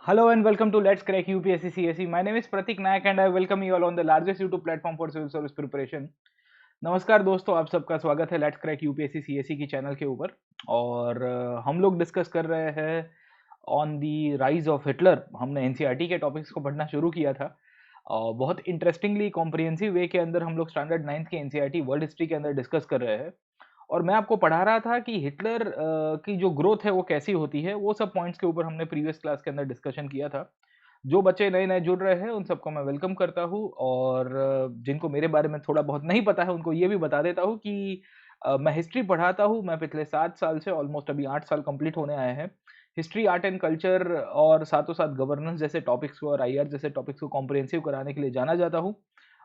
Hello and welcome to Let's Crack UPSC CSE. My name is Pratik Nayak and I welcome you all on the largest YouTube platform for civil service preparation. नमस्कार दोस्तों, आप सबका स्वागत है let's crack UPSC CSE की channel के ऊपर। और हम लोग डिस्कस कर रहे हैं on the rise of Hitler. हमने एनसीईआरटी के टॉपिक्स को पढ़ना शुरू किया था और बहुत इंटरेस्टिंगली कॉम्प्रिहेंसिव वे के अंदर हम लोग स्टैंडर्ड 9th के एनसीईआरटी वर्ल्ड हिस्ट्री के अंदर डिस्कस कर रहे हैं। और मैं आपको पढ़ा रहा था कि हिटलर की जो ग्रोथ है वो कैसी होती है, वो सब पॉइंट्स के ऊपर हमने प्रीवियस क्लास के अंदर डिस्कशन किया था। जो बच्चे नए नए जुड़ रहे हैं उन सबको मैं वेलकम करता हूँ, और जिनको मेरे बारे में थोड़ा बहुत नहीं पता है उनको ये भी बता देता हूँ कि मैं हिस्ट्री पढ़ाता हूँ। मैं पिछले 7 साल से ऑलमोस्ट अभी 8 साल कंप्लीट होने आए हैं हिस्ट्री, आर्ट एंड कल्चर और साथों साथ गवर्नेंस जैसे टॉपिक्स को और आईआर जैसे टॉपिक्स को कॉम्प्रिहेंसिव कराने के लिए जाना जाता हूँ।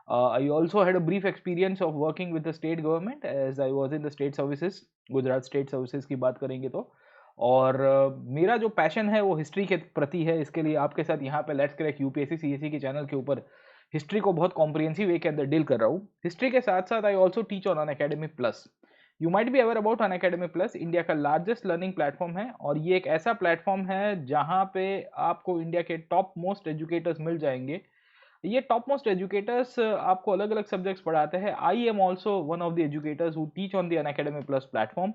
I also had a brief experience of working with the state government as I was in the state services, Gujarat state services की बात करेंगे तो। और मेरा जो पैशन है वो हिस्ट्री के प्रति है। इसके लिए आपके साथ यहाँ पे लेट्स क्रैक यूपीएससी सीएसई के चैनल के ऊपर हिस्ट्री को बहुत कॉम्प्रिहेंसिव वे के अंदर डील कर रहा हूँ। हिस्ट्री के साथ साथ I also teach on Unacademy plus. You might be aware about Unacademy plus, India का लार्जेस्ट लर्निंग प्लेटफॉर्म है और ये एक ऐसा प्लेटफॉर्म है जहाँ पे आपको इंडिया के टॉप मोस्ट एजुकेटर्स मिल जाएंगे। ये टॉप मोस्ट एजुकेटर्स आपको अलग अलग सब्जेक्ट्स पढ़ाते हैं। I am also one of the educators who teach on the Unacademy plus platform.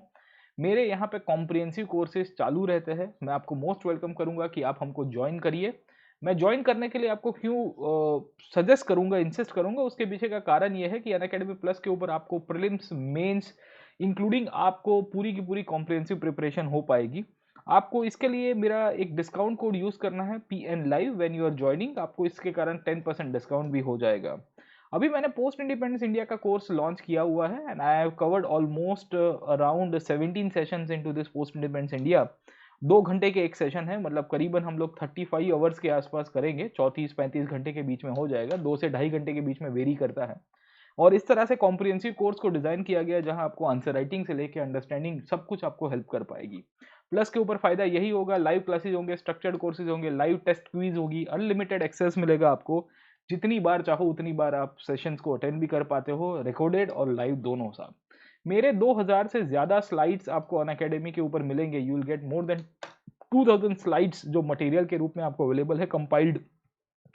मेरे यहाँ पे कॉम्प्रिहेंसिव कोर्सेज चालू रहते हैं। मैं आपको मोस्ट वेलकम करूंगा कि आप हमको ज्वाइन करिए। मैं ज्वाइन करने के लिए आपको क्यों सजेस्ट करूंगा, इंसिस्ट करूंगा, उसके पीछे का कारण ये है कि अनअकैडमी प्लस के ऊपर आपको प्रीलिम्स, मेंस इंक्लूडिंग आपको पूरी की पूरी कॉम्प्रिहेंसिव प्रिपरेशन हो पाएगी। आपको इसके लिए मेरा एक डिस्काउंट कोड यूज करना है, PN live, when you are joining. आपको इसके कारण 10% डिस्काउंट भी हो जाएगा। अभी मैंने पोस्ट इंडिपेंडेंस इंडिया का कोर्स लॉन्च किया हुआ है and I have covered almost around 17 sessions into this post independence India. 2 घंटे के एक सेशन है, मतलब करीबन हम लोग 35 आवर्स के आसपास करेंगे। 34-35 घंटे के बीच में हो जाएगा, 2 से 2.5 घंटे के बीच में वेरी करता है। और इस तरह से कॉम्प्रिहेंसिव कोर्स को डिजाइन किया गया जहां आपको आंसर राइटिंग से लेकर अंडरस्टैंडिंग सब कुछ आपको हेल्प कर पाएगी। प्लस के ऊपर फायदा यही होगा, लाइव क्लासेज होंगे, स्ट्रक्चर्ड कोर्सेज होंगे, लाइव टेस्ट क्वीज होगी, अनलिमिटेड एक्सेस मिलेगा आपको। जितनी बार चाहो उतनी बार आप सेशंस को अटेंड भी कर पाते हो, रिकॉर्डेड और लाइव दोनों साथ। मेरे 2000 से ज्यादा स्लाइड्स आपको अनअकैडमी के ऊपर मिलेंगे। You will get more than 2000 slides जो मटेरियल के रूप में आपको अवेलेबल है कंपाइल्ड,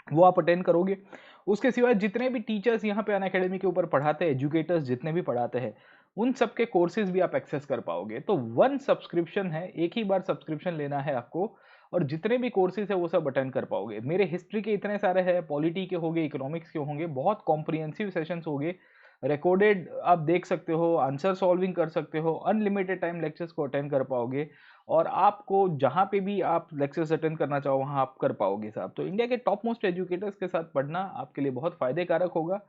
वो आप अटेंड करोगे। उसके सिवाय जितने भी टीचर्स यहाँ पे अनअकैडमी के ऊपर पढ़ाते हैं, एजुकेटर्स जितने भी पढ़ाते हैं, उन सबके कोर्सेज भी आप एक्सेस कर पाओगे। तो 1 सब्सक्रिप्शन है, एक ही बार सब्सक्रिप्शन लेना है आपको और जितने भी कोर्सेज है वो सब अटेंड कर पाओगे। मेरे हिस्ट्री के इतने सारे हैं, पॉलिटी के होंगे, इकोनॉमिक्स के होंगे, बहुत कॉम्प्रिहेंसिव सेशंस होंगे, रिकॉर्डेड आप देख सकते हो, आंसर सॉल्विंग कर सकते हो, अनलिमिटेड टाइम लेक्चर्स को अटेंड कर पाओगे और आपको जहां पे भी आप लेक्चर्स अटेंड करना चाहो वहां आप कर पाओगे साहब। तो इंडिया के टॉप मोस्ट एजुकेटर्स के साथ पढ़ना आपके लिए बहुत फायदे कारक होगा।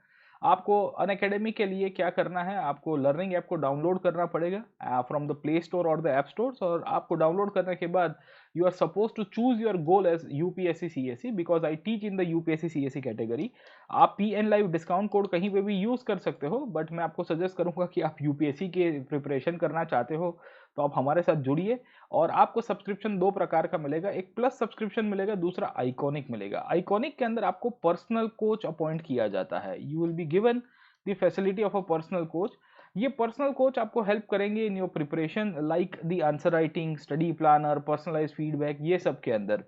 आपको अनअकैडमी के लिए क्या करना है, आपको लर्निंग ऐप को डाउनलोड करना पड़ेगा फ्रॉम द प्ले स्टोर और द ऐप स्टोर्स। और आपको डाउनलोड करने के बाद you are suppose to choose your goal as UPSC CSE, because I teach in the UPSC CSE category. आप PN लाइव डिस्काउंट कोड कहीं पे भी यूज कर सकते हो, बट मैं आपको सजेस्ट करूंगा कि आप यूपीएससी के प्रिपरेशन करना चाहते हो तो आप हमारे साथ जुड़िए। और आपको सब्सक्रिप्शन 2 प्रकार का मिलेगा, एक प्लस सब्सक्रिप्शन मिलेगा, दूसरा आइकॉनिक मिलेगा। आइकॉनिक के अंदर आपको पर्सनल कोच अपॉइंट किया जाता है। You will be given the facility of a personal coach. ये पर्सनल कोच आपको हेल्प करेंगे in your preparation, like the answer writing, study planner, personalize feedback, ये सब के अंदर।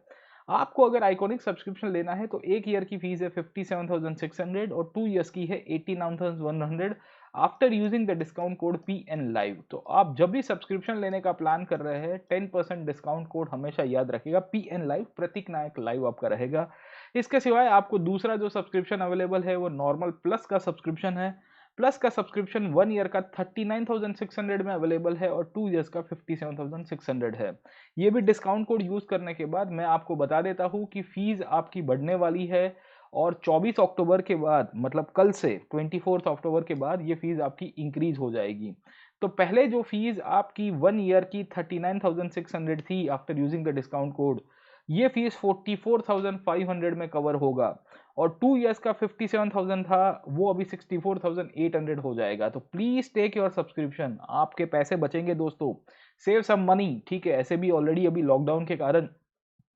आपको अगर आइकॉनिक सब्सक्रिप्शन लेना है तो 1 ईयर की फीस है 57,600 और 2 ईयर्स की है 89,100 after using the discount code PN live. तो आप जब भी सब्सक्रिप्शन लेने का प्लान कर रहे हैं 10% डिस्काउंट कोड हमेशा याद रखिएगा, PN लाइव, प्रतीक नायक लाइव आपका रहेगा। इसके सिवाय आपको दूसरा जो सब्सक्रिप्शन अवेलेबल है वो नॉर्मल प्लस का सब्सक्रिप्शन है। प्लस का सब्सक्रिप्शन 1 ईयर का 39,600 में अवेलेबल है और 2 ईयर्स का 57,600 है। ये भी डिस्काउंट कोड यूज करने के बाद मैं आपको बता देता हूं कि फीस आपकी बढ़ने वाली है और 24 अक्टूबर के बाद, मतलब कल से 24 अक्टूबर के बाद ये फीस आपकी इंक्रीज हो जाएगी। तो पहले जो फीस आपकी 1 ईयर की 39,600 थी after using the discount code, ये फीस 44,500 में कवर होगा और 2 ईयर्स का 57,000 था, वो अभी 64,800 हो जाएगा। तो प्लीज टेक योर सब्सक्रिप्शन, आपके पैसे बचेंगे दोस्तों। सेव सम मनी, ठीक है। ऐसे भी ऑलरेडी अभी लॉकडाउन के कारण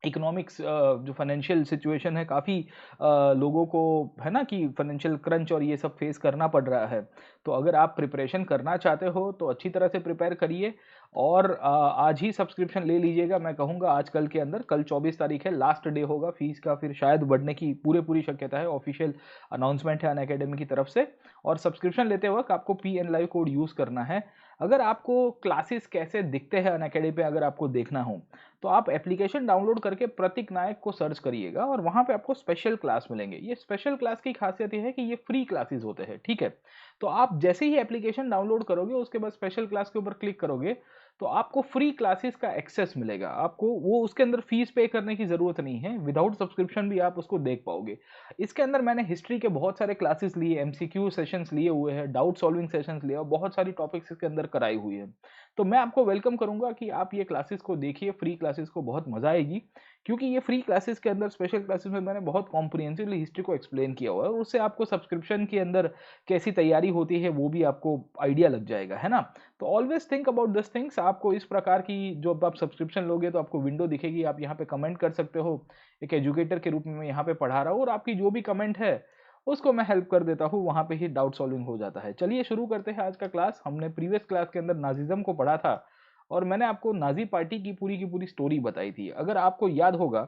इकोनॉमिक्स जो फाइनेंशियल सिचुएशन है, काफ़ी लोगों को है ना कि फाइनेंशियल क्रंच और ये सब फेस करना पड़ रहा है। तो अगर आप प्रिपरेशन करना चाहते हो तो अच्छी तरह से प्रिपेयर करिए और आज ही सब्सक्रिप्शन ले लीजिएगा। मैं कहूँगा आजकल के अंदर, कल 24 तारीख है, लास्ट डे होगा फीस का, फिर शायद बढ़ने की पूरी शक्यता है। ऑफिशियल अनाउंसमेंट है अनअकैडमी की तरफ से। और सब्सक्रिप्शन लेते वक्त आपको PN लाइव कोड यूज़ करना है। अगर आपको क्लासेस कैसे दिखते हैं अनअकैडमी पे अगर आपको देखना हो तो आप एप्लीकेशन डाउनलोड करके प्रतीक नायक को सर्च करिएगा और वहाँ पे आपको स्पेशल क्लास मिलेंगे। ये स्पेशल क्लास की खासियत ये है कि ये फ्री क्लासेस होते हैं, ठीक है। तो आप जैसे ही एप्लीकेशन डाउनलोड करोगे उसके बाद स्पेशल क्लास के ऊपर क्लिक करोगे तो आपको फ्री क्लासेस का एक्सेस मिलेगा। आपको वो उसके अंदर फीस पे करने की ज़रूरत नहीं है, विदाउट सब्सक्रिप्शन भी आप उसको देख पाओगे। इसके अंदर मैंने हिस्ट्री के बहुत सारे क्लासेस लिए, MCQ सेशंस लिए हुए हैं, डाउट सॉल्विंग सेशंस लिए और बहुत सारी टॉपिक्स इसके अंदर कराई हुई है। तो मैं आपको वेलकम करूंगा कि आप ये क्लासेस को देखिए, फ्री क्लासेस को, बहुत मजा आएगी। क्योंकि ये फ्री क्लासेस के अंदर, स्पेशल क्लासेस में मैंने बहुत कॉम्प्रिहेंसिवली हिस्ट्री को एक्सप्लेन किया हुआ है और उससे आपको सब्सक्रिप्शन के अंदर कैसी तैयारी होती है वो भी आपको आइडिया लग जाएगा, है ना। तो always think about this things. आपको इस प्रकार की, जो आप सब्सक्रिप्शन लोगे तो आपको विंडो दिखेगी, आप यहाँ पे कमेंट कर सकते हो। एक एजुकेटर के रूप में मैं यहाँ पे पढ़ा रहा हूँ और आपकी जो भी कमेंट है उसको मैं हेल्प कर देता हूँ, वहाँ पे ही डाउट सॉल्विंग हो जाता है। चलिए शुरू करते हैं आज का क्लास। हमने प्रीवियस क्लास के अंदर नाजिज्म को पढ़ा था और मैंने आपको नाजी पार्टी की पूरी स्टोरी बताई थी। अगर आपको याद होगा,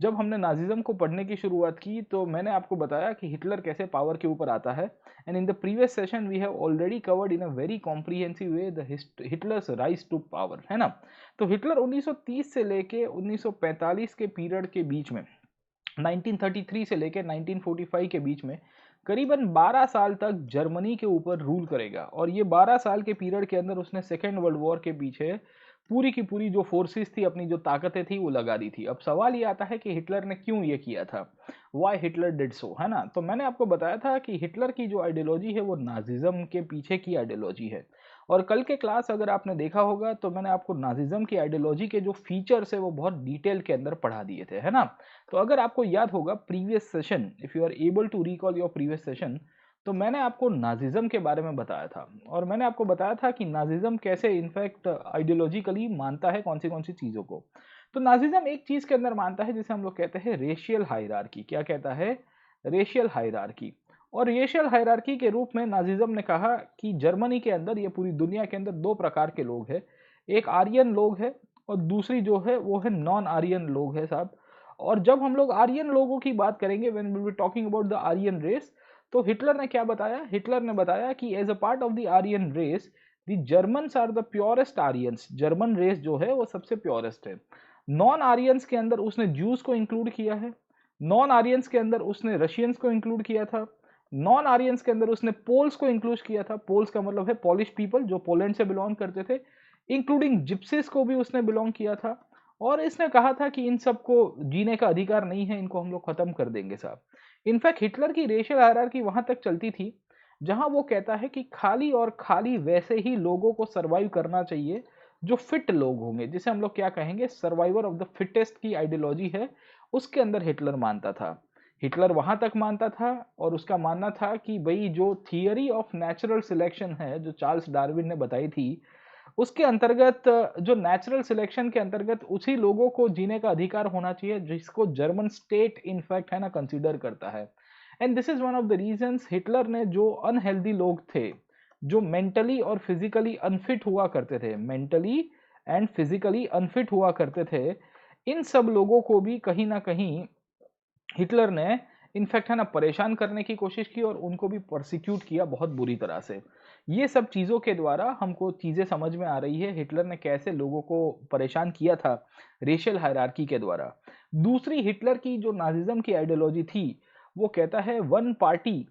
जब हमने नाजिज्म को पढ़ने की शुरुआत की तो मैंने आपको बताया कि हिटलर कैसे पावर के ऊपर आता है। And in the previous session we have already covered in a very comprehensive way the Hitler's rise to power, है ना। तो हिटलर 1930 से लेके 1945 के पीरियड के बीच में, 1933 से लेकर 1945 के बीच में करीबन 12 साल तक जर्मनी के ऊपर रूल करेगा। और ये 12 साल के पीरियड के अंदर उसने सेकेंड वर्ल्ड वॉर के पीछे पूरी की पूरी जो फोर्सेस थी, अपनी जो ताकतें थी वो लगा दी थी। अब सवाल ये आता है कि हिटलर ने क्यों ये किया था, वाई हिटलर डिड सो, है ना। तो मैंने आपको बताया था कि हिटलर की जो आइडियोलॉजी है वो नाजिज्म के पीछे की आइडियोलॉजी है। और कल के क्लास अगर आपने देखा होगा तो मैंने आपको नाजिज्म की आइडियोलॉजी के जो फीचर्स है वो बहुत डिटेल के अंदर पढ़ा दिए थे, है ना। तो अगर आपको याद होगा previous session, if you are able to recall your previous session, तो मैंने आपको नाजिज्म के बारे में बताया था और मैंने आपको बताया था कि नाजिज्म कैसे इनफैक्ट आइडियोलॉजिकली मानता है कौन सी चीज़ों को। तो नाजिज्म एक चीज़ के अंदर मानता है जिसे हम लोग कहते हैं रेशियल हायरार्की। क्या कहता है? Racial hierarchy. और रेशियल हायरार्की के रूप में नाजिज्म ने कहा कि जर्मनी के अंदर, ये पूरी दुनिया के अंदर दो प्रकार के लोग हैं। एक आर्यन लोग है और दूसरी जो है वो है नॉन आर्यन लोग है साहब। और जब हम लोग आर्यन लोगों की बात करेंगे, when we be talking about the Aryan race, तो हिटलर ने क्या बताया? हिटलर ने बताया कि as a part of the Aryan race the Germans are the purest Aryans. German race जो है वो सबसे प्योरेस्ट है। नॉन आर्यंस के अंदर उसने ज्यूज को इंक्लूड किया है। नॉन आर्यंस के अंदर उसने रशियंस को इंक्लूड किया था। नॉन आर्यंस के अंदर उसने पोल्स को इंक्लूड किया था। पोल्स का मतलब है पोलिश पीपल, जो पोलैंड से बिलोंग करते थे। इंक्लूडिंग जिप्सिस को भी उसने बिलोंग किया था। और इसने कहा था कि इन सबको जीने का अधिकार नहीं है, इनको हम लोग खत्म कर देंगे साहब। इनफैक्ट हिटलर की रेशियल हायरार्की वहां तक चलती थी जहां वो कहता है कि खाली और खाली वैसे ही लोगों को सरवाइव करना चाहिए जो फिट लोग होंगे, जिसे हम लोग क्या कहेंगे, सर्वाइवर ऑफ द फिटेस्ट की आइडियोलॉजी है, उसके अंदर हिटलर मानता था। हिटलर वहां तक मानता था और उसका मानना था कि भाई जो थियरी ऑफ नेचुरल सिलेक्शन है जो चार्ल्स डार्विन ने बताई थी, उसके अंतर्गत, जो नेचुरल सिलेक्शन के अंतर्गत उसी लोगों को जीने का अधिकार होना चाहिए जिसको जर्मन स्टेट इनफैक्ट, है ना, कंसीडर करता है। And this is one of the reasons Hitler ने जो अनहेल्दी लोग थे, जो मेंटली और फिजिकली अनफिट हुआ करते थे, मेंटली एंड फिजिकली अनफिट हुआ करते थे, इन सब लोगों को भी कहीं ना कहीं हिटलर ने इनफैक्ट, है ना, परेशान करने की कोशिश की और उनको भी प्रोसिक्यूट किया बहुत बुरी तरह से। ये सब चीज़ों के द्वारा हमको चीज़ें समझ में आ रही है हिटलर ने कैसे लोगों को परेशान किया था रेशियल हायरार्की के द्वारा। दूसरी हिटलर की जो नाजिज्म की आइडियोलॉजी थी, वो कहता है वन पार्टी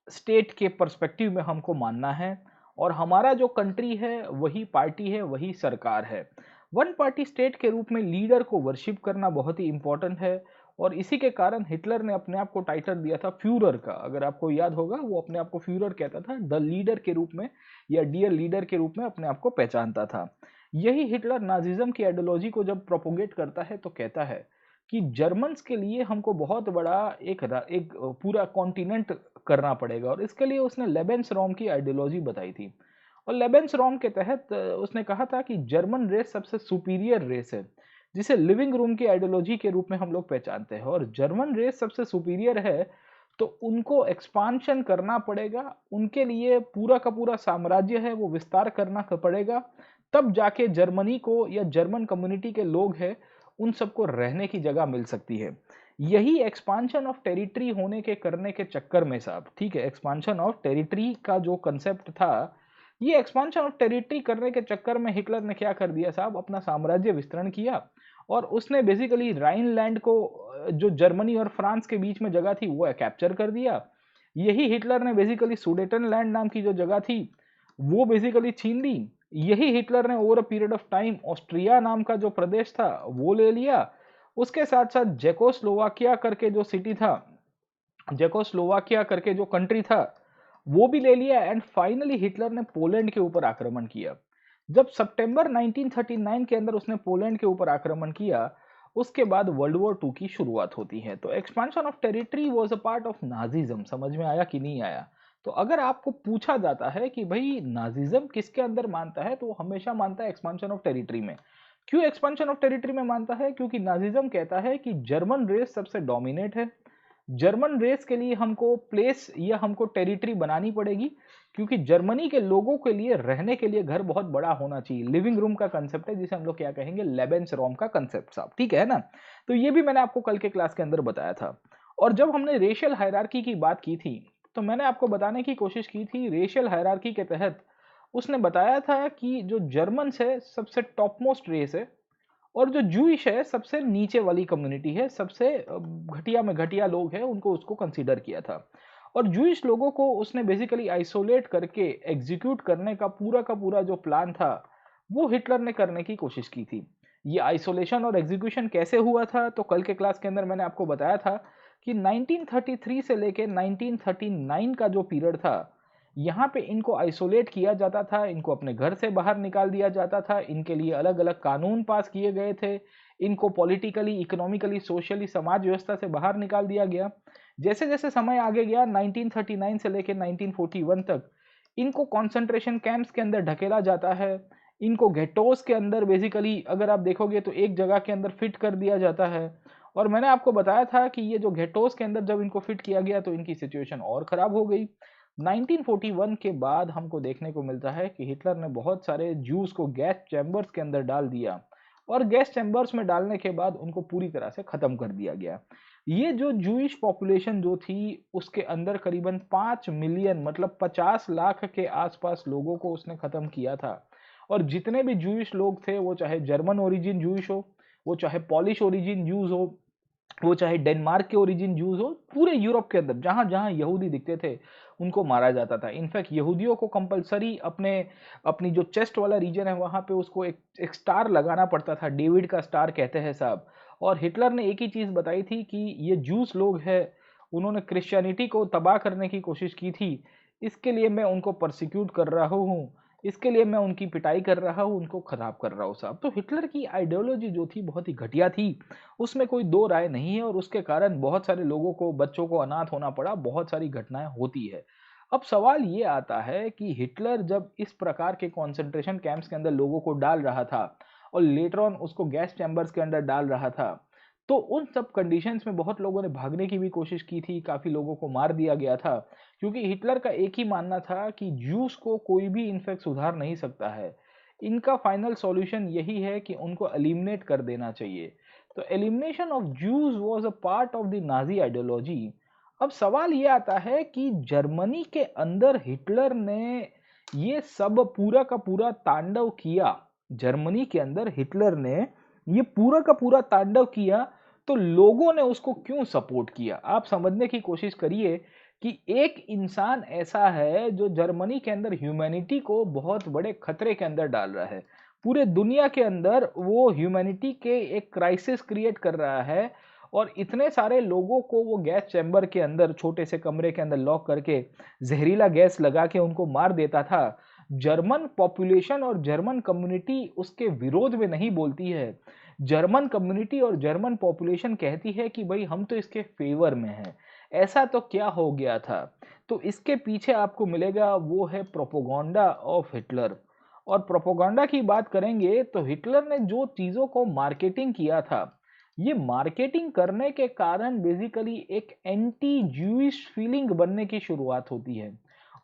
स्टेट के पर्सपेक्टिव में हमको मानना है और हमारा जो कंट्री है वही पार्टी है, वही सरकार है। वन पार्टी स्टेट के रूप में लीडर को वर्शिप करना बहुत ही इंपॉर्टेंट है और इसी के कारण हिटलर ने अपने आप को टाइटल दिया था फ्यूरर का। अगर आपको याद होगा, वो अपने आप को फ्यूरर कहता था, द लीडर के रूप में या डियर लीडर के रूप में अपने आप को पहचानता था। यही हिटलर नाजिज्म की आइडियोलॉजी को जब प्रोपोगेट करता है तो कहता है कि जर्मन्स के लिए हमको बहुत बड़ा एक पूरा कॉन्टिनेंट करना पड़ेगा और इसके लिए उसने लेबेंसरॉम की आइडियोलॉजी बताई थी। और लेबेंसरॉम के तहत उसने कहा था कि जर्मन रेस सबसे सुपीरियर रेस है, जिसे लिविंग रूम की आइडियोलॉजी के रूप में हम लोग पहचानते हैं। और जर्मन रेस सबसे सुपीरियर है तो उनको एक्सपांशन करना पड़ेगा, उनके लिए पूरा का पूरा साम्राज्य है वो विस्तार करना पड़ेगा, तब जाके जर्मनी को या जर्मन कम्युनिटी के लोग हैं उन सबको रहने की जगह मिल सकती है। यही एक्सपांशन ऑफ टेरिटरी होने के करने के चक्कर में साहब, ठीक है, एक्सपांशन ऑफ टेरिटरी का जो कंसेप्ट था, ये एक्सपांशन ऑफ टेरिटरी करने के चक्कर में हिटलर ने क्या कर दिया साहब, अपना साम्राज्य विस्तरण किया और उसने बेसिकली राइनलैंड को जो जर्मनी और फ्रांस के बीच में जगह थी वो कैप्चर कर दिया। यही हिटलर ने बेसिकली सुडेटन लैंड नाम की जो जगह थी वो बेसिकली छीन ली। यही हिटलर ने over a period of time Austria नाम का जो प्रदेश था वो ले लिया। उसके साथ साथ जेकोस्लोवाकिया करके जो सिटी था, जेकोस्लोवाकिया करके जो कंट्री था वो भी ले लिया एंड फाइनली हिटलर ने पोलैंड के ऊपर आक्रमण किया। जब सितंबर 1939 के अंदर उसने पोलैंड के ऊपर आक्रमण किया, उसके बाद वर्ल्ड वॉर 2 की शुरुआत होती है। तो expansion of territory was a part of Nazism. समझ में आया कि नहीं आया? तो अगर आपको पूछा जाता है कि भाई नाजिज्म किसके अंदर मानता है, तो वो हमेशा मानता है एक्सपेंशन ऑफ टेरिटरी में। क्यों एक्सपेंशन ऑफ टेरिटरी में मानता है? क्योंकि नाजिज्म कहता है कि जर्मन रेस सबसे डोमिनेट है, जर्मन रेस के लिए हमको प्लेस या हमको टेरिटरी बनानी पड़ेगी, क्योंकि जर्मनी के लोगों के लिए रहने के लिए घर बहुत बड़ा होना चाहिए। लिविंग रूम का कंसेप्ट है जिसे हम लोग क्या कहेंगे, लेबेंस रोम का कंसेप्ट साहब, ठीक है ना? तो ये भी मैंने आपको कल के क्लास के अंदर बताया था। और जब हमने रेशियल हायरार्की की बात की थी तो मैंने आपको बताने की कोशिश की थी, रेशियल हायरार्की के तहत उसने बताया था कि जो जर्मन्स है सबसे टॉप मोस्ट रेस है और जो जूइश है सबसे नीचे वाली कम्युनिटी है, सबसे घटिया में घटिया लोग हैं, उनको उसको कंसीडर किया था। और जूइश लोगों को उसने बेसिकली आइसोलेट करके एग्जीक्यूट करने का पूरा जो प्लान था वो हिटलर ने करने की कोशिश की थी। ये आइसोलेशन और एग्जीक्यूशन कैसे हुआ था, तो कल के क्लास के अंदर मैंने आपको बताया था कि 1933 से लेके 1939 का जो पीरियड था, यहाँ पे इनको आइसोलेट किया जाता था, इनको अपने घर से बाहर निकाल दिया जाता था, इनके लिए अलग अलग कानून पास किए गए थे, इनको पॉलिटिकली, इकोनॉमिकली, सोशली समाज व्यवस्था से बाहर निकाल दिया गया। जैसे जैसे समय आगे गया 1939 से लेकर 1941 तक इनको कॉन्सेंट्रेशन कैंप्स के अंदर ढकेला जाता है, इनको गेटोस के अंदर बेसिकली अगर आप देखोगे तो एक जगह के अंदर फिट कर दिया जाता है। और मैंने आपको बताया था कि ये जो गेटोस के अंदर जब इनको फिट किया गया तो इनकी सिचुएशन और खराब हो गई। 1941 के बाद हमको देखने को मिलता है कि हिटलर ने बहुत सारे जूस को गैस चैम्बर्स के अंदर डाल दिया और गैस चैम्बर्स में डालने के बाद उनको पूरी तरह से खत्म कर दिया गया। ये जो जूइश पॉपुलेशन जो थी उसके अंदर करीबन 5 मिलियन मतलब 50 लाख के आसपास लोगों को उसने खत्म किया था। और जितने भी जूइश लोग थे, वो चाहे जर्मन ओरिजिन जूइश हो, वो चाहे पॉलिश ओरिजिन जूस हो, वो चाहे डेनमार्क के ओरिजिन जूस हो, पूरे यूरोप के अंदर जहां जहां यहूदी दिखते थे उनको मारा जाता था। इनफैक्ट यहूदियों को कंपलसरी अपने अपनी जो चेस्ट वाला रीजन है वहां पे उसको एक स्टार लगाना पड़ता था, डेविड का स्टार कहते हैं साहब। और हिटलर ने एक ही चीज बताई थी कि ये जूस लोग हैं, उन्होंने क्रिश्चियनिटी को तबाह करने की कोशिश की थी, इसके लिए मैं उनको परसिक्यूट कर रहा हूँ, इसके लिए मैं उनकी पिटाई कर रहा हूँ, उनको खराब कर रहा हूँ साहब। तो हिटलर की आइडियोलॉजी जो थी बहुत ही घटिया थी, उसमें कोई दो राय नहीं है, और उसके कारण बहुत सारे लोगों को, बच्चों को अनाथ होना पड़ा, बहुत सारी घटनाएं होती है। अब सवाल ये आता है कि हिटलर जब इस प्रकार के कॉन्सेंट्रेशन कैंप्स के अंदर लोगों को डाल रहा था और लेटर ऑन उसको गैस चैम्बर्स के अंदर डाल रहा था, तो उन सब कंडीशंस में बहुत लोगों ने भागने की भी कोशिश की थी, काफी लोगों को मार दिया गया था, क्योंकि हिटलर का एक ही मानना था कि ज्यूस को कोई भी इनफेक्ट सुधार नहीं सकता है, इनका फाइनल सॉल्यूशन यही है कि उनको एलिमिनेट कर देना चाहिए। तो elimination of Jews was a part of the Nazi ideology. अब सवाल ये आता है कि जर्मनी के अंदर हिटलर ने ये सब पूरा का पूरा तांडव किया, जर्मनी के अंदर हिटलर ने ये पूरा का पूरा तांडव किया, तो लोगों ने उसको क्यों सपोर्ट किया? आप समझने की कोशिश करिए कि एक इंसान ऐसा है जो जर्मनी के अंदर ह्यूमैनिटी को बहुत बड़े खतरे के अंदर डाल रहा है, पूरे दुनिया के अंदर वो ह्यूमैनिटी के एक क्राइसिस क्रिएट कर रहा है, और इतने सारे लोगों को वो गैस चैम्बर के अंदर, छोटे से कमरे के अंदर लॉक करके जहरीला गैस लगा के उनको मार देता था। जर्मन पॉपुलेशन और जर्मन कम्युनिटी उसके विरोध में नहीं बोलती है, जर्मन कम्युनिटी और जर्मन पॉपुलेशन कहती है कि भाई हम तो इसके फेवर में हैं, ऐसा तो क्या हो गया था। तो इसके पीछे आपको मिलेगा वो है प्रोपोगंडा ऑफ हिटलर। और प्रोपोगंडा की बात करेंगे तो हिटलर ने जो चीजों को मार्केटिंग किया था, ये मार्केटिंग करने के कारण बेसिकली एक एंटी जूइश फीलिंग बनने की शुरुआत होती है।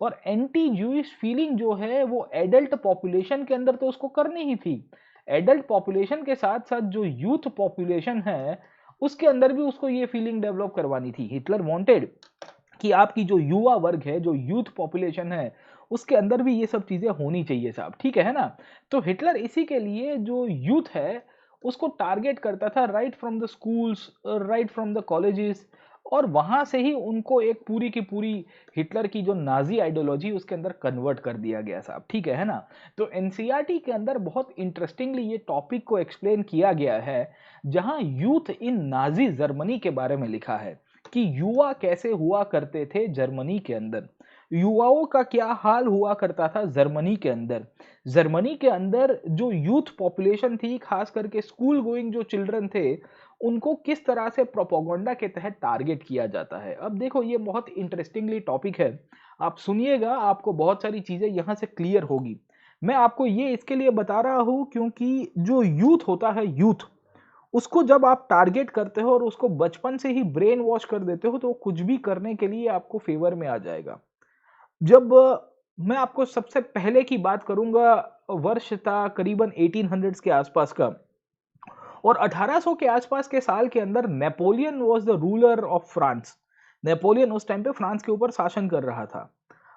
और एंटी जूइश फीलिंग जो है वो एडल्ट पॉपुलेशन के अंदर तो उसको करनी ही थी। एडल्ट पॉपुलेशन के साथ साथ जो यूथ पॉपुलेशन है उसके अंदर भी उसको ये फीलिंग डेवलप करवानी थी। हिटलर वांटेड कि आपकी जो युवा वर्ग है, जो यूथ पॉपुलेशन है, उसके अंदर भी ये सब चीजें होनी चाहिए साहब, ठीक है ना। तो हिटलर इसी के लिए जो यूथ है उसको टारगेट करता था, right from the schools, right from the colleges. और वहां से ही उनको एक पूरी की पूरी हिटलर की जो नाजी आइडियोलॉजी उसके अंदर कन्वर्ट कर दिया गया साहब, ठीक है ना। तो एनसीईआरटी के अंदर बहुत इंटरेस्टिंगली ये टॉपिक को एक्सप्लेन किया गया है, जहां यूथ इन नाजी जर्मनी के बारे में लिखा है कि युवा कैसे हुआ करते थे जर्मनी के अंदर, युवाओं का क्या हाल हुआ करता था जर्मनी के अंदर। जर्मनी के अंदर जो यूथ पॉपुलेशन थी, खास करके स्कूल गोइंग जो चिल्ड्रन थे, उनको किस तरह से प्रोपोगंडा के तहत टारगेट किया जाता है। अब देखो ये बहुत इंटरेस्टिंगली टॉपिक है, आप सुनिएगा, आपको बहुत सारी चीजें यहां से क्लियर होगी। मैं आपको ये इसके लिए बता रहा हूं क्योंकि जो यूथ होता है, यूथ, उसको जब आप टारगेट करते हो और उसको बचपन से ही ब्रेन वॉश कर देते हो तो वो कुछ भी करने के लिए आपको फेवर में आ जाएगा। जब मैं आपको सबसे पहले की बात करूंगा, वर्ष था करीबन 1800s के आसपास का, और 1800 के आसपास के साल के अंदर Napoleon was the ruler of France. Napoleon उस टाइम पे फ्रांस के ऊपर शासन कर रहा था।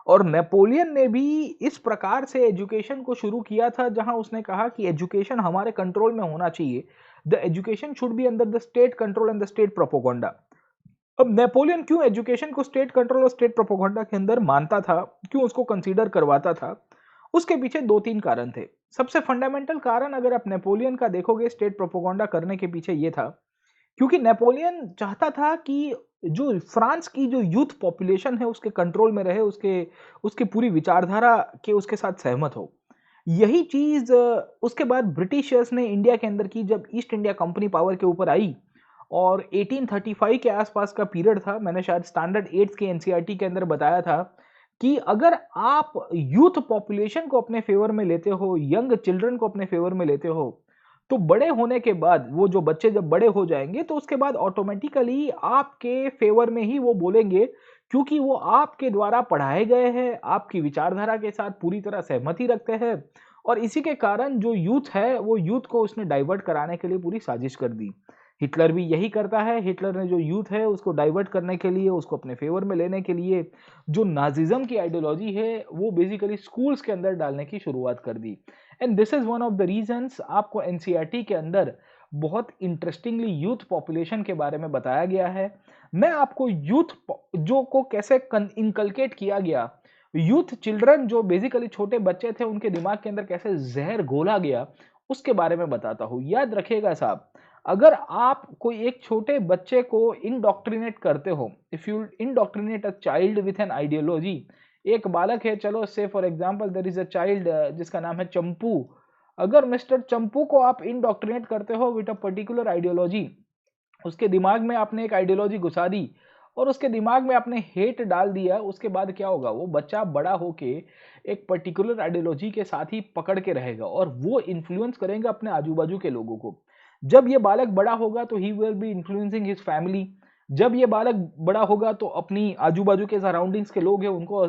और नेपोलियन ने भी इस प्रकार से एजुकेशन को शुरू किया था, जहां उसने कहा कि एजुकेशन हमारे कंट्रोल में होना चाहिए, the education should be under the state control and the state propaganda. अब नेपोलियन क्यों एजुकेशन को स्टेट कंट्रोल और स्टेट प्रोपोगंडा के अंदर मानता था, क्यों उसको कंसीडर करवाता था, उसके पीछे दो तीन कारण थे। सबसे फंडामेंटल कारण अगर आप नेपोलियन का देखोगे स्टेट प्रोपोगंडा करने के पीछे ये था, क्योंकि नेपोलियन चाहता था कि जो फ्रांस की जो यूथ पॉपुलेशन है उसके कंट्रोल में रहे, उसके उसकी पूरी विचारधारा के उसके साथ सहमत हो। यही चीज उसके बाद ब्रिटिशर्स ने इंडिया के अंदर की, जब ईस्ट इंडिया कंपनी पावर के ऊपर आई और 1835 के आसपास का पीरियड था। मैंने शायद स्टैंडर्ड 8 के एनसीईआरटी के अंदर बताया था कि अगर आप यूथ पॉपुलेशन को अपने फेवर में लेते हो, यंग चिल्ड्रन को अपने फेवर में लेते हो, तो बड़े होने के बाद वो जो बच्चे जब बड़े हो जाएंगे तो उसके बाद ऑटोमेटिकली आपके फेवर में ही वो बोलेंगे, क्योंकि वो आपके द्वारा पढ़ाए गए हैं, आपकी विचारधारा के साथ पूरी तरह सहमति रखते हैं। और इसी के कारण जो यूथ है वो यूथ को उसने डाइवर्ट कराने के लिए पूरी साजिश कर दी। हिटलर भी यही करता है। हिटलर ने जो यूथ है उसको डाइवर्ट करने के लिए, उसको अपने फेवर में लेने के लिए जो नाजिज्म की आइडियोलॉजी है वो बेसिकली स्कूल्स के अंदर डालने की शुरुआत कर दी। And this is one of the reasons आपको एनसीईआरटी के अंदर बहुत इंटरेस्टिंगली यूथ पॉपुलेशन के बारे में बताया गया है। मैं आपको यूथ जो को कैसे इनकलकेट किया गया, यूथ चिल्ड्रन जो बेसिकली छोटे बच्चे थे उनके दिमाग के अंदर कैसे जहर घोला गया, उसके बारे में बताता हूं। याद रखिएगा साहब, अगर आप कोई एक छोटे बच्चे को इंडोक्ट्रिनेट करते हो, if you indoctrinate a child with an ideology, एक बालक है, चलो say for example there is a child जिसका नाम है चंपू, अगर मिस्टर चंपू को आप इंडोक्ट्रिनेट करते हो विद अ पर्टिकुलर आइडियोलॉजी, उसके दिमाग में आपने एक आइडियोलॉजी घुसा दी और उसके दिमाग में आपने हेट डाल दिया, उसके बाद क्या होगा, वो बच्चा बड़ा होके एक पर्टिकुलर आइडियोलॉजी के साथ ही पकड़ के रहेगा और वो इन्फ्लुएंस करेगा अपने आजू बाजू के लोगों को। जब ये बालक बड़ा होगा तो he will be influencing his family. जब ये बालक बड़ा होगा तो अपनी आजू बाजू के सराउंडिंग्स के लोग हैं उनको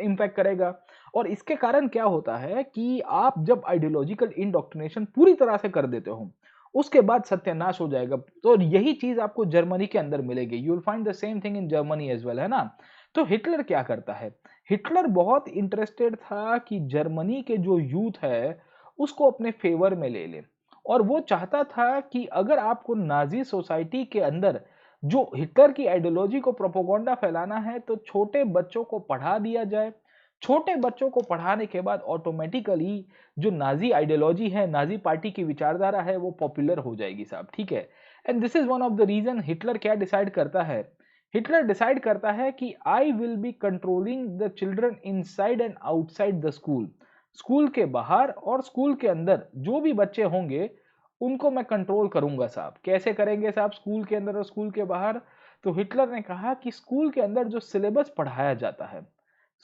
इम्पैक्ट करेगा। और इसके कारण क्या होता है कि आप जब आइडियोलॉजिकल इंडोक्ट्रिनेशन पूरी तरह से कर देते हो उसके बाद सत्यानाश हो जाएगा। तो यही चीज आपको जर्मनी के अंदर मिलेगी, you will find the same thing in Germany as well, है ना। तो हिटलर क्या करता है, हिटलर बहुत इंटरेस्टेड था कि जर्मनी के जो यूथ है उसको अपने फेवर में ले ले। और वो चाहता था कि अगर आपको नाजी सोसाइटी के अंदर जो हिटलर की आइडियोलॉजी को प्रोपोगंडा फैलाना है तो छोटे बच्चों को पढ़ा दिया जाए। छोटे बच्चों को पढ़ाने के बाद ऑटोमेटिकली जो नाजी आइडियोलॉजी है, नाजी पार्टी की विचारधारा है, वो पॉपुलर हो जाएगी साहब, ठीक है। And this is one of the reason Hitler क्या डिसाइड करता है, हिटलर डिसाइड करता है कि I will be controlling the children inside and outside the school. School के बाहर और स्कूल के अंदर जो भी बच्चे होंगे उनको मैं कंट्रोल करूंगा साहब। कैसे करेंगे साहब, स्कूल के अंदर और स्कूल के बाहर? तो हिटलर ने कहा कि स्कूल के अंदर जो सिलेबस पढ़ाया जाता है,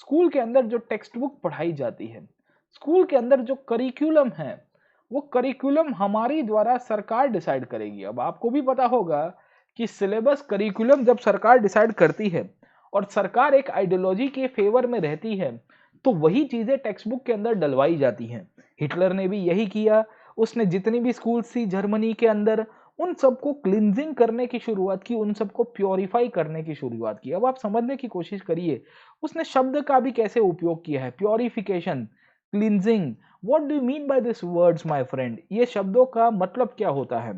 स्कूल के अंदर जो टेक्स्ट बुक पढ़ाई जाती है, स्कूल के अंदर जो करिकुलम है, वो करिकुलम हमारी द्वारा सरकार डिसाइड करेगी। अब आपको भी पता होगा कि सिलेबस करिकुलम जब सरकार डिसाइड करती है और सरकार एक आइडियोलॉजी के फेवर में रहती है तो वही चीजें टेक्स्ट बुक के अंदर डलवाई जाती हैं। हिटलर ने भी यही किया। उसने जितनी भी स्कूल्स थी जर्मनी के अंदर उन सबको क्लिनजिंग करने की शुरुआत की, उन सबको प्योरीफाई करने की शुरुआत की। अब आप समझने की कोशिश करिए उसने शब्द का भी कैसे उपयोग किया है, purification, cleansing. What do you mean by this words my friend? ये शब्दों का मतलब क्या होता है?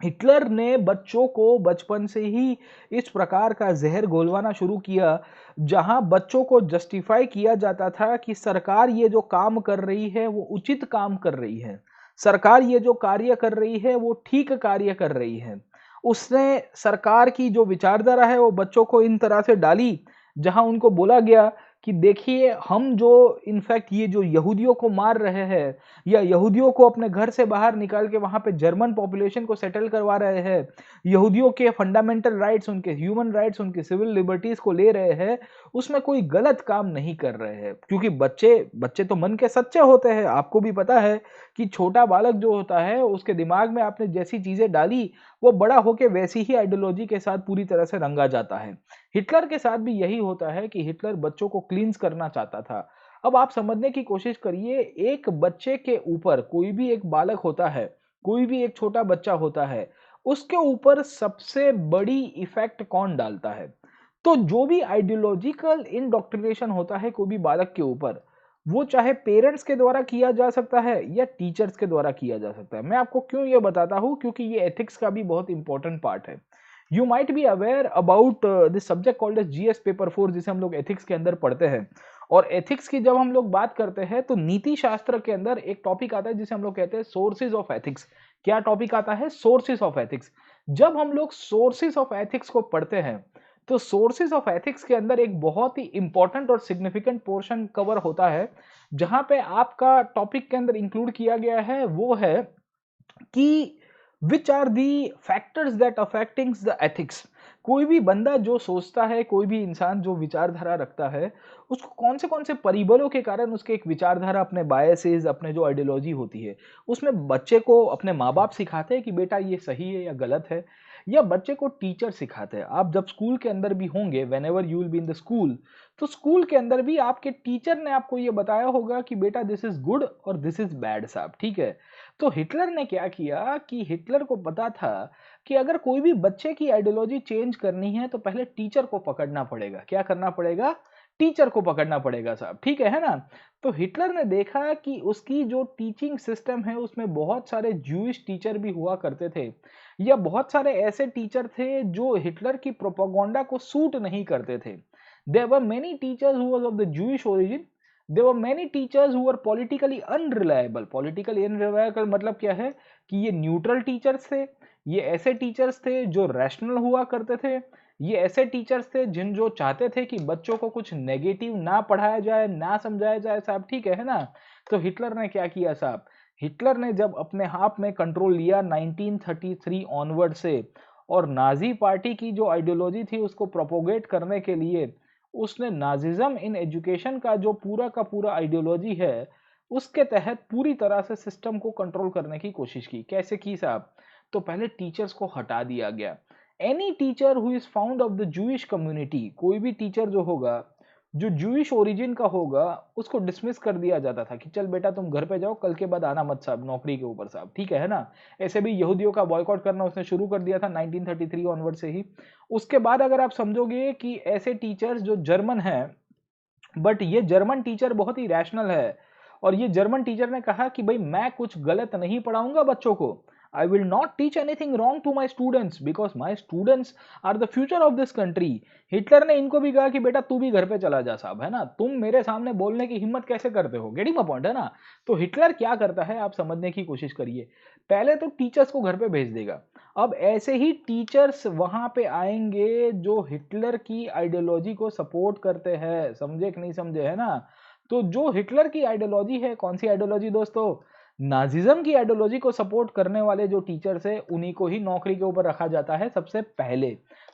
हिटलर ने बच्चों को बचपन से ही इस प्रकार का जहर घोलवाना शुरू किया जहां बच्चों को जस्टिफाई किया जाता था कि सरकार ये जो काम कर रही है वो उचित काम कर रही है, सरकार ये जो कार्य कर रही है वो ठीक कार्य कर रही है। उसने सरकार की जो विचारधारा है वो बच्चों को इन तरह से डाली जहां उनको बोला गया कि देखिए हम जो इनफैक्ट ये जो यहूदियों को मार रहे हैं या यहूदियों को अपने घर से बाहर निकाल के वहां पे जर्मन पॉपुलेशन को सेटल करवा रहे हैं, यहूदियों के फंडामेंटल राइट्स, उनके ह्यूमन राइट्स, उनकी सिविल लिबर्टीज को ले रहे हैं, उसमें कोई गलत काम नहीं कर रहे हैं। क्योंकि बच्चे बच्चे तो मन के सच्चे होते हैं। आपको भी पता है कि छोटा बालक जो होता है उसके दिमाग में आपने जैसी चीजें डाली वो बड़ा होके वैसी ही आइडियोलॉजी के साथ पूरी तरह से रंगा जाता है। हिटलर के साथ भी यही होता है कि हिटलर बच्चों को क्लींस करना चाहता था। अब आप समझने की कोशिश करिए, एक बच्चे के ऊपर, कोई भी एक बालक होता है, कोई भी एक छोटा बच्चा होता है, उसके ऊपर सबसे बड़ी इफेक्ट कौन डालता है? तो जो भी आइडियोलॉजिकल इंडोक्ट्रिनेशन होता है कोई भी बालक के ऊपर, वो चाहे पेरेंट्स के द्वारा किया जा सकता है या टीचर्स के द्वारा किया जा सकता है। मैं आपको क्यों ये बताता हूं, क्योंकि ये एथिक्स का भी बहुत इंपॉर्टेंट पार्ट है। You might be aware about this subject called as GS paper 4, जिसे हम लोग एथिक्स के अंदर पढ़ते हैं। और एथिक्स की जब हम लोग बात करते हैं तो नीति शास्त्र के अंदर एक टॉपिक आता है जिसे हम लोग कहते हैं सोर्सेज ऑफ एथिक्स। क्या टॉपिक आता है? Sources of ethics. जब हम लोग सोर्सेज ऑफ एथिक्स को पढ़ते हैं तो सोर्सेज ऑफ एथिक्स के अंदर एक बहुत ही इंपॉर्टेंट और सिग्निफिकेंट पोर्शन कवर होता है जहां पे आपका टॉपिक के अंदर इंक्लूड किया गया है वो है कि which are the factors that affecting the ethics. कोई भी बंदा जो सोचता है, कोई भी इंसान जो विचारधारा रखता है, उसको कौन से परिबलों के कारण उसके एक विचारधारा, अपने बायसेस, अपने जो आइडियोलॉजी होती है, उसमें बच्चे को अपने माँ बाप सिखाते हैं कि बेटा ये सही है या गलत है, या बच्चे को टीचर सिखाते हैं। आप जब स्कूल के अंदर भी होंगे, when ever you will be in the school, तो स्कूल के अंदर भी आपके टीचर ने आपको ये बताया होगा कि बेटा दिस इज गुड और दिस इज बैड साहब, ठीक है। तो हिटलर ने क्या किया कि हिटलर को पता था कि अगर कोई भी बच्चे की आइडियोलॉजी चेंज करनी है तो पहले टीचर को पकड़ना पड़ेगा। क्या करना पड़ेगा? टीचर को पकड़ना पड़ेगा साहब, ठीक है ना। तो हिटलर ने देखा कि उसकी जो टीचिंग सिस्टम है उसमें बहुत सारे जूइश टीचर भी हुआ करते थे, या बहुत सारे ऐसे टीचर थे जो हिटलर की प्रोपागेंडा को सूट नहीं करते थे। There were many teachers who was of the Jewish origin. There were many teachers who were politically unreliable. Politically unreliable मतलब क्या है कि ये न्यूट्रल टीचर्स थे, ये ऐसे टीचर्स थे जो रैशनल हुआ करते थे, ये ऐसे टीचर्स थे जिन जो चाहते थे कि बच्चों को कुछ नेगेटिव ना पढ़ाया जाए, ना समझाया जाए साहब, ठीक है ना। तो हिटलर ने क्या किया साहब? हिटलर ने जब अपने हाथ में कंट्रोल लिया 1933 ऑनवर्ड से, और नाजी पार्टी की जो आइडियोलॉजी थी उसको प्रोपोगेट करने के लिए उसने नाजिज्म इन एजुकेशन का जो पूरा का पूरा आइडियोलॉजी है उसके तहत पूरी तरह से सिस्टम को कंट्रोल करने की कोशिश की। कैसे की साहब? तो पहले टीचर्स को हटा दिया गया। Any teacher who is found of the Jewish community, कोई भी टीचर जो होगा जो जूइश ओरिजिन का होगा उसको डिसमिस कर दिया जाता था कि चल बेटा तुम घर पे जाओ, कल के बाद आना मत साहब नौकरी के ऊपर साहब, ठीक है ना। ऐसे भी यहूदियों का बॉयकॉट करना उसने शुरू कर दिया था 1933 ऑनवर्ड से ही। उसके बाद अगर आप समझोगे कि ऐसे टीचर्स जो जर्मन हैं, बट ये जर्मन टीचर बहुत ही रैशनल है, और ये जर्मन टीचर ने कहा कि भाई मैं कुछ गलत नहीं पढ़ाऊंगा बच्चों को, I will not teach anything wrong to my students because my students are the future of this country. Hitler ने इनको भी कहा कि बेटा तू भी घर पे चला जा साहब, है ना, तुम मेरे सामने बोलने की हिम्मत कैसे करते हो, गेटिंग माय पॉइंट, है ना। तो हिटलर क्या करता है आप समझने की कोशिश करिए। पहले तो टीचर्स को घर पे भेज देगा। अब ऐसे ही टीचर्स वहां पे आएंगे जो हिटलर की आइडियोलॉजी को सपोर्ट करते हैं, समझे कि नहीं समझे, है ना। तो जो हिटलर की आइडियोलॉजी है, कौन सी आइडियोलॉजी दोस्तों? नाजिज्म की आइडियोलॉजी को सपोर्ट करने वाले जो टीचर्स है उन्हीं को ही नौकरी के ऊपर रखा जाता है सबसे पहले।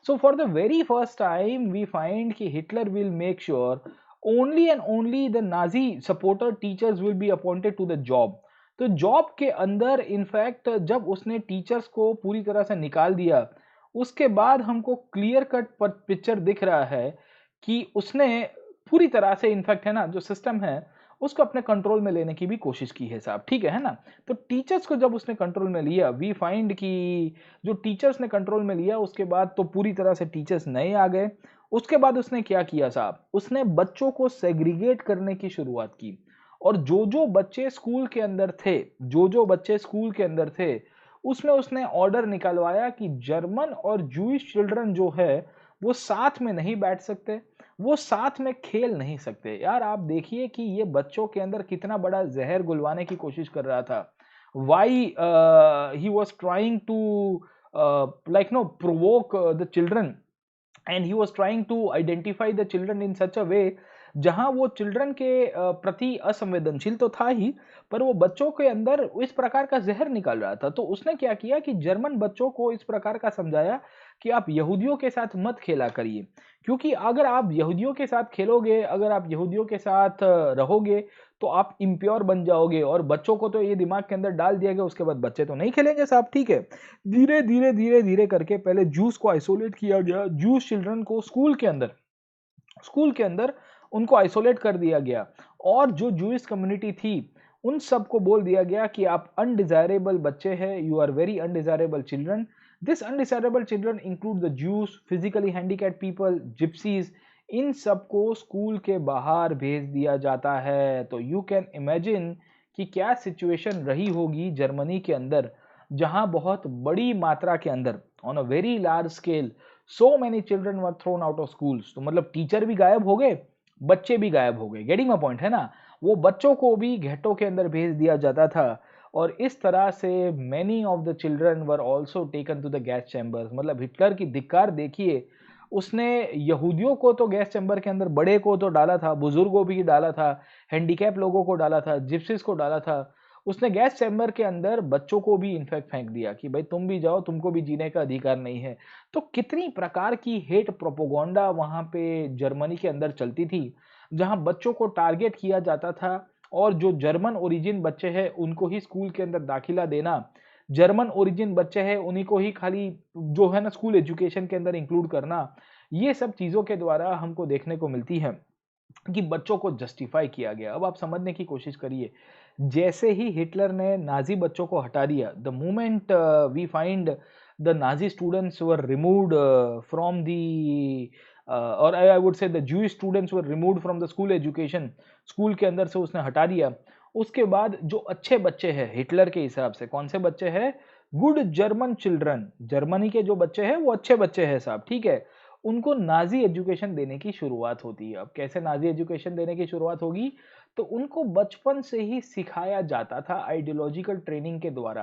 So for the very first time we find कि Hitler will make sure only and only the Nazi supporter teachers will be appointed to the job. तो जॉब के अंदर इनफैक्ट जब उसने टीचर्स को पूरी तरह से निकाल दिया, उसके बाद हमको क्लियर कट पिक्चर दिख रहा है कि उसने पूरी तरह से इनफैक्ट है ना जो सिस्टम है उसको अपने कंट्रोल में लेने की भी कोशिश की है साहब, ठीक है ना? तो टीचर्स को जब उसने कंट्रोल में लिया, वी फाइंड कि जो टीचर्स ने कंट्रोल में लिया उसके बाद तो पूरी तरह से टीचर्स नए आ गए। उसके बाद उसने क्या किया साहब, उसने बच्चों को सेग्रीगेट करने की शुरुआत की और जो बच्चे स्कूल के अंदर थे, जो बच्चे स्कूल के अंदर थे, उसमें उसने ऑर्डर निकलवाया कि जर्मन और जूइश चिल्ड्रन जो है वो साथ में नहीं बैठ सकते, वो साथ में खेल नहीं सकते। यार आप देखिए कि ये बच्चों के अंदर कितना बड़ा जहर घुलवाने की कोशिश कर रहा था। Why he was trying to like no provoke the children and he was trying to identify the children in such a way जहां वो चिल्ड्रन के प्रति असंवेदनशील तो था ही, पर वो बच्चों के अंदर इस प्रकार का जहर निकाल रहा था। तो उसने क्या किया कि जर्मन बच्चों को इस प्रकार का समझाया कि आप यहूदियों के साथ मत खेला करिए, क्योंकि अगर आप यहूदियों के साथ खेलोगे, अगर आप यहूदियों के साथ रहोगे तो आप इम्प्योर बन जाओगे। और बच्चों को तो ये दिमाग के अंदर डाल दिया गया, उसके बाद बच्चे तो नहीं खेलेंगे साहब, ठीक है। धीरे धीरे धीरे धीरे करके पहले जूस को आइसोलेट किया गया, जूस चिल्ड्रन को स्कूल के अंदर उनको आइसोलेट कर दिया गया और जो जूइश कम्युनिटी थी उन सबको बोल दिया गया कि आप अनडिजायरेबल बच्चे हैं, you are very undesirable children. This undesirable children include the Jews, physically handicap people, gypsies, इन सबको स्कूल के बाहर भेज दिया जाता है। तो यू कैन इमेजिन कि क्या सिचुएशन रही होगी जर्मनी के अंदर, जहां बहुत बड़ी मात्रा के अंदर on a very large scale so many children were thrown out of schools. तो मतलब टीचर भी गायब हो गए, बच्चे भी गायब हो गए। गेटिंग माय पॉइंट है ना? वो बच्चों को भी घेटों के अंदर भेज दिया जाता था और इस तरह से many of the children were also taken to the gas chambers. मतलब हिटलर की धिक्कार देखिए, उसने यहूदियों को तो गैस चैम्बर के अंदर बड़े को तो डाला था, बुजुर्गों भी डाला था, हैंडीकैप लोगों को डाला था, जिप्सीज को डाला था, उसने गैस चैम्बर के अंदर बच्चों को भी इनफैक्ट फेंक दिया कि भाई तुम भी जाओ, तुमको भी जीने का अधिकार नहीं है। तो कितनी प्रकार की हेट प्रोपोगंडा वहां पे जर्मनी के अंदर चलती थी, जहां बच्चों को टारगेट किया जाता था और जो जर्मन ओरिजिन बच्चे हैं उनको ही स्कूल के अंदर दाखिला देना, जर्मन ओरिजिन बच्चे हैं उन्हीं को ही खाली जो है ना स्कूल एजुकेशन के अंदर इंक्लूड करना, ये सब चीजों के द्वारा हमको देखने को मिलती है कि बच्चों को जस्टिफाई किया गया। अब आप समझने की कोशिश करिए, जैसे ही हिटलर ने नाजी बच्चों को हटा दिया, the moment we find the Nazi students were removed from the और I would say the Jewish students were removed from the school education, school के अंदर से उसने हटा दिया। उसके बाद जो अच्छे बच्चे हैं हिटलर के हिसाब से, कौन से बच्चे हैं? गुड जर्मन चिल्ड्रन, जर्मनी के जो बच्चे हैं वो अच्छे बच्चे हैं साहब, ठीक है। उनको नाजी एजुकेशन देने की शुरुआत होती है। अब कैसे नाजी एजुकेशन देने की शुरुआत होगी? तो उनको बचपन से ही सिखाया जाता था आइडियोलॉजिकल ट्रेनिंग के द्वारा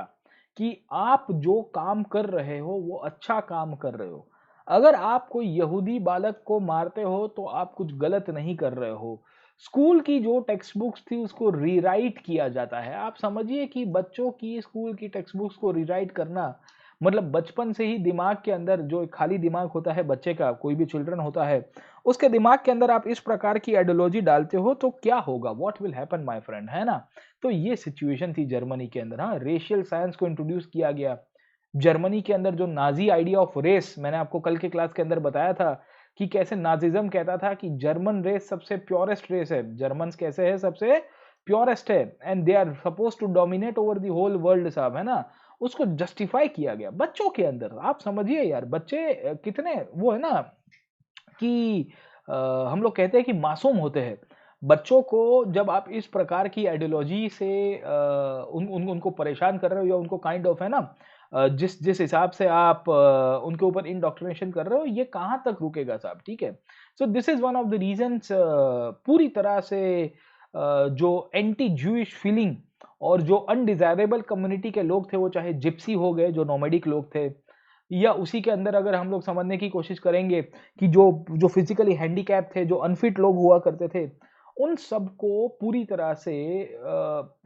कि आप जो काम कर रहे हो वो अच्छा काम कर रहे हो। अगर आप कोई यहूदी बालक को मारते हो तो आप कुछ गलत नहीं कर रहे हो। स्कूल की जो टेक्स्ट बुक्स थी उसको रीराइट किया जाता है। आप समझिए कि बच्चों की स्कूल की टेक्स्ट बुक्स को रीराइट करना मतलब बचपन से ही दिमाग के अंदर जो खाली दिमाग होता है बच्चे का, कोई भी चिल्ड्रन होता है, उसके दिमाग के अंदर आप इस प्रकार की आइडियोलॉजी डालते हो तो क्या होगा, what will happen my friend, है ना? तो ये सिचुएशन थी जर्मनी के अंदर। हाँ, रेशियल साइंस को इंट्रोड्यूस किया गया जर्मनी के अंदर। जो नाजी आइडिया ऑफ रेस, मैंने आपको कल के क्लास के अंदर बताया था कि कैसे नाजिज्म कहता था कि जर्मन रेस सबसे प्योरेस्ट रेस है, जर्मन्स कैसे है, सबसे प्योरेस्ट है and they are suppose to dominate over the whole world साहब, है ना? उसको जस्टिफाई किया गया बच्चों के अंदर। आप समझिए यार, बच्चे कितने वो है ना कि हम लोग कहते हैं कि मासूम होते हैं। बच्चों को जब आप इस प्रकार की आइडियोलॉजी से उनको परेशान कर रहे हो या उनको काइंड ऑफ है ना जिस जिस हिसाब से आप उनके ऊपर इंडोक्ट्रिनेशन कर रहे हो, ये कहाँ तक रुकेगा साहब, ठीक है। So this is one of the reasons पूरी तरह से जो एंटी जूइश फीलिंग और जो अनडिजायरेबल कम्युनिटी के लोग थे, वो चाहे जिप्सी हो गए जो नोमैडिक लोग थे, या उसी के अंदर अगर हम लोग समझने की कोशिश करेंगे कि जो जो फिजिकली हैंडीकैप थे, जो अनफिट लोग हुआ करते थे, उन सबको पूरी तरह से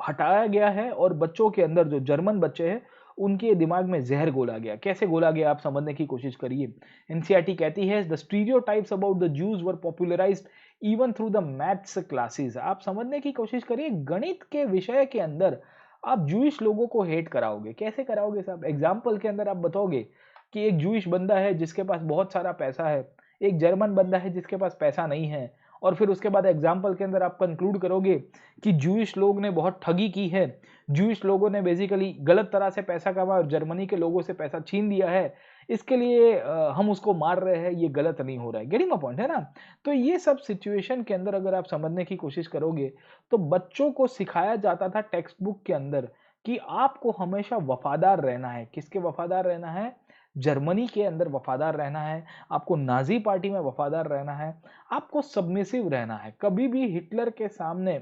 हटाया गया है और बच्चों के अंदर जो जर्मन बच्चे हैं उनके दिमाग में जहर घोला गया। कैसे घोला गया आप समझने की कोशिश करिए। एनसीईआरटी कहती है the stereotypes about the juice were popularised even through the maths classes. आप समझने की कोशिश करिए, गणित के विषय के अंदर आप जूइश लोगों को हेट कराओगे, कैसे कराओगे साहब? एग्जाम्पल के अंदर आप बताओगे कि एक जूइश बंदा है जिसके पास बहुत सारा पैसा है, एक जर्मन बंदा है जिसके पास पैसा नहीं है, और फिर उसके बाद एग्जाम्पल के अंदर आप कंक्लूड करोगे कि जूइश लोग ने बहुत ठगी की है, जूइश लोगों ने बेसिकली गलत तरह से पैसा कमाया और जर्मनी के लोगों से पैसा छीन दिया है, इसके लिए हम उसको मार रहे हैं, ये गलत नहीं हो रहा है। गेटिंग माय पॉइंट, है ना? तो ये सब सिचुएशन के अंदर अगर आप समझने की कोशिश करोगे, तो बच्चों को सिखाया जाता था टेक्स्ट बुक के अंदर कि आपको हमेशा वफादार रहना है। किसके वफादार रहना है? जर्मनी के अंदर वफादार रहना है, आपको नाजी पार्टी में वफादार रहना है, आपको सबमिसिव रहना है, कभी भी हिटलर के सामने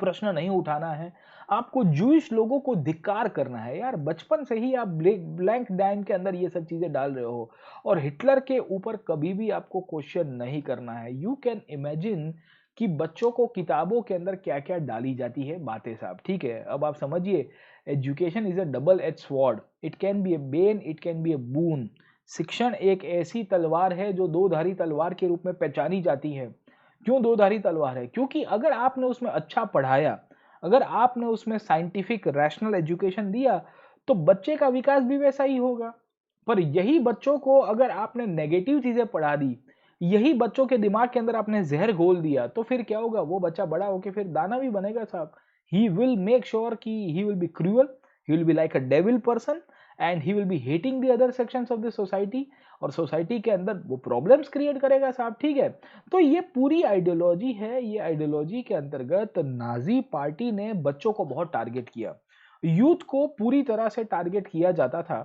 प्रश्न नहीं उठाना है, आपको जूइश लोगों को धिक्कार करना है। यार बचपन से ही आप ब्लैंक डाइम के अंदर ये सब चीजें डाल रहे हो, और हिटलर के ऊपर कभी भी आपको क्वेश्चन नहीं करना है। यू कैन इमेजिन कि बच्चों को किताबों के अंदर क्या क्या डाली जाती है बातें साहब, ठीक है? अब आप समझिए, education is a double edge sword, it can be a bane, it can be a boon. शिक्षण एक ऐसी तलवार है जो दो धारी तलवार के रूप में पहचानी जाती है। क्यों दो धारी तलवार है? क्योंकि अगर आपने उसमें अच्छा पढ़ाया, अगर आपने उसमें साइंटिफिक रैशनल एजुकेशन दिया, तो बच्चे का विकास भी वैसा ही होगा। पर यही बच्चों को अगर आपने नेगेटिव चीजें पढ़ा दी, यही बच्चों के दिमाग के अंदर आपने जहर घोल दिया, तो फिर क्या होगा? वो बच्चा बड़ा होके फिर दाना भी बनेगा साहब। ही विल मेक श्योर कि he will be cruel, he will be like a devil person, and he will be hating the other sections of the society, और सोसाइटी के अंदर वो प्रॉब्लम्स क्रिएट करेगा साहब, ठीक है? तो ये पूरी आइडियोलॉजी है। ये आइडियोलॉजी के अंतर्गत नाजी पार्टी ने बच्चों को बहुत टारगेट किया, यूथ को पूरी तरह से टारगेट किया जाता था,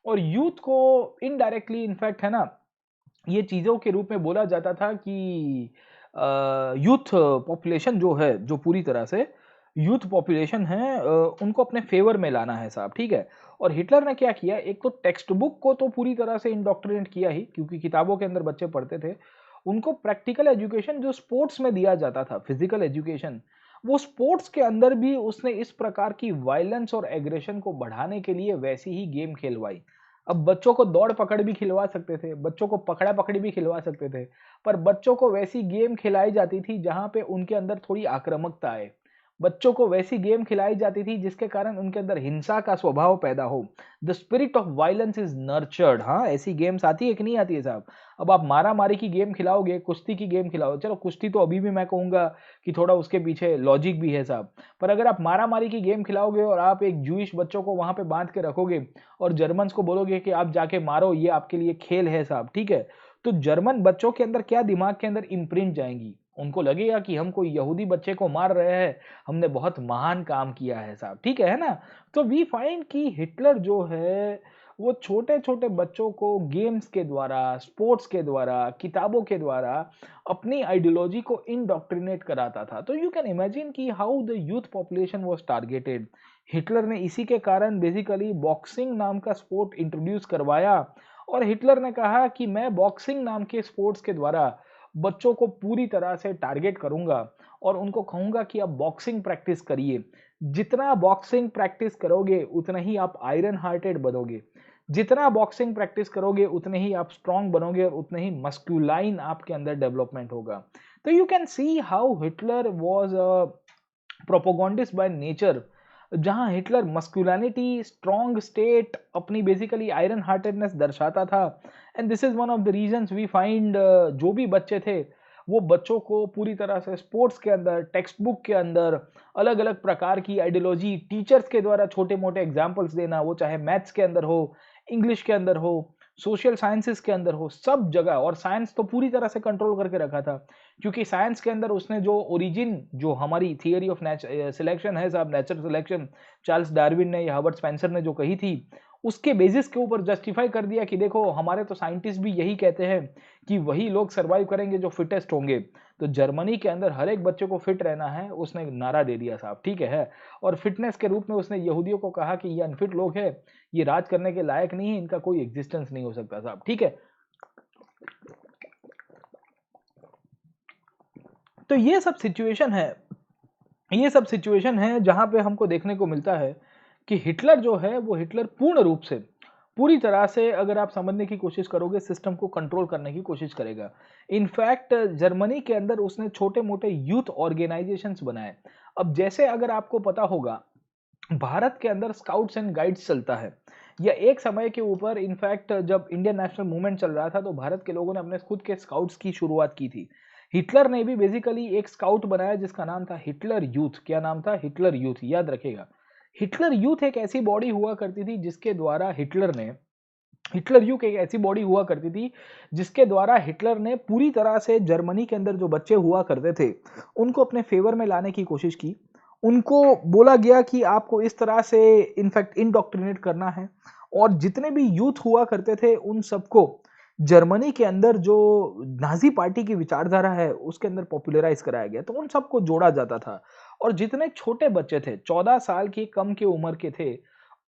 और यूथ को इनडायरेक्टली इनफैक्ट, है ना, ये चीजों के रूप में बोला जाता था कि यूथ पॉपुलेशन जो है, जो पूरी तरह से यूथ पॉपुलेशन है, उनको अपने फेवर में लाना है साहब, ठीक है? और हिटलर ने क्या किया, एक तो टेक्स्ट बुक को तो पूरी तरह से इंडोक्ट्रिनेट किया ही, क्योंकि किताबों के अंदर बच्चे पढ़ते थे। उनको प्रैक्टिकल एजुकेशन जो स्पोर्ट्स में दिया जाता था, फिजिकल एजुकेशन, वो स्पोर्ट्स के अंदर भी उसने इस प्रकार की वायलेंस और एग्रेशन को बढ़ाने के लिए वैसी ही गेम खेलवाई। अब बच्चों को दौड़ पकड़ भी खिलवा सकते थे, बच्चों को पकड़ा पकड़ी भी खिलवा सकते थे, पर बच्चों को वैसी गेम खिलाई जाती थी जहां पे उनके अंदर थोड़ी आक्रामकता आए। बच्चों को वैसी गेम खिलाई जाती थी जिसके कारण उनके अंदर हिंसा का स्वभाव पैदा हो। The spirit of violence is nurtured. हाँ, ऐसी गेम्स आती है कि नहीं आती है साहब? अब आप मारा मारी की गेम खिलाओगे, कुश्ती की गेम खिलाओ, चलो कुश्ती तो अभी भी मैं कहूंगा कि थोड़ा उसके पीछे लॉजिक भी है साहब, पर अगर आप मारा मारी की गेम खिलाओगे और आप एक जूइश बच्चों को वहां पे बांध के रखोगे और जर्मन्स को बोलोगे कि आप जाके मारो, ये आपके लिए खेल है साहब, ठीक है? तो जर्मन बच्चों के अंदर क्या दिमाग के अंदर इम्प्रिंट जाएंगी? उनको लगेगा कि हम कोई यहूदी बच्चे को मार रहे हैं, हमने बहुत महान काम किया है साहब, ठीक है ना? तो वी फाइंड कि हिटलर जो है वो छोटे छोटे बच्चों को गेम्स के द्वारा, स्पोर्ट्स के द्वारा, किताबों के द्वारा अपनी आइडियोलॉजी को इंडोक्ट्रिनेट कराता था। तो यू कैन इमेजिन कि how the youth population was targeted. Hitler ने इसी के कारण बेसिकली बॉक्सिंग नाम का स्पोर्ट इंट्रोड्यूस करवाया, और हिटलर ने कहा कि मैं बॉक्सिंग नाम के स्पोर्ट्स के द्वारा बच्चों को पूरी तरह से टारगेट करूंगा और उनको कहूंगा कि आप बॉक्सिंग प्रैक्टिस करिए। जितना बॉक्सिंग प्रैक्टिस करोगे उतना ही आप आयरन हार्टेड बनोगे, जितना बॉक्सिंग प्रैक्टिस करोगे उतने ही आप स्ट्रांग बनोगे और उतने ही मस्कुलाइन आपके अंदर डेवलपमेंट होगा। तो you can see how Hitler was a propagandist by nature, जहां हिटलर मस्कुलिनिटी, स्ट्रॉन्ग स्टेट, अपनी बेसिकली आयरन हार्टेडनेस दर्शाता था। And this is one of the reasons we find, जो भी बच्चे थे वो बच्चों को पूरी तरह से स्पोर्ट्स के अंदर, टेक्स्ट बुक के अंदर अलग अलग प्रकार की आइडियोलॉजी टीचर्स के द्वारा छोटे मोटे एग्जाम्पल्स देना, वो चाहे मैथ्स के अंदर हो, इंग्लिश के अंदर हो, सोशल साइंसेस के अंदर हो, सब जगह। और साइंस तो पूरी तरह से कंट्रोल करके रखा था, क्योंकि साइंस के अंदर उसने जो ओरिजिन, जो हमारी थियरी ऑफ सिलेक्शन है साहब, नेचुरल सिलेक्शन, चार्ल्स डार्विन ने या हर्बर्ट स्पेंसर ने जो कही थी, उसके बेसिस के ऊपर जस्टिफाई कर दिया कि देखो हमारे तो साइंटिस्ट भी यही कहते हैं कि वही लोग सरवाइव करेंगे जो फिटेस्ट होंगे। तो जर्मनी के अंदर हर एक बच्चे को फिट रहना है, उसने नारा दे दिया साहब, ठीक है? और फिटनेस के रूप में उसने यहूदियों को कहा कि ये अनफिट लोग हैं, ये राज करने के लायक नहीं है, इनका कोई एग्जिस्टेंस नहीं हो सकता साहब, ठीक है? तो ये सब सिचुएशन है, ये सब सिचुएशन है जहां पे हमको देखने को मिलता है कि हिटलर जो है वो हिटलर पूर्ण रूप से, पूरी तरह से अगर आप समझने की कोशिश करोगे, सिस्टम को कंट्रोल करने की कोशिश करेगा। इनफैक्ट जर्मनी के अंदर उसने छोटे मोटे यूथ ऑर्गेनाइजेशंस बनाए। अब जैसे अगर आपको पता होगा भारत के अंदर स्काउट्स एंड गाइड्स चलता है। या एक समय के ऊपर इनफैक्ट जब इंडियन नेशनल मूवमेंट चल रहा था तो भारत के लोगों ने अपने खुद के स्काउट्स की शुरुआत की थी। हिटलर ने भी बेसिकली एक स्काउट बनाया जिसका नाम था हिटलर यूथ। क्या नाम था? हिटलर यूथ, याद रखेगा। हिटलर यूथ एक ऐसी बॉडी हुआ करती थी जिसके द्वारा हिटलर यूथ एक ऐसी बॉडी हुआ करती थी जिसके द्वारा हिटलर ने पूरी तरह से जर्मनी के अंदर जो बच्चे हुआ करते थे उनको अपने फेवर में लाने की कोशिश की। उनको बोला गया कि आपको इस तरह से इनफैक्ट इंडोक्ट्रिनेट करना है, और जितने भी यूथ हुआ करते थे उन सबको जर्मनी के अंदर जो नाजी पार्टी की विचारधारा है उसके अंदर पॉपुलराइज कराया गया। तो उन सबको जोड़ा जाता था, और जितने छोटे बच्चे थे 14 साल की कम की उम्र के थे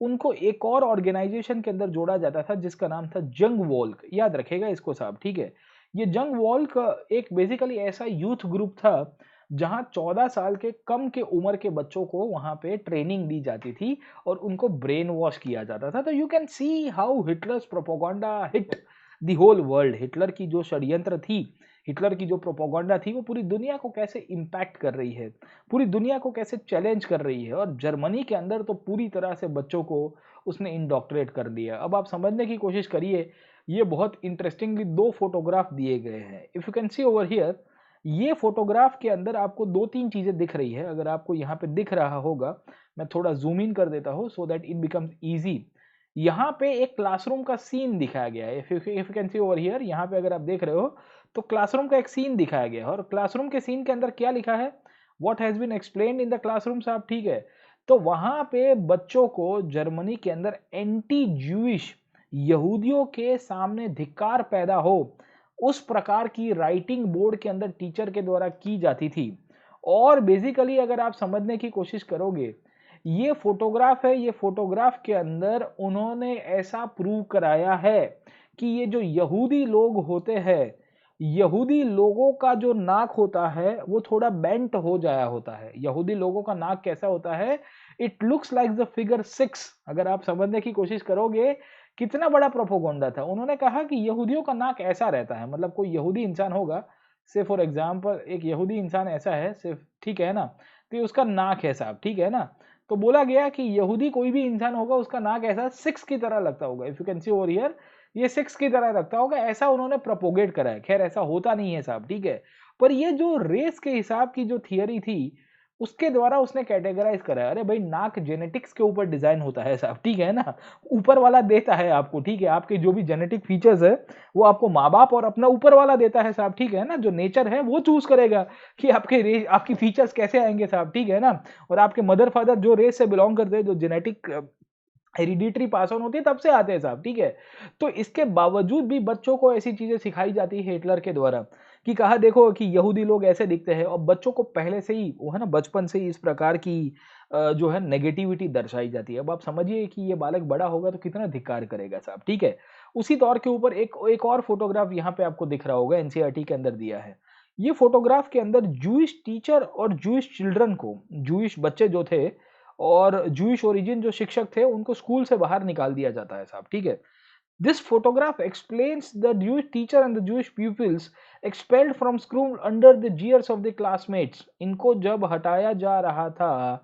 उनको एक और ऑर्गेनाइजेशन के अंदर जोड़ा जाता था जिसका नाम था जंग वॉल्क। याद रखेगा इसको साहब, ठीक है। ये जंग वॉल्क एक बेसिकली ऐसा यूथ ग्रुप था जहां 14 साल के कम के उम्र के बच्चों को वहां पे ट्रेनिंग दी जाती थी और उनको ब्रेन वॉश किया जाता था। तो you can see how Hitler's propaganda hit the whole world. Hitler की जो षड्यंत्र थी, हिटलर की जो प्रोपोगंडा थी वो पूरी दुनिया को कैसे इम्पैक्ट कर रही है, पूरी दुनिया को कैसे चैलेंज कर रही है, और जर्मनी के अंदर तो पूरी तरह से बच्चों को उसने इंडोक्ट्रेट कर दिया। अब आप समझने की कोशिश करिए, ये बहुत इंटरेस्टिंगली दो फोटोग्राफ दिए गए हैं। If you can C over here, ये फोटोग्राफ के अंदर आपको दो तीन चीजें दिख रही है। अगर आपको यहाँ पे दिख रहा होगा, मैं थोड़ा जूम इन कर देता हूँ so that it becomes easy. यहाँ पे एक क्लासरूम का सीन दिखाया गया है। If you can C over here, यहाँ पे अगर आप देख रहे हो तो क्लासरूम का एक सीन दिखाया गया है, और क्लासरूम के सीन के अंदर क्या लिखा है? What has been explained in the classroom साहब, ठीक है। तो वहां पे बच्चों को जर्मनी के अंदर एंटी ज्यूइश, यहूदियों के सामने धिक्कार पैदा हो, उस प्रकार की राइटिंग बोर्ड के अंदर टीचर के द्वारा की जाती थी। और बेसिकली अगर आप समझने की कोशिश करोगे, ये फोटोग्राफ है, ये फोटोग्राफ के अंदर उन्होंने ऐसा प्रूव कराया है कि ये जो यहूदी लोग होते हैं, यहूदी लोगों का जो नाक होता है वो थोड़ा बेंट हो जाया होता है। यहूदी लोगों का नाक कैसा होता है? It looks like the figure 6। अगर आप समझने की कोशिश करोगे, कितना बड़ा प्रोपोगंडा था। उन्होंने कहा कि यहूदियों का नाक ऐसा रहता है, मतलब कोई यहूदी इंसान होगा, से फॉर एग्जाम्पल एक यहूदी इंसान ऐसा है सिर्फ, ठीक है ना, तो ये उसका नाक है साहब, ठीक है ना। तो बोला गया कि यहूदी कोई भी इंसान होगा उसका नाक ऐसा 6 की तरह लगता होगा। If you can C over here, ये 6 की तरह लगता होगा, ऐसा उन्होंने प्रोपोगेट करा है। खैर ऐसा होता नहीं है साहब, ठीक है। पर ये जो रेस के हिसाब की जो थियरी थी उसके द्वारा उसने कैटेगराइज करा है। अरे भाई, नाक जेनेटिक्स के ऊपर डिजाइन होता है साहब, ठीक है ना। ऊपर वाला देता है आपको, ठीक है, आपके जो भी जेनेटिक फीचर्स है वो आपको माँ बाप और अपना ऊपर वाला देता है साहब, ठीक है ना। जो नेचर है वो चूज करेगा कि आपकी फीचर्स कैसे आएंगे साहब, ठीक है ना। और आपके मदर फादर जो रेस से बिलोंग करते हैं, जो जेनेटिक हेरिडिटरी पास ऑन होती है, तब से आते हैं साहब, ठीक है। तो इसके बावजूद भी बच्चों को ऐसी चीजें सिखाई जाती है हिटलर के द्वारा कि कहा देखो कि यहूदी लोग ऐसे दिखते हैं, और बच्चों को पहले से ही वो है ना, बचपन से ही इस प्रकार की जो है नेगेटिविटी दर्शाई जाती है। अब आप समझिए कि ये बालक बड़ा होगा तो कितना धिक्कार करेगा साहब, ठीक है। उसी तौर के ऊपर एक एक और फोटोग्राफ यहाँ पे आपको दिख रहा होगा, एनसीईआरटी के अंदर दिया है। ये फोटोग्राफ के अंदर जूइश टीचर और जूइश चिल्ड्रन को, जूइश बच्चे जो थे और जूइश ओरिजिन जो शिक्षक थे उनको स्कूल से बाहर निकाल दिया जाता है साहब, ठीक है। This photograph explains the Jewish teacher and the Jewish pupils expelled from school under the jeers of the classmates। इनको जब हटाया जा रहा था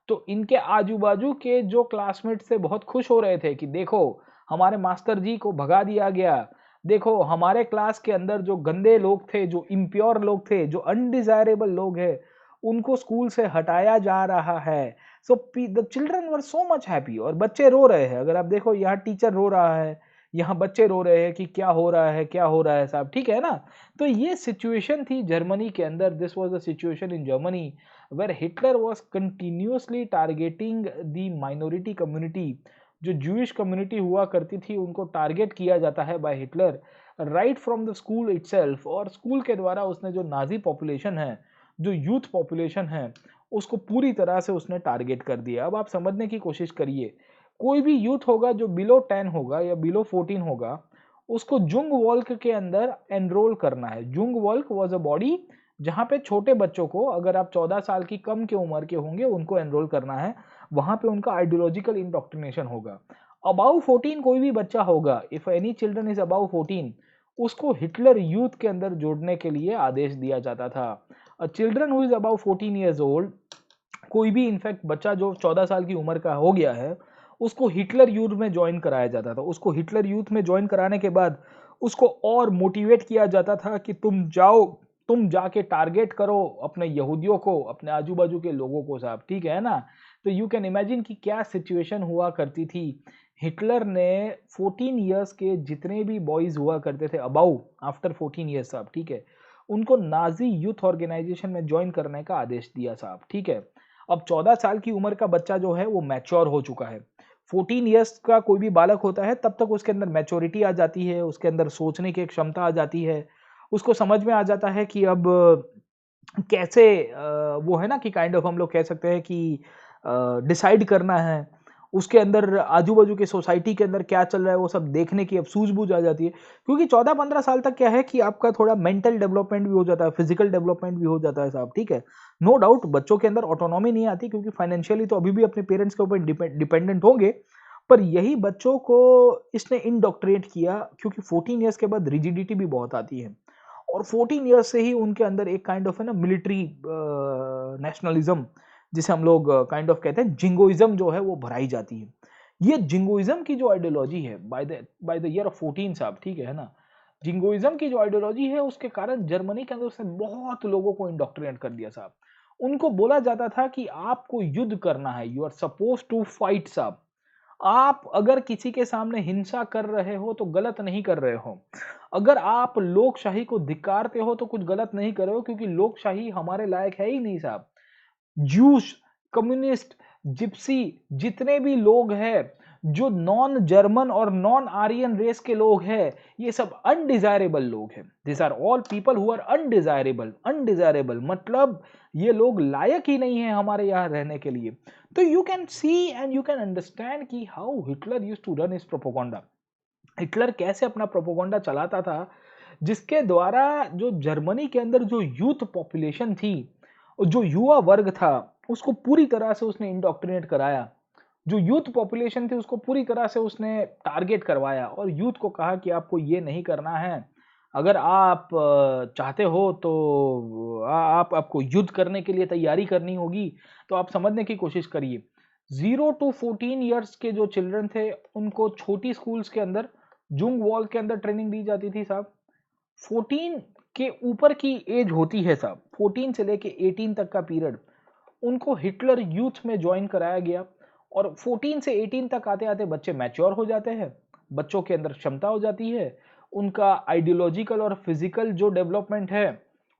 तो इनके आजू बाजू के जो क्लासमेट थे बहुत खुश हो रहे थे कि देखो हमारे मास्टर जी को भगा दिया गया, देखो हमारे क्लास के अंदर जो गंदे लोग थे, जो इम्प्योर लोग थे, जो अनडिजायरेबल लोग हैं, उनको स्कूल से हटाया जा रहा है। So the children were so much happy. और बच्चे रो रहे हैं, अगर आप देखो यहाँ टीचर रो रहा है, यहाँ बच्चे रो रहे हैं कि क्या हो रहा है, क्या हो रहा है साहब, ठीक है ना। तो ये सिचुएशन थी जर्मनी के अंदर। This was the situation in Germany where Hitler was continuously targeting the minority community. जो जूइश कम्युनिटी हुआ करती थी उनको टारगेट किया जाता है by Hitler right from the school itself. और स्कूल के द्वारा उसने जो नाजी पॉपुलेशन है, जो यूथ पॉपुलेशन है, उसको पूरी तरह से उसने टारगेट कर दिया। अब आप समझने की कोशिश करिए, कोई भी यूथ होगा जो बिलो 10 होगा या बिलो 14 होगा, उसको जुंग वॉल्क के अंदर एनरोल करना है। Jung walk was a body जहां पे छोटे बच्चों को, अगर आप 14 साल की कम के उम्र के होंगे, उनको एनरोल करना है। वहां पे उनका आइडियोलॉजिकल इंडोक्ट्रिनेशन होगा। अबाउ 14 कोई भी बच्चा होगा, if any children is about 14, उसको हिटलर यूथ के अंदर जोड़ने के लिए आदेश दिया जाता था। A children who is about 14 years old कोई भी इनफैक्ट बच्चा जो 14 साल की उम्र का हो गया है, उसको हिटलर यूथ में ज्वाइन कराया जाता था। उसको हिटलर यूथ में ज्वाइन कराने के बाद उसको और मोटिवेट किया जाता था कि तुम जाओ, तुम जाके टारगेट करो अपने यहूदियों को, अपने आजू बाजू के लोगों को साहब, ठीक है ना। तो यू कैन इमेजिन कि क्या सिचुएशन हुआ करती थी। हिटलर ने 14 इयर्स के जितने भी बॉयज हुआ करते थे अबाउ आफ्टर 14 इयर्स साहब, ठीक है, उनको नाजी यूथ ऑर्गेनाइजेशन में ज्वाइन करने का आदेश दिया साहब, ठीक है। अब 14 साल की उम्र का बच्चा जो है वो मैच्योर हो चुका है। 14 इयर्स का कोई भी बालक होता है तब तक उसके अंदर मैच्योरिटी आ जाती है, उसके अंदर सोचने की एक क्षमता आ जाती है, उसको समझ में आ जाता है कि अब कैसे वो है ना कि काइंड ऑफ हम लोग कह सकते हैं कि डिसाइड करना है। उसके अंदर आजू बाजू के सोसाइटी के अंदर क्या चल रहा है वो सब देखने की अब सूझबूझ आ जाती है, क्योंकि 14-15 साल तक क्या है कि आपका थोड़ा मेंटल डेवलपमेंट भी हो जाता है, फिजिकल डेवलपमेंट भी हो जाता है साहब, ठीक है। नो डाउट बच्चों के अंदर ऑटोनॉमी नहीं आती, क्योंकि फाइनेंशियली तो अभी भी अपने पेरेंट्स के ऊपर डिपेंडेंट होंगे, पर यही बच्चों को इसने इंडोक्ट्रिनेट किया, क्योंकि 14 ईयर्स के बाद रिजिडिटी भी बहुत आती है, और 14 ईयर्स से ही उनके अंदर एक काइंड ऑफ है ना मिलिट्री नेशनलिज्म, जिसे हम लोग काइंड ऑफ कहते हैं जिंगोइज्म, जो है वो भराई जाती है। ये जिंगोइज्म की जो आइडियोलॉजी है बाय द ईयर ऑफ 14 साहब, ठीक है ना, जिंगोइज्म की जो आइडियोलॉजी है उसके कारण जर्मनी के अंदर उसने बहुत लोगों को इंडोक्ट्रिनेट कर दिया साहब। उनको बोला जाता था कि आपको युद्ध करना है, you are suppose to fight साहब। आप अगर किसी के सामने हिंसा कर रहे हो तो गलत नहीं कर रहे हो। अगर आप लोकशाही को धिक्कारते हो तो कुछ गलत नहीं कर रहे हो, क्योंकि लोकशाही हमारे लायक है ही नहीं साहब। जूस, कम्युनिस्ट, जिप्सी, जितने भी लोग हैं जो नॉन जर्मन और नॉन आर्यन रेस के लोग हैं, ये सब अनडिजायरेबल लोग हैं। This are all people who are undesirable. Undesirable मतलब ये लोग लायक ही नहीं है हमारे यहाँ रहने के लिए। तो you can see and you can understand कि how Hitler used to run his propaganda. Hitler कैसे अपना प्रोपेगेंडा चलाता था, जिसके द्वारा जो जर्मनी के अंदर जो यूथ पॉपुलेशन थी, जो युवा वर्ग था, उसको पूरी तरह से उसने इंडोक्ट्रिनेट कराया। जो यूथ पॉपुलेशन थी उसको पूरी तरह से उसने टारगेट करवाया, और यूथ को कहा कि आपको ये नहीं करना है। अगर आप चाहते हो तो आपको युद्ध करने के लिए तैयारी करनी होगी, तो आप समझने की कोशिश करिए। 0 to 14 ईयर्स के जो चिल्ड्रन थे उनको छोटी स्कूल्स के अंदर, जुंग वॉल के अंदर ट्रेनिंग दी जाती थी साहब। 14 के ऊपर की एज होती है साहब, 14 से लेके 18 तक का पीरियड उनको हिटलर यूथ में ज्वाइन कराया गया। और 14 से 18 तक आते आते बच्चे मैच्योर हो जाते हैं, बच्चों के अंदर क्षमता हो जाती है, उनका आइडियोलॉजिकल और फिजिकल जो डेवलपमेंट है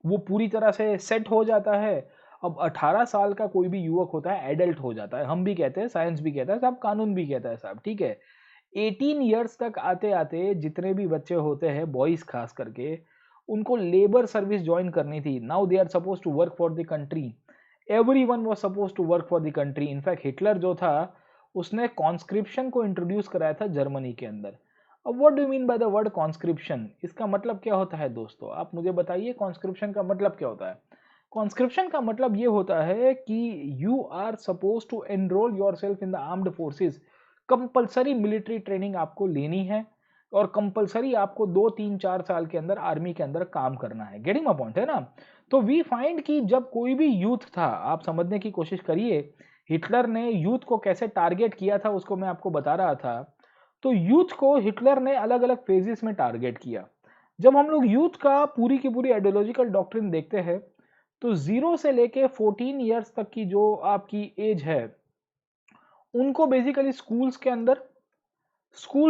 वो पूरी तरह से सेट हो जाता है। अब 18 साल का कोई भी युवक होता है एडल्ट हो जाता है, हम भी कहते हैं, साइंस भी कहता है साहब, कानून भी कहता है साहब, ठीक है। 18 ईयर्स तक आते आते जितने भी बच्चे होते हैं, बॉयज खास करके, उनको लेबर सर्विस ज्वाइन करनी थी। Now they are suppose to work for the country. Everyone was suppose to work for the country. In fact Hitler जो था उसने कॉन्स्क्रिप्शन को इंट्रोड्यूस कराया था जर्मनी के अंदर। अब what do you mean by the word conscription? इसका मतलब क्या होता है दोस्तों, आप मुझे बताइए कॉन्स्क्रिप्शन का मतलब क्या होता है। कॉन्स्क्रिप्शन का मतलब ये होता है कि you are suppose to enrol yourself in the armed forces. Compulsory military training आपको लेनी है, और कंपलसरी आपको 2-3-4 साल के अंदर आर्मी के अंदर काम करना है। गेटिंग माय पॉइंट है ना। तो वी फाइंड कि जब कोई भी यूथ था, आप समझने की कोशिश करिए हिटलर ने यूथ को कैसे टारगेट किया था, उसको मैं आपको बता रहा था। तो यूथ को हिटलर ने अलग अलग फेजेस में टारगेट किया। जब हम लोग यूथ का पूरी की पूरी आइडियोलॉजिकल डॉक्ट्रिन देखते हैं, तो 0 से लेके 14 ईयर्स तक की जो आपकी एज है, उनको बेसिकली स्कूल्स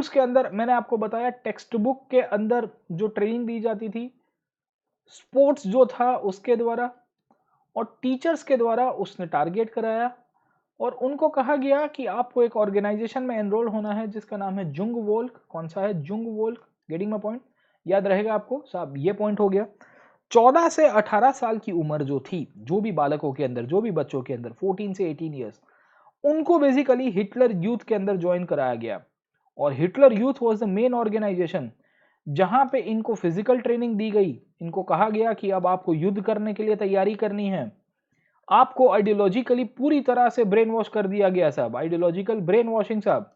के अंदर मैंने आपको बताया टेक्स्ट बुक के अंदर जो ट्रेनिंग दी जाती थी, स्पोर्ट्स जो था उसके द्वारा, और टीचर्स के द्वारा उसने टारगेट कराया। और उनको कहा गया कि आपको एक ऑर्गेनाइजेशन में एनरोल होना है जिसका नाम है जुंग वोल्क। कौन सा है? जुंग वोल्क। Getting my point? याद रहेगा आपको साहब, ये पॉइंट हो गया। 14 से 18 साल की उम्र जो थी, जो भी बालकों के अंदर, जो भी बच्चों के अंदर 14 से 18 ईयर्स, उनको बेसिकली हिटलर यूथ के अंदर ज्वाइन कराया गया। और Hitler youth was the main organisation जहां पे इनको फिजिकल ट्रेनिंग दी गई। इनको कहा गया कि अब आपको युद्ध करने के लिए तैयारी करनी है। आपको आइडियोलॉजिकली पूरी तरह से ब्रेन वॉश कर दिया गया साहब, आइडियोलॉजिकल ब्रेन वॉशिंग साहब।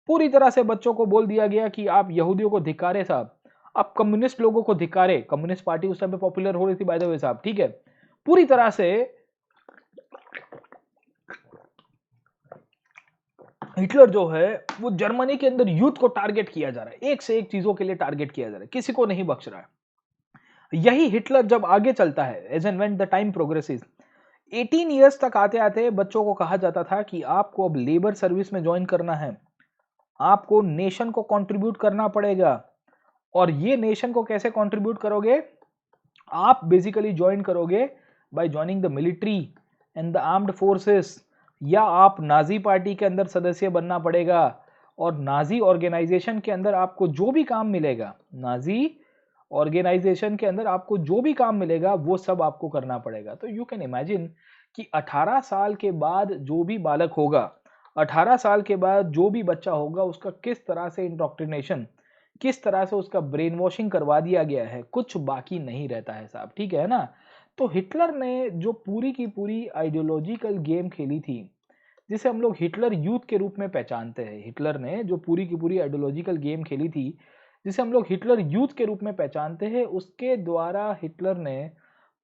पूरी तरह से बच्चों को बोल दिया गया कि आप यहूदियों को धिक्कारे साहब, आप कम्युनिस्ट लोगों को धिक्कारे। कम्युनिस्ट पार्टी उस टाइम पे पॉपुलर हो रही थी बाय द वे साहब, ठीक है। पूरी तरह से हिटलर जो है वो जर्मनी के अंदर यूथ को टारगेट किया जा रहा है, एक से एक चीजों के लिए टारगेट किया जा रहा है, किसी को नहीं बख्श रहा है। यही हिटलर जब आगे चलता है, as and when the time progresses, 18 years तक आते आते बच्चों को कहा जाता था कि आपको अब लेबर सर्विस में ज्वाइन करना है, आपको नेशन को कंट्रीब्यूट करना पड़ेगा। और ये नेशन को कैसे कंट्रीब्यूट करोगे? आप बेसिकली ज्वाइन करोगे by joining the military and the armed forces, या आप नाजी पार्टी के अंदर सदस्य बनना पड़ेगा। और नाजी ऑर्गेनाइजेशन के अंदर आपको जो भी काम मिलेगा, नाजी ऑर्गेनाइजेशन के अंदर आपको जो भी काम मिलेगा वो सब आपको करना पड़ेगा। तो यू कैन इमेजिन कि 18 साल के बाद जो भी बालक होगा, 18 साल के बाद जो भी बच्चा होगा, उसका किस तरह से इंडोक्ट्रिनेशन, किस तरह से उसका ब्रेन वॉशिंग करवा दिया गया है, कुछ बाकी नहीं रहता है साहब, ठीक है ना। तो हिटलर ने जो पूरी की पूरी आइडियोलॉजिकल गेम खेली थी, जिसे हम लोग हिटलर यूथ के रूप में पहचानते हैं, हिटलर ने जो पूरी की पूरी आइडियोलॉजिकल गेम खेली थी जिसे हम लोग हिटलर यूथ के रूप में पहचानते हैं, उसके द्वारा हिटलर ने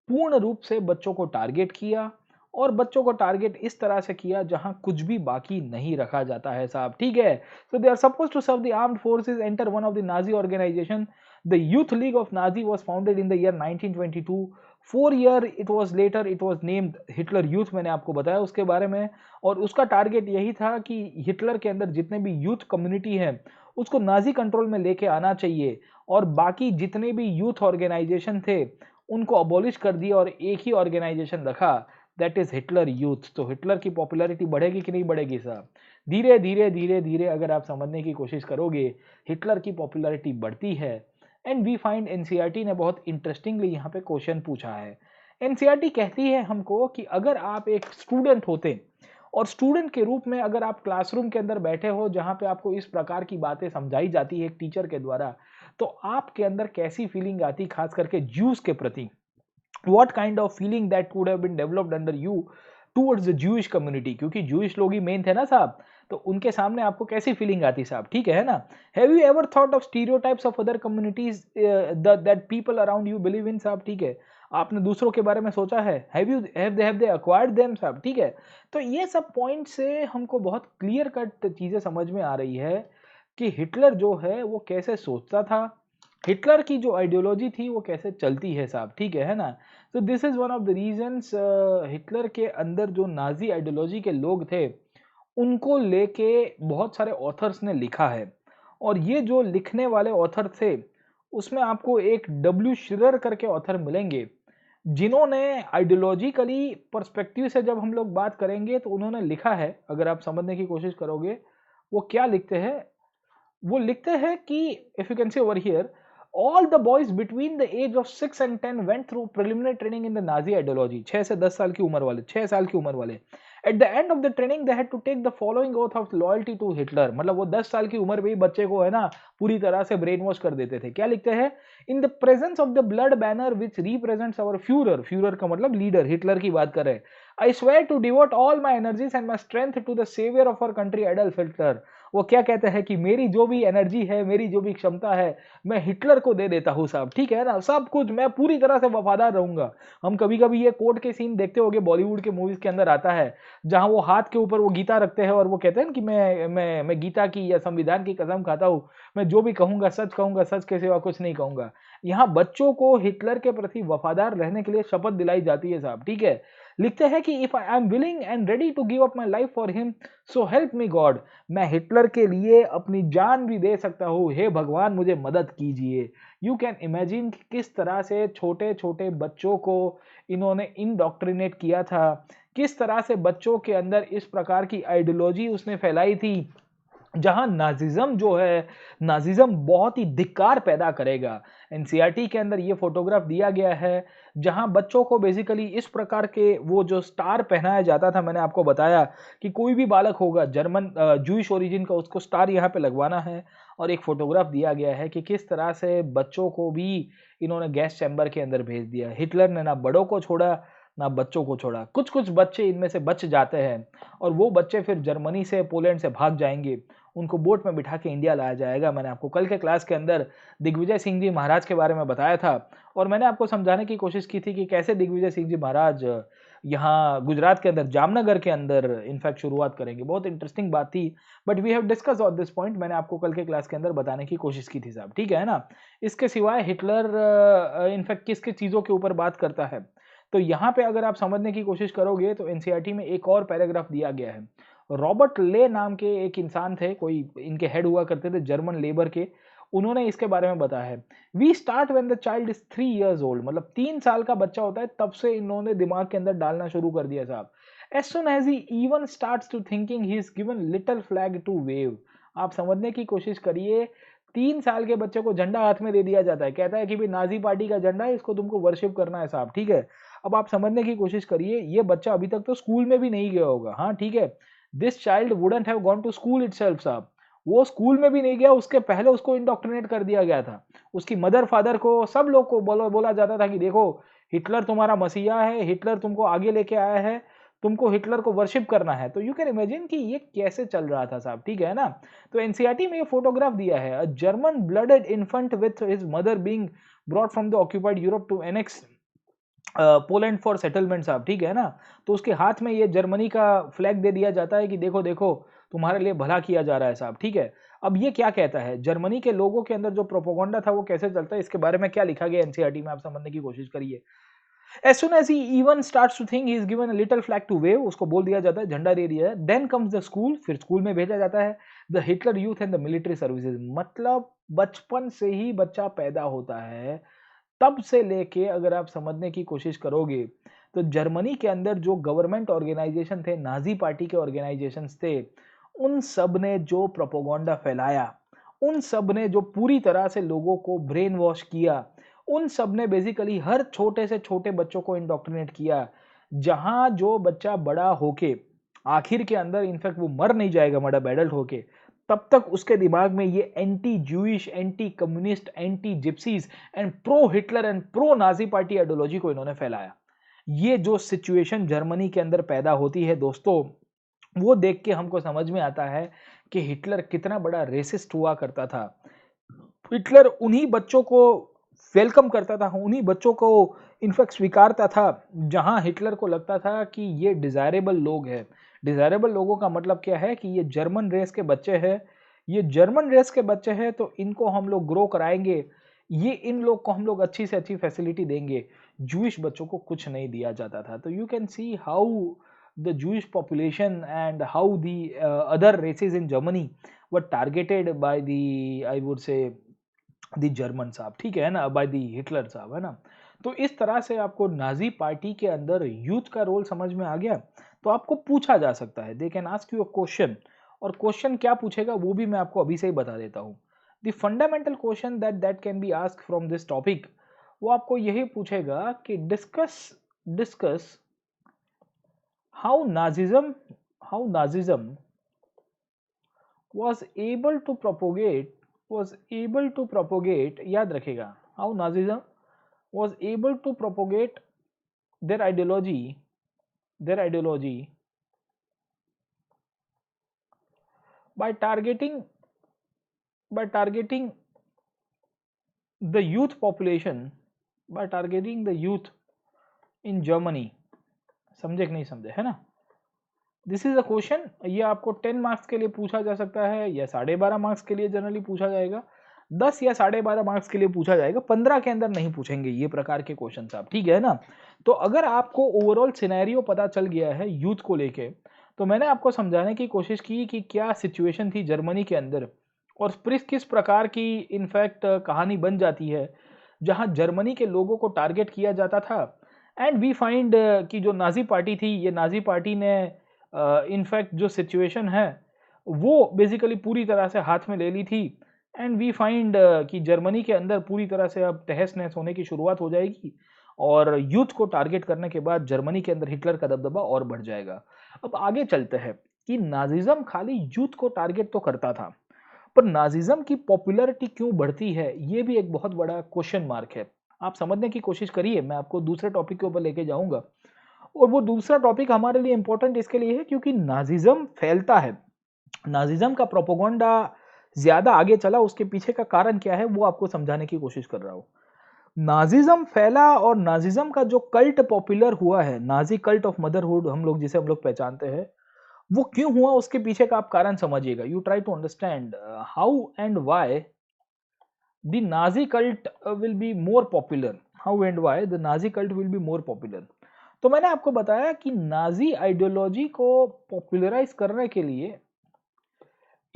पूर्ण रूप से बच्चों को टारगेट किया। और बच्चों को टारगेट इस तरह से किया जहां कुछ भी बाकी नहीं रखा जाता है साहब, ठीक है। So they are suppose to serve the armed forces, enter one of the Nazi organisation. The youth league of Nazi was founded in the year 1922। 4 year it was later it was named Hitler youth, मैंने आपको बताया उसके बारे में। और उसका target यही था कि हिटलर के अंदर जितने भी यूथ कम्युनिटी है उसको नाजी कंट्रोल में लेके आना चाहिए, और बाकी जितने भी यूथ ऑर्गेनाइजेशन थे उनको अबॉलिश कर दिया और एक ही ऑर्गेनाइजेशन रखा, दैट इज हिटलर यूथ। तो हिटलर की पॉपुलैरिटी बढ़ेगी कि नहीं बढ़ेगी साहब? धीरे धीरे धीरे धीरे अगर आप समझने की कोशिश करोगे, हिटलर की पॉपुलैरिटी बढ़ती है। एंड वी फाइंड एनसीईआरटी ने बहुत इंटरेस्टिंगली यहाँ पे क्वेश्चन पूछा है। एनसीईआरटी कहती है हमको कि अगर आप एक स्टूडेंट होते और स्टूडेंट के रूप में अगर आप क्लासरूम के अंदर बैठे हो जहां पे आपको इस प्रकार की बातें समझाई जाती है एक टीचर के द्वारा, तो आपके अंदर कैसी फीलिंग आती, खास करके ज्यूस के प्रति? what kind of feeling that would have been developed under you towards the Jewish community? क्योंकि Jewish लोग ही मेन थे ना साहब, तो उनके सामने आपको कैसी फीलिंग आती साहब, ठीक है ना। Have you ever thought of stereotypes of other communities that people around you believe in साहब, ठीक है। आपने दूसरों के बारे में सोचा है? हैव दे अक्वायर्ड देम साहब, ठीक है। तो ये सब पॉइंट से हमको बहुत क्लियर कट चीजें समझ में आ रही है कि हिटलर जो है वो कैसे सोचता था, हिटलर की जो आइडियोलॉजी थी वो कैसे चलती है साहब, ठीक है ना। तो this is one of the reasons, Hitler के अंदर जो नाजी आइडियोलॉजी के लोग थे उनको लेके बहुत सारे ऑथर्स ने लिखा है। और ये जो लिखने वाले ऑथर थे उसमें आपको एक डब्ल्यू शिरर करके ऑथर मिलेंगे, जिन्होंने आइडियोलॉजिकली पर्सपेक्टिव से जब हम लोग बात करेंगे तो उन्होंने लिखा है, अगर आप समझने की कोशिश करोगे वो क्या लिखते हैं। वो लिखते हैं कि if you can C over here, all the boys between the age of 6 and 10 went through preliminary training in the Nazi ideology। 6 से 10 साल की उम्र वाले, 6 साल की उम्र वाले, at the end of the training they had to take the following oath of loyalty to Hitler। मतलब वो 10 साल की उम्र में ही बच्चे को है ना पूरी तरह से ब्रेन वॉश कर देते थे। क्या लिखते हैं? In the presence of the blood banner which represents our Fuhrer, Fuhrer का मतलब लीडर, हिटलर की बात कर रहे हैं। I swear to devote all my energies and my strength to the saviour of our country Adolf Hitler. वो क्या कहते हैं कि मेरी जो भी एनर्जी है, मेरी जो भी क्षमता है, मैं हिटलर को दे देता हूँ साहब, ठीक है ना। सब कुछ मैं पूरी तरह से वफादार रहूंगा। हम कभी कभी ये कोर्ट के सीन देखते होंगे, बॉलीवुड के मूवीज के अंदर आता है, जहां वो हाथ के ऊपर वो गीता रखते हैं और वो कहते हैं कि मैं गीता की या संविधान की कसम खाता हूँ, मैं जो भी कहूंगा सच के सिवा कुछ नहीं कहूंगा। यहाँ बच्चों को हिटलर के प्रति वफादार रहने के लिए शपथ दिलाई जाती है साहब, ठीक है। लिखते हैं कि if I am willing and ready to give up my life for him so help me God. मैं हिटलर के लिए अपनी जान भी दे सकता हूँ, हे भगवान मुझे मदद कीजिए। यू कैन इमेजिन किस तरह से छोटे छोटे बच्चों को इन्होंने इंडोक्ट्रिनेट किया था, किस तरह से बच्चों के अंदर इस प्रकार की आइडियोलॉजी उसने फैलाई थी, जहां नाजिज्म जो है, नाजिज्म बहुत ही धिक्कार पैदा करेगा। एनसीईआरटी के अंदर ये फोटोग्राफ दिया गया है जहां बच्चों को बेसिकली इस प्रकार के वो जो स्टार पहनाया जाता था, मैंने आपको बताया कि कोई भी बालक होगा जर्मन जूइश ओरिजिन का, उसको स्टार यहाँ पे लगवाना है। और एक फोटोग्राफ दिया गया है कि किस तरह से बच्चों को भी इन्होंने गैस चैम्बर के अंदर भेज दिया। हिटलर ने ना बड़ों को छोड़ा ना बच्चों को छोड़ा। कुछ कुछ बच्चे इनमें से बच जाते हैं और वो बच्चे फिर जर्मनी से, पोलैंड से भाग जाएंगे, उनको बोट में बिठा के इंडिया लाया जाएगा। मैंने आपको कल के क्लास के अंदर दिग्विजय सिंह जी महाराज के बारे में बताया था और मैंने आपको समझाने की कोशिश की थी कि कैसे दिग्विजय सिंह जी महाराज यहाँ गुजरात के अंदर जामनगर के अंदर इनफैक्ट शुरुआत करेंगे। बहुत इंटरेस्टिंग बात थी, but we have discuss on this point. मैंने आपको कल के क्लास के अंदर बताने की कोशिश की थी साहब, ठीक है ना। इसके सिवाय हिटलर इनफैक्ट किस किस चीज़ों के ऊपर बात करता है, तो यहाँ पे अगर आप समझने की कोशिश करोगे तो एनसीईआरटी में एक और पैराग्राफ दिया गया है। रॉबर्ट ले नाम के एक इंसान थे, कोई इनके हेड हुआ करते थे जर्मन लेबर के, उन्होंने इसके बारे में बताया है। We start when the child is 3 years old, मतलब 3 साल का बच्चा होता है तब से इन्होंने दिमाग के अंदर डालना शुरू कर दिया साहब। As soon as he even starts to thinking he is given little flag to wave. आप समझने की कोशिश करिए, 3 साल के बच्चे को झंडा हाथ में दे दिया जाता है, कहता है कि भाई नाजी पार्टी का झंडा है, इसको तुमको वर्शिप करना है साहब, ठीक है। अब आप समझने की कोशिश करिए, ये बच्चा अभी तक तो स्कूल में भी नहीं गया होगा, हाँ ठीक है। This child wouldn't have gone to school itself साहब, वो स्कूल में भी नहीं गया, उसके पहले उसको इंडोक्ट्रिनेट कर दिया गया था। उसकी मदर फादर को, सब लोग को बोला जाता था कि देखो हिटलर तुम्हारा मसीहा है, हिटलर तुमको आगे लेके आया है, तुमको हिटलर को वर्शिप करना है। तो यू कैन इमेजिन कि ये कैसे चल रहा था साहब, ठीक है ना। तो एनसीईआरटी में ये फोटोग्राफ दिया है, a German blooded infant with his mother being brought from the occupied Europe to annex Poland for settlement साहब, ठीक है ना। तो उसके हाथ में ये जर्मनी का फ्लैग दे दिया जाता है कि देखो देखो तुम्हारे लिए भला किया जा रहा है साहब, ठीक है। अब ये क्या कहता है, जर्मनी के लोगों के अंदर जो प्रोपोगंडा था वो कैसे चलता है, इसके बारे में क्या लिखा गया एनसीईआरटी में, आप समझने की कोशिश करिए। As soon as he even starts to think he is given a little flag to wave, उसको बोल दिया जाता है, झंडा दे दिया है। देन कम्स द स्कूल, फिर स्कूल में भेजा जाता है। The Hitler youth and the military services, मतलब बचपन से ही बच्चा पैदा होता है, तब से लेके अगर आप समझने की कोशिश करोगे तो जर्मनी के अंदर जो गवर्नमेंट ऑर्गेनाइजेशन थे, नाजी पार्टी के ऑर्गेनाइजेशंस थे, उन सब ने जो प्रोपोगंडा फैलाया, उन सब ने जो पूरी तरह से लोगों को ब्रेन वॉश किया, उन सब ने बेसिकली हर छोटे से छोटे बच्चों को इंडोक्ट्रिनेट किया। जहां जो बच्चा बड़ा होके आखिर के अंदर इनफैक्ट वो मर नहीं जाएगा बड़ा एडल्ट होके, तब तक उसके दिमाग में ये anti Jewish, anti communist, anti gypsies and pro Hitler and pro Nazi party ideology को इन्होंने फैलाया। ये जो सिचुएशन जर्मनी के अंदर पैदा होती है दोस्तों, वो देख के हमको समझ में आता है कि हिटलर कितना बड़ा रेसिस्ट हुआ करता था। हिटलर उन्हीं बच्चों को वेलकम करता था, उन्हीं बच्चों को इनफैक्ट स्वीकारता था जहां हिटलर को लगता था कि ये डिजायरेबल लोग हैं। डिजायरेबल लोगों का मतलब क्या है कि ये जर्मन रेस के बच्चे हैं, ये जर्मन रेस के बच्चे हैं तो इनको हम लोग ग्रो कराएंगे, ये इन लोग को हम लोग अच्छी से अच्छी फैसिलिटी देंगे। जूइश बच्चों को कुछ नहीं दिया जाता था। तो you can see how the Jewish population and how the other races in Germany were targeted by the, I would say, the German साहब, ठीक है ना, बाय दी हिटलर साहब, है ना। तो इस तरह से आपको नाजी पार्टी के अंदर यूथ का रोल समझ में आ गया। तो आपको पूछा जा सकता है, they can ask you a question, और क्वेश्चन क्या पूछेगा वो भी मैं आपको अभी से ही बता देता हूँ। The fundamental question that can be ask from this topic, वो आपको यही पूछेगा कि discuss discuss how Nazism was able to propagate, याद रखेगा, how Nazism was able to propagate their ideology by targeting the youth population, by targeting the youth in Germany। समझे कि नहीं समझे, है ना। दिस इज अ क्वेश्चन, ये आपको 10 मार्क्स के लिए पूछा जा सकता है, या 12.5 मार्क्स के लिए जनरली पूछा जाएगा, 10 या 12.5 मार्क्स के लिए पूछा जाएगा, 15 के अंदर नहीं पूछेंगे ये प्रकार के क्वेश्चन साहब, ठीक है ना। तो अगर आपको ओवरऑल सिनेरियो पता चल गया है यूथ को लेके, तो मैंने आपको समझाने की कोशिश की कि क्या सिचुएशन थी जर्मनी के अंदर, और किस प्रकार की इनफैक्ट कहानी बन जाती है जहां जर्मनी के लोगों को टारगेट किया जाता था। एंड वी फाइंड कि जो नाजी पार्टी थी, ये नाजी पार्टी ने इनफैक्ट जो सिचुएशन है वो बेसिकली पूरी तरह से हाथ में ले ली थी। एंड वी फाइंड कि जर्मनी के अंदर पूरी तरह से अब तहस नहस होने की शुरुआत हो जाएगी, और यूथ को टारगेट करने के बाद जर्मनी के अंदर हिटलर का दबदबा और बढ़ जाएगा। अब आगे चलते हैं कि नाजिज्म खाली यूथ को टारगेट तो करता था, पर नाजिज्म की पॉपुलैरिटी क्यों बढ़ती है, ये भी एक बहुत बड़ा क्वेश्चन मार्क है। आप समझने की कोशिश करिए, मैं आपको दूसरे टॉपिक के ऊपर लेके जाऊंगा, और वो दूसरा टॉपिक हमारे लिए इंपॉर्टेंट इसके लिए है क्योंकि नाजिज्म फैलता है, नाजिज्म का प्रोपोगंडा ज्यादा आगे चला, उसके पीछे का कारण क्या है वो आपको समझाने की कोशिश कर रहा हूं। नाजिज्म फैला और नाजिज्म का जो कल्ट पॉपुलर हुआ है, नाजी कल्ट ऑफ मदरहुड हम लोग पहचानते हैं, वो क्यों हुआ उसके पीछे का आप कारण समझिएगा। You try to understand how and why the Nazi cult will be more popular, how and why the Nazi cult will be more popular. तो मैंने आपको बताया कि नाजी आइडियोलॉजी को पॉपुलराइज करने के लिए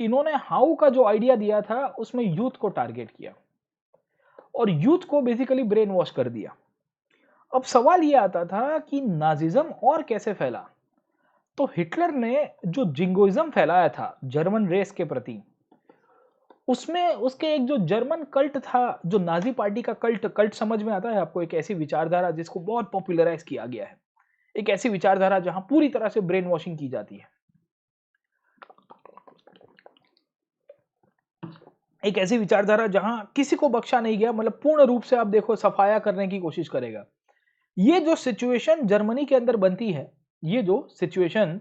इन्होंने हाउ का जो आइडिया दिया था उसमें यूथ को टारगेट किया और यूथ को बेसिकली ब्रेन वॉश कर दिया। अब सवाल ये आता था कि नाजिज्म और कैसे फैला। तो हिटलर ने जो जिंगोइज्म फैलाया था जर्मन रेस के प्रति, उसमें उसके एक जो जर्मन कल्ट था, जो नाजी पार्टी का कल्ट कल्ट समझ में आता है आपको, एक ऐसी विचारधारा जिसको बहुत पॉपुलराइज किया गया है, एक ऐसी विचारधारा जहां पूरी तरह से ब्रेन वॉशिंग की जाती है, एक ऐसी विचारधारा जहां किसी को बख्शा नहीं गया, मतलब पूर्ण रूप से आप देखो सफाया करने की कोशिश करेगा। ये जो सिचुएशन जर्मनी के अंदर बनती है, ये जो सिचुएशन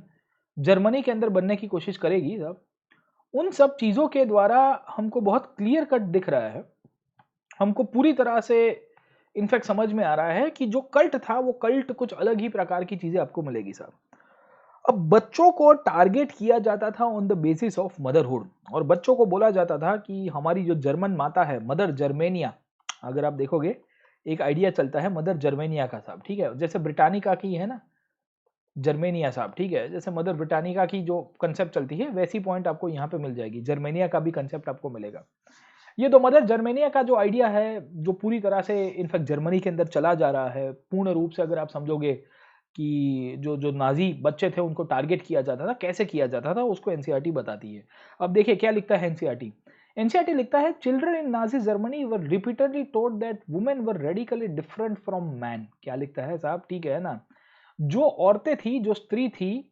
जर्मनी के अंदर बनने की कोशिश करेगी सब, उन सब चीजों के द्वारा हमको बहुत क्लियर कट दिख रहा है, हमको पूरी तरह से इनफैक्ट समझ में आ रहा है कि जो कल्ट था वो कल्ट कुछ अलग ही प्रकार की चीजें आपको मिलेगी साहब। अब बच्चों को टारगेट किया जाता था on the basis of motherhood, और बच्चों को बोला जाता था कि हमारी जो जर्मन माता है, मदर जर्मेनिया, अगर आप देखोगे एक आइडिया चलता है मदर जर्मेनिया का साहब, ठीक है, जैसे ब्रिटानिका की है ना जर्मेनिया साहब, ठीक है, जैसे मदर ब्रिटानिका की जो कंसेप्ट चलती है वैसी पॉइंट आपको यहाँ पे मिल जाएगी, जर्मेनिया का भी कंसेप्ट आपको मिलेगा। ये तो मदर जर्मेनिया का जो आइडिया है, जो पूरी तरह से इनफैक्ट जर्मनी के अंदर चला जा रहा है, पूर्ण रूप से अगर आप समझोगे कि जो जो नाजी बच्चे थे उनको टारगेट किया जाता था, कैसे किया जाता था, उसको एनसीईआरटी बताती है। अब देखिए क्या लिखता है एनसीईआरटी। एनसीईआरटी लिखता है children in Nazi Germany were repeatedly told that women were radically different from man. क्या लिखता है साहब, ठीक है ना, जो औरतें थी, जो स्त्री थी,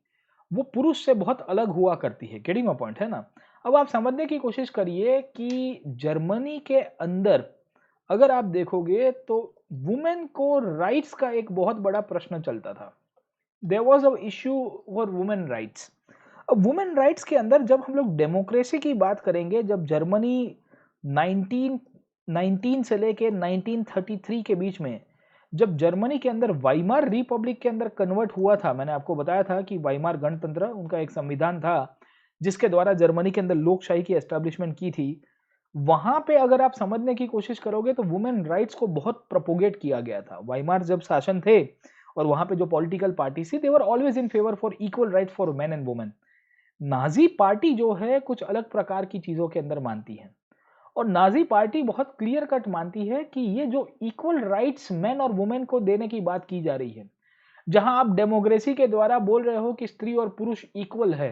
वो पुरुष से बहुत अलग हुआ करती है। गेटिंग माय पॉइंट है ना। अब आप समझने की कोशिश करिए कि जर्मनी के अंदर अगर आप देखोगे तो वुमेन को राइट्स का एक बहुत बड़ा प्रश्न चलता था। There was a issue for women rights. अब वुमेन राइट्स के अंदर जब हम लोग डेमोक्रेसी की बात करेंगे, जब जर्मनी 1919 से लेके 1933 के बीच में, जब जर्मनी के अंदर वाइमार रिपब्लिक के अंदर कन्वर्ट हुआ था, मैंने आपको बताया था कि वाइमार गणतंत्र उनका एक संविधान था जिसके द्वारा जर्मनी के अंदर लोकशाही की एस्टेब्लिशमेंट की थी। वहां पे अगर आप समझने की कोशिश करोगे तो वुमेन राइट्स को बहुत प्रोपोगेट किया गया था। वाइमार जब शासन थे और वहां पे जो पॉलिटिकल पार्टी थी, they were always in favour for equal right for men and women. Nazi party जो है कुछ अलग प्रकार की चीजों के अंदर मानती है, और नाजी पार्टी बहुत क्लियर कट मानती है कि ये जो इक्वल राइट्स मैन और वुमेन को देने की बात की जा रही है, जहां आप डेमोक्रेसी के द्वारा बोल रहे हो कि स्त्री और पुरुष इक्वल है,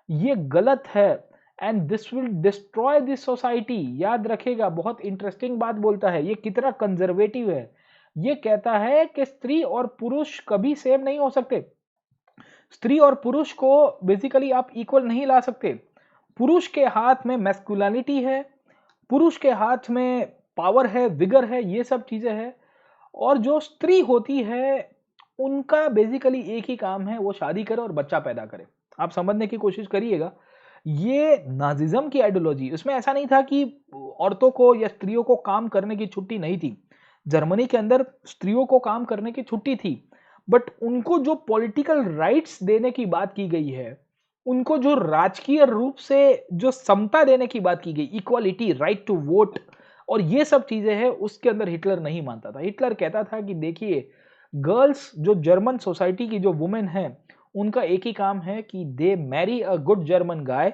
ये गलत है, and this will destroy this society. याद रखेगा, बहुत इंटरेस्टिंग बात बोलता है, ये कितना कंजर्वेटिव है। ये कहता है कि स्त्री और पुरुष कभी सेम नहीं हो सकते, स्त्री और पुरुष को बेसिकली आप इक्वल नहीं ला सकते। पुरुष के हाथ में मैस्कुलिनिटी है, पुरुष के हाथ में पावर है, विगर है, ये सब चीजें हैं, और जो स्त्री होती है उनका बेसिकली एक ही काम है, वो शादी करे और बच्चा पैदा करे। आप समझने की कोशिश करिएगा, ये नाजिज्म की आइडियोलॉजी, उसमें ऐसा नहीं था कि औरतों को या स्त्रियों को काम करने की छुट्टी नहीं थी। जर्मनी के अंदर स्त्रियों को काम करने की छुट्टी थी, बट उनको जो पॉलिटिकल राइट्स देने की बात की गई है, उनको जो राजकीय रूप से जो समता देने की बात की गई, इक्वालिटी, राइट टू वोट और ये सब चीजें हैं, उसके अंदर हिटलर नहीं मानता था। हिटलर कहता था कि देखिए, गर्ल्स, जो जर्मन सोसाइटी की जो वुमेन है, उनका एक ही काम है कि दे मैरी अ गुड जर्मन गाय,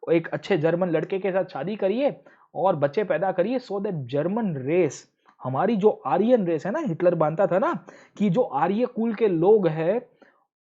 एक अच्छे जर्मन लड़के के साथ शादी करिए और बच्चे पैदा करिए, सो दैट जर्मन रेस, हमारी जो आर्यन रेस है ना, हिटलर मानता था ना कि जो आर्य कुल के लोग हैं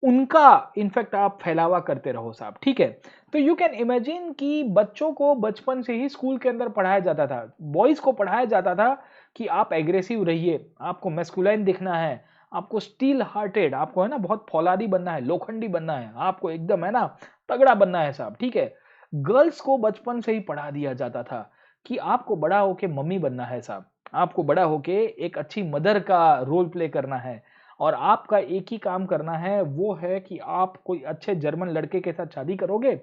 उनका इनफैक्ट आप फैलावा करते रहो साहब, ठीक है। तो यू कैन इमेजिन कि बच्चों को बचपन से ही स्कूल के अंदर पढ़ाया जाता था, बॉयज को पढ़ाया जाता था कि आप एग्रेसिव रहिए, आपको मैस्कुलाइन दिखना है, आपको स्टील हार्टेड, आपको है ना बहुत फौलादी बनना है, लोखंडी बनना है, आपको एकदम है ना तगड़ा बनना है साहब, ठीक है। गर्ल्स को बचपन से ही पढ़ा दिया जाता था कि आपको बड़ा होके मम्मी बनना है साहब, आपको बड़ा होके एक अच्छी मदर का रोल प्ले करना है, और आपका एक ही काम करना है, वो है कि आप कोई अच्छे जर्मन लड़के के साथ शादी करोगे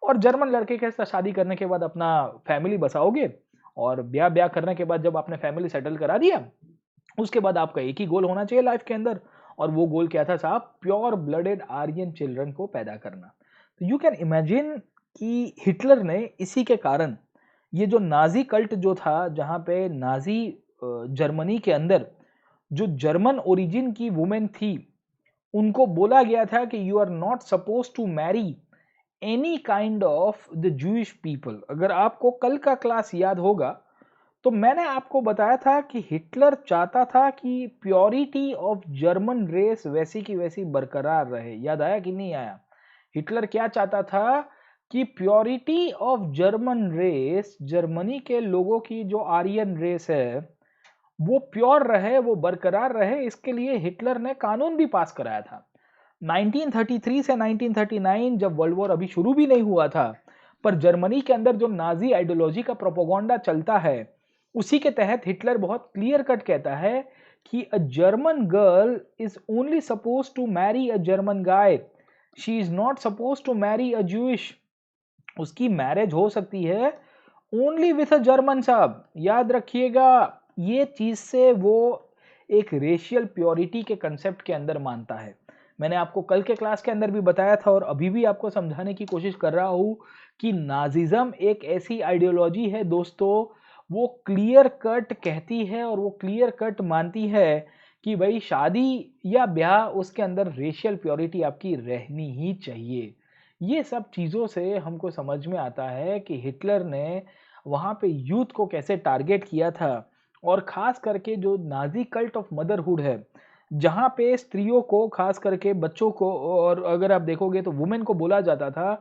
और जर्मन लड़के के साथ शादी करने के बाद अपना फैमिली बसाओगे, और ब्याह ब्याह करने के बाद जब आपने फैमिली सेटल करा दिया उसके बाद आपका एक ही गोल होना चाहिए लाइफ के अंदर, और वो गोल क्या था साहब? प्योर ब्लडेड आर्यन चिल्ड्रन को पैदा करना। तो यू कैन इमेजिन कि हिटलर ने इसी के कारण ये जो नाजी कल्ट जो था, जहाँ पे नाजी जर्मनी के अंदर जो जर्मन ओरिजिन की वुमेन थी, उनको बोला गया था कि you are not suppose to marry any kind of the Jewish people. अगर आपको कल का क्लास याद होगा तो मैंने आपको बताया था कि हिटलर चाहता था कि प्योरिटी ऑफ जर्मन रेस वैसी की वैसी बरकरार रहे। याद आया कि नहीं आया? हिटलर क्या चाहता था कि purity of German race, Germany के लोगों की जो आर्यन रेस है वो प्योर रहे, वो बरकरार रहे। इसके लिए हिटलर ने कानून भी पास कराया था। 1933 से 1939 जब वर्ल्ड वॉर अभी शुरू भी नहीं हुआ था, पर जर्मनी के अंदर जो नाजी आइडियोलॉजी का प्रोपेगेंडा चलता है, उसी के तहत हिटलर बहुत क्लियर कट कहता है कि a German girl is only suppose to marry a German guy, she is not suppose to marry a Jewish. उसकी मैरिज हो सकती है ओनली विथ अ जर्मन। साहब याद रखिएगा, ये चीज से वो एक रेशियल प्योरिटी के कंसेप्ट के अंदर मानता है। मैंने आपको कल के क्लास के अंदर भी बताया था और अभी भी आपको समझाने की कोशिश कर रहा हूं कि नाजिज्म एक ऐसी आइडियोलॉजी है दोस्तों, वो क्लियर कट कहती है और वो क्लियर कट मानती है कि भाई शादी या ब्याह, उसके अंदर रेशियल प्योरिटी आपकी रहनी ही चाहिए। ये सब चीज़ों से हमको समझ में आता है कि हिटलर ने वहाँ पे यूथ को कैसे टारगेट किया था, और ख़ास करके जो नाज़ी कल्ट ऑफ मदरहुड है, जहाँ पे स्त्रियों को, ख़ास करके बच्चों को, और अगर आप देखोगे तो वुमेन को बोला जाता था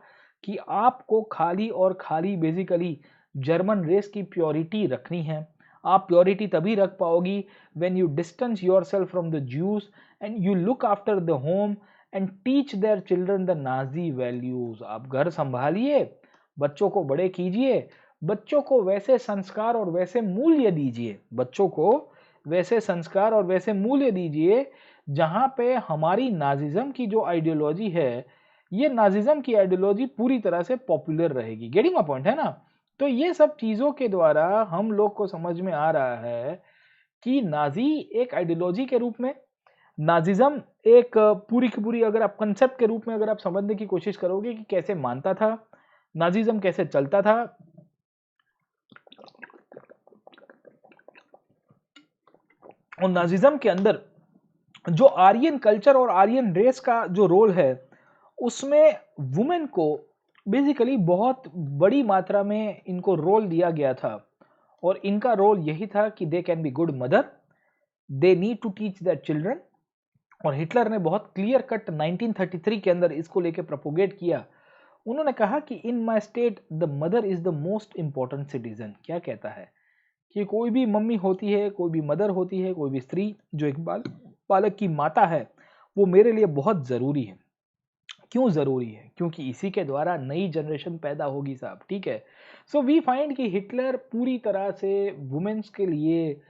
कि आपको खाली और खाली बेसिकली जर्मन रेस की प्योरिटी रखनी है। आप प्योरिटी तभी रख पाओगी when you distance yourself from the Jews and you look after the home and teach their children the Nazi values. आप घर संभालिए, बच्चों को बड़े कीजिए, बच्चों को वैसे संस्कार और वैसे मूल्य दीजिए, बच्चों को वैसे संस्कार और वैसे मूल्य दीजिए जहां पे हमारी नाजिज्म की जो आइडियोलॉजी है, ये नाजिज्म की आइडियोलॉजी पूरी तरह से पॉपुलर रहेगी। गेटिंग माय पॉइंट है ना? तो ये सब चीजों के द्वारा हम लोग को समझ में आ रहा है कि नाजी एक आइडियोलॉजी के रूप में, नाजिज्म एक पूरी की पूरी, अगर आप कंसेप्ट के रूप में अगर आप समझने की कोशिश करोगे कि कैसे मानता था, नाजिज्म कैसे चलता था, और नाजिज्म के अंदर जो आर्यन कल्चर और आर्यन रेस का जो रोल है, उसमें वुमेन को बेसिकली बहुत बड़ी मात्रा में इनको रोल दिया गया था। और इनका रोल यही था कि they can be good mother, they need to teach their children. और हिटलर ने बहुत क्लियर कट 1933 के अंदर इसको लेके प्रोपोगेट किया। उन्होंने कहा कि in my state the mother is the most important citizen. क्या कहता है कि कोई भी मम्मी होती है, कोई भी मदर होती है, कोई भी स्त्री जो एक बालक की माता है, वो मेरे लिए बहुत ज़रूरी है। क्यों ज़रूरी है? क्योंकि इसी के द्वारा नई जनरेशन पैदा होगी साहब, ठीक है? सो वी फाइंड कि हिटलर पूरी तरह से वुमेन्स के लिए,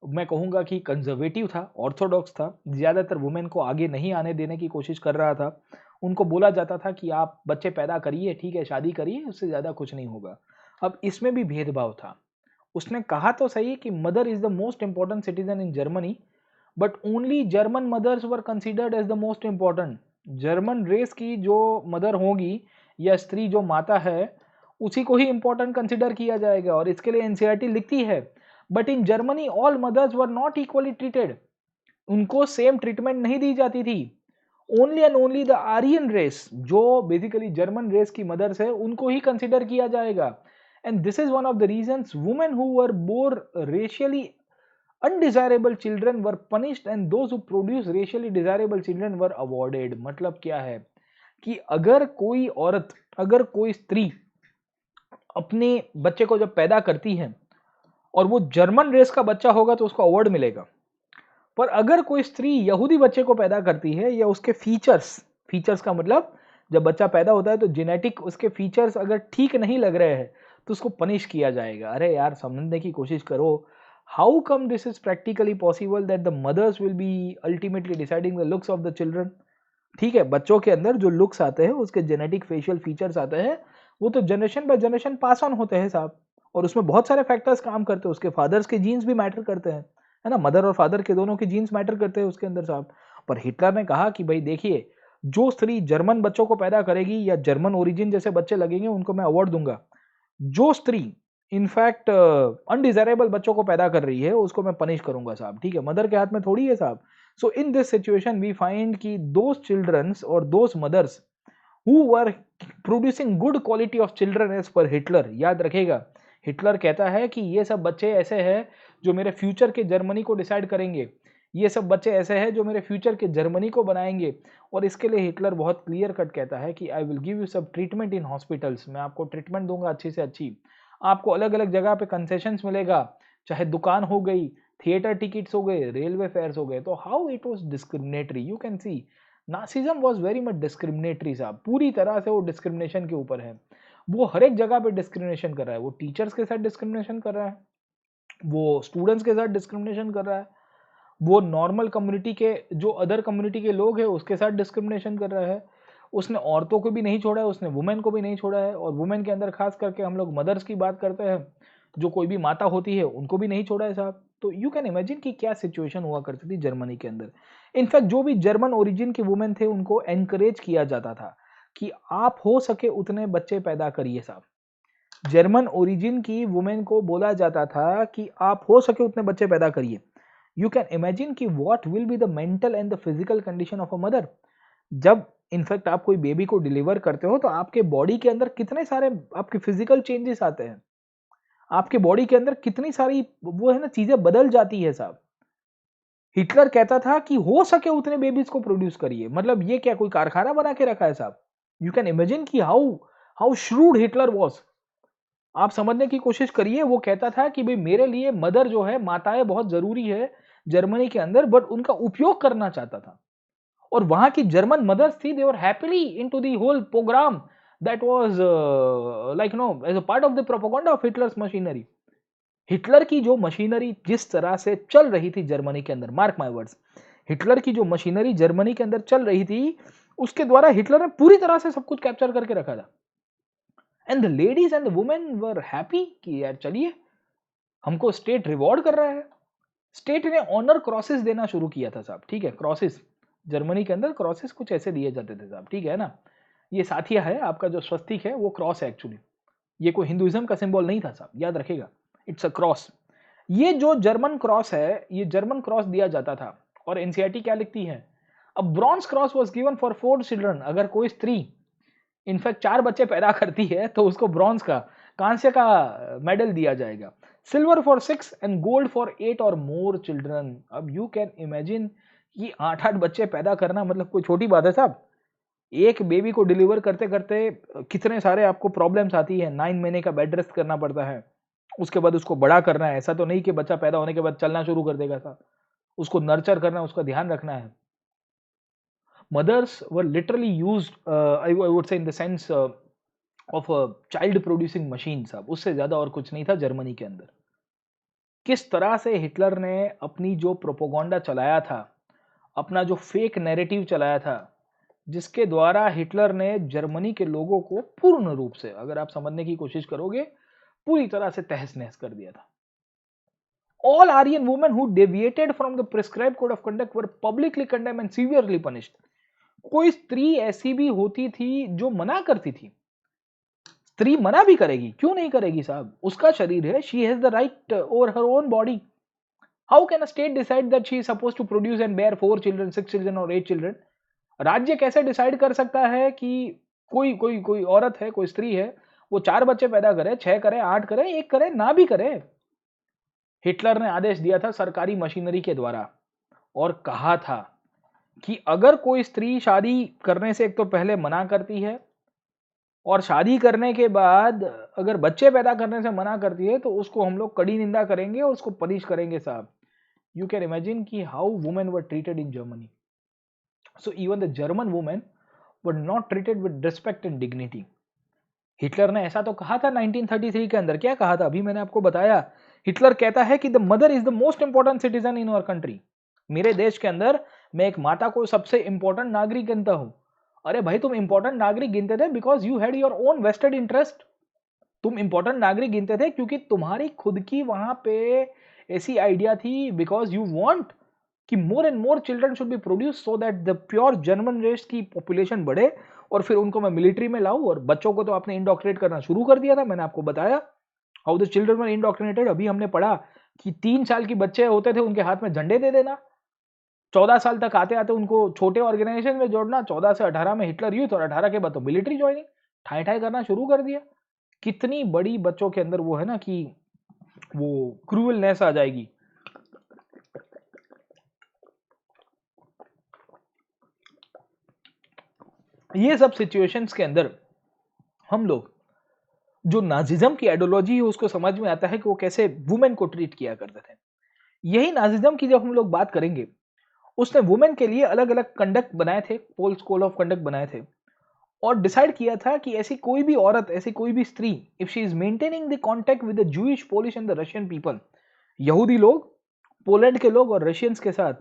मैं कहूँगा कि कंजर्वेटिव था, ऑर्थोडॉक्स था। ज़्यादातर वुमेन को आगे नहीं आने देने की कोशिश कर रहा था। उनको बोला जाता था कि आप बच्चे पैदा करिए, ठीक है, शादी करिए, उससे ज़्यादा कुछ नहीं होगा। अब इसमें भी भेदभाव था। उसने कहा तो सही कि mother is the most important citizen in Germany, but only German mothers were considered as the most important. German race की जो मदर होगी या स्त्री जो माता है, उसी को ही इंपॉर्टेंट कंसिडर किया जाएगा। और इसके लिए एनसीईआरटी लिखती है, but in Germany all mothers were not equally treated. उनको सेम ट्रीटमेंट नहीं दी जाती थी। Only and only the Aryan race, जो बेसिकली जर्मन रेस की मदर्स है, उनको ही कंसिडर किया जाएगा। And this is one of the reasons women who were bore racially undesirable children were punished and those who produce racially desirable children were awarded। मतलब क्या है कि अगर कोई औरत, अगर कोई स्त्री अपने बच्चे को जब पैदा करती है और वो जर्मन रेस का बच्चा होगा तो उसको अवार्ड मिलेगा। पर अगर कोई स्त्री यहूदी बच्चे को पैदा करती है या उसके फीचर्स, फीचर्स का मतलब जब बच्चा पैदा होता है तो जेनेटिक उसके फीचर्स अगर ठीक नहीं लग रहे हैं तो उसको पनिश किया जाएगा। अरे यार समझने की कोशिश करो, how come this is practically possible that the mothers will be ultimately deciding the looks of the children. ठीक है, बच्चों के अंदर जो लुक्स आते हैं, उसके जेनेटिक फेशियल फीचर्स आते हैं, वो तो generation by generation pass on होते हैं साहब। और उसमें बहुत सारे फैक्टर्स काम करते हैं, उसके फादर्स के जीन्स भी मैटर करते हैं। है ना, मदर और फादर के दोनों के जीन्स मैटर करते हैं उसके अंदर साहब। पर हिटलर ने कहा कि भाई देखिए, जो स्त्री जर्मन बच्चों को पैदा करेगी या जर्मन ओरिजिन जैसे बच्चे लगेंगे उनको मैं अवार्ड दूंगा। जो स्त्री इनफैक्ट अनडिजायरेबल बच्चों को पैदा कर रही है उसको मैं पनिश करूंगा साहब, ठीक है, मदर के हाथ में थोड़ी है साहब। So in this situation we find कि दोज चिल्ड्रंस और those mothers who were producing good quality of children as per Hitler, याद रखेगा हिटलर कहता है कि ये सब बच्चे ऐसे हैं जो मेरे फ्यूचर के जर्मनी को डिसाइड करेंगे, ये सब बच्चे ऐसे हैं जो मेरे फ्यूचर के जर्मनी को बनाएंगे। और इसके लिए हिटलर बहुत क्लियर कट कहता है कि आई विल गिव यू सब ट्रीटमेंट इन हॉस्पिटल्स, मैं आपको ट्रीटमेंट दूंगा अच्छी से अच्छी, आपको अलग अलग जगह पे कंसेशंस मिलेगा, चाहे दुकान हो गई, थिएटर टिकट्स हो गए, रेलवे फेयर्स हो गए। तो how it was discriminatory, you can see Nazism was very much discriminatory साहब, पूरी तरह से वो डिस्क्रिमिनेशन के ऊपर है। वो हर एक जगह पे डिस्क्रिमिनेशन कर रहा है, वो टीचर्स के साथ डिस्क्रिमिनेशन कर रहा है, वो स्टूडेंट्स के साथ डिस्क्रिमिनेशन कर रहा है, वो नॉर्मल कम्युनिटी के जो अदर कम्युनिटी के लोग हैं उसके साथ डिस्क्रिमिनेशन कर रहा है। उसने औरतों को भी नहीं छोड़ा है, उसने वुमेन को भी नहीं छोड़ा है, और वुमेन के अंदर खास करके हम लोग मदर्स की बात करते हैं, जो कोई भी माता होती है उनको भी नहीं छोड़ा है साहब। तो यू कैन इमेजिन कि क्या सिचुएशन हुआ करती थी जर्मनी के अंदर। इनफैक्ट जो भी जर्मन ओरिजिन के वुमेन थे उनको एनकरेज किया जाता था कि आप हो सके उतने बच्चे पैदा करिए साहब। जर्मन ओरिजिन की वुमेन को बोला जाता था कि आप हो सके उतने बच्चे पैदा करिए। यू कैन इमेजिन कि what will be the mental and the physical condition of a mother. जब इनफैक्ट आप कोई बेबी को डिलीवर करते हो तो आपके बॉडी के अंदर कितने सारे आपके फिजिकल चेंजेस आते हैं, आपके बॉडी के अंदर कितनी सारी वो है ना चीजें बदल जाती है साहब। हिटलर कहता था कि हो सके उतने बेबीज को प्रोड्यूस करिए, मतलब ये क्या कोई कारखाना बना के रखा है साहब। यू कैन इमेजिन कि how how shrewd Hitler was. आप समझने की कोशिश करिए, वो कहता था कि भाई मेरे लिए मदर जो है, माताएं बहुत जरूरी है जर्मनी के अंदर, बट उनका उपयोग करना चाहता था। और वहां की जर्मन मदर्स थी, they were happily into the whole programme that was like no as a part of the propaganda of Hitler's machinery. Hitler की जो मशीनरी जिस तरह से चल रही थी जर्मनी के अंदर, मार्क माय वर्ड्स, हिटलर की जो मशीनरी जर्मनी के अंदर चल रही थी उसके द्वारा हिटलर ने पूरी तरह से सब कुछ कैप्चर करके रखा था। And the ladies and the women were happy कि यार चलिए हमको स्टेट रिवॉर्ड कर रहा है। स्टेट ने ऑनर क्रॉसेस देना शुरू किया था साहब, ठीक है, क्रॉसेस जर्मनी के अंदर क्रॉसेस कुछ ऐसे दिए जाते थे साहब, ठीक है ना। ये साथिया है आपका जो स्वस्तिक है वो क्रॉस है एक्चुअली, ये कोई हिंदुइज्म का सिंबल नहीं था साहब, याद रखेगा, इट्स अ क्रॉस। ये जो जर्मन क्रॉस है, ये जर्मन क्रॉस दिया जाता था। और एनसीईआरटी क्या लिखती है, a bronze cross was given for 4 children. अगर कोई स्त्री इनफैक्ट 4 बच्चे पैदा करती है तो उसको ब्रॉन्ज का, कांस्य का मेडल दिया जाएगा। Silver for 6 and gold for 8 और मोर चिल्ड्रन। अब यू कैन इमेजिन कि 8-8 बच्चे पैदा करना मतलब कोई छोटी बात है साहब। एक बेबी को डिलीवर करते करते कितने सारे आपको प्रॉब्लम्स आती है, 9 महीने का बेड रेस्ट करना पड़ता है, उसके बाद उसको बड़ा करना है। ऐसा तो नहीं कि बच्चा पैदा होने के बाद चलना शुरू कर देगा साहब, उसको नर्चर करना है, उसका ध्यान रखना है। Mothers were literally used, I would say in the sense of a child producing machine साहब, उससे ज्यादा और कुछ नहीं था जर्मनी के अंदर। किस तरह से हिटलर ने अपनी जो प्रोपोगंडा चलाया था, अपना जो फेक नैरेटिव चलाया था, जिसके द्वारा हिटलर ने जर्मनी के लोगों को पूर्ण रूप से, अगर आप समझने की कोशिश करोगे, पूरी तरह से तहस नहस कर दिया था। All Aryan women who deviated from the prescribed code of conduct were publicly condemned and severely punished. कोई स्त्री ऐसी भी होती थी जो मना करती थी, स्त्री मना भी करेगी, क्यों नहीं करेगी साहब, उसका शरीर है, she has the right over her own body. How can a state decide that she is supposed to produce and bear 4 children, 6 children और 8 चिल्ड्रन। राज्य कैसे डिसाइड कर सकता है कि कोई कोई कोई औरत है, कोई स्त्री है, वो 4 बच्चे पैदा करे, 6 करे, 8 करे, 1 करे, ना भी करे। हिटलर ने आदेश दिया था सरकारी मशीनरी के द्वारा और कहा था कि अगर कोई स्त्री शादी करने से एक तो पहले मना करती है और शादी करने के बाद अगर बच्चे पैदा करने से मना करती है तो उसको हम लोग कड़ी निंदा करेंगे और उसको पनिश करेंगे साहब। यू कैन इमेजिन कि how women were treated in Germany. So even the German women were not treated with respect and dignity. Hitler ने ऐसा तो कहा था 1933 के अंदर, क्या कहा था अभी मैंने आपको बताया। हिटलर कहता है कि the mother is the most important citizen in our country. मेरे देश के अंदर मैं एक माता को सबसे इंपॉर्टेंट नागरिक गिनता हूं। अरे भाई तुम इंपॉर्टेंट नागरिक गिनते थे because you had your own vested interest. तुम इंपॉर्टेंट नागरिक गिनते थे क्योंकि तुम्हारी खुद की वहां पे ऐसी आइडिया थी बिकॉज यू वांट कि more and more children should be produce so that the pure German race की पॉपुलेशन बढ़े और फिर उनको मैं मिलिट्री में लाऊं। और बच्चों को तो आपने इंडोक्ट्रिनेट करना शुरू कर दिया था, मैंने आपको बताया हाउ द चिल्ड्रन वर इंडोक्ट्रिनेटेड। अभी हमने पढ़ा कि 3 साल की बच्चे होते थे उनके हाथ में झंडे दे देना, 14 साल तक आते आते उनको छोटे ऑर्गेनाइजेशन में जोड़ना, 14 से 18 में हिटलर यूथ और 18 के बाद तो मिलिट्री ज्वाइनिंग, ठाई ठाई करना शुरू कर दिया। कितनी बड़ी बच्चों के अंदर वो है ना कि वो क्रूअलनेस आ जाएगी। ये सब सिचुएशंस के अंदर हम लोग जो नाजिज्म की आइडियोलॉजी है उसको समझ में आता है कि वो कैसे वुमेन को ट्रीट किया करते थे। यही नाजिज्म की जब हम लोग बात करेंगे, उसने वुमेन के लिए अलग अलग कंडक्ट बनाए थे, पोल्स कोड ऑफ कंडक्ट बनाए थे और डिसाइड किया था कि ऐसी कोई भी औरत, ऐसी कोई भी स्त्री, if she is maintaining the contact with the Jewish, Polish and the Russian people, यहूदी लोग, पोलैंड के लोग और रशियंस के साथ,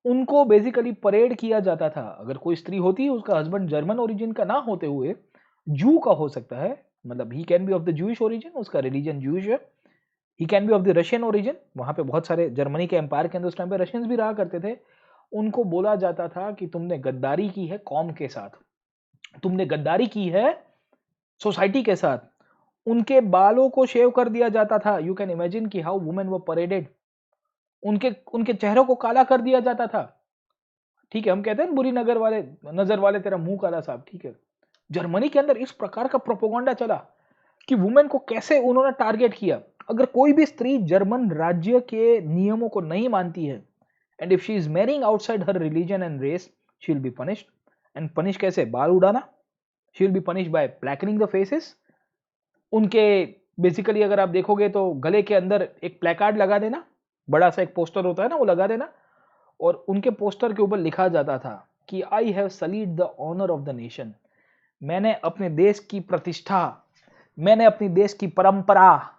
उनको बेसिकली परेड किया जाता था। अगर कोई स्त्री होती है, उसका हस्बैंड जर्मन ओरिजिन का ना होते हुए जू का हो सकता है, मतलब he can be of the Jewish origin, उसका रिलीजन जूइश है, he can be of the Russian origin, वहां पे बहुत सारे जर्मनी के एम्पायर के अंदर उस टाइम पे रशियंस भी रहा करते थे। उनको बोला जाता था कि तुमने गद्दारी की है कौम के साथ, तुमने गद्दारी की है सोसाइटी के साथ। उनके बालों को शेव कर दिया जाता था। यू कैन इमेजिन कि हाउ वुमेन वर परेडेड। उनके उनके चेहरों को काला कर दिया जाता था। ठीक है, हम कहते हैं बुरी नजर वाले तेरा मुंह काला साहब, ठीक है। जर्मनी के अंदर इस प्रकार का प्रोपोगंडा चला कि वुमेन को कैसे उन्होंने टारगेट किया। अगर कोई भी स्त्री जर्मन राज्य के नियमों को नहीं मानती है, and if she is marrying outside her religion and race, she will be punished. And punish कैसे? बाल उड़ाना, she will be punished by blackening the faces. उनके बेसिकली अगर आप देखोगे तो गले के अंदर एक प्लेकार्ड लगा देना, बड़ा सा एक पोस्टर होता है ना, वो लगा देना, और उनके पोस्टर के ऊपर लिखा जाता था कि I have sullied the honour of the nation. मैंने अपने देश की प्रतिष्ठा, मैंने अपने देश की परंपरा,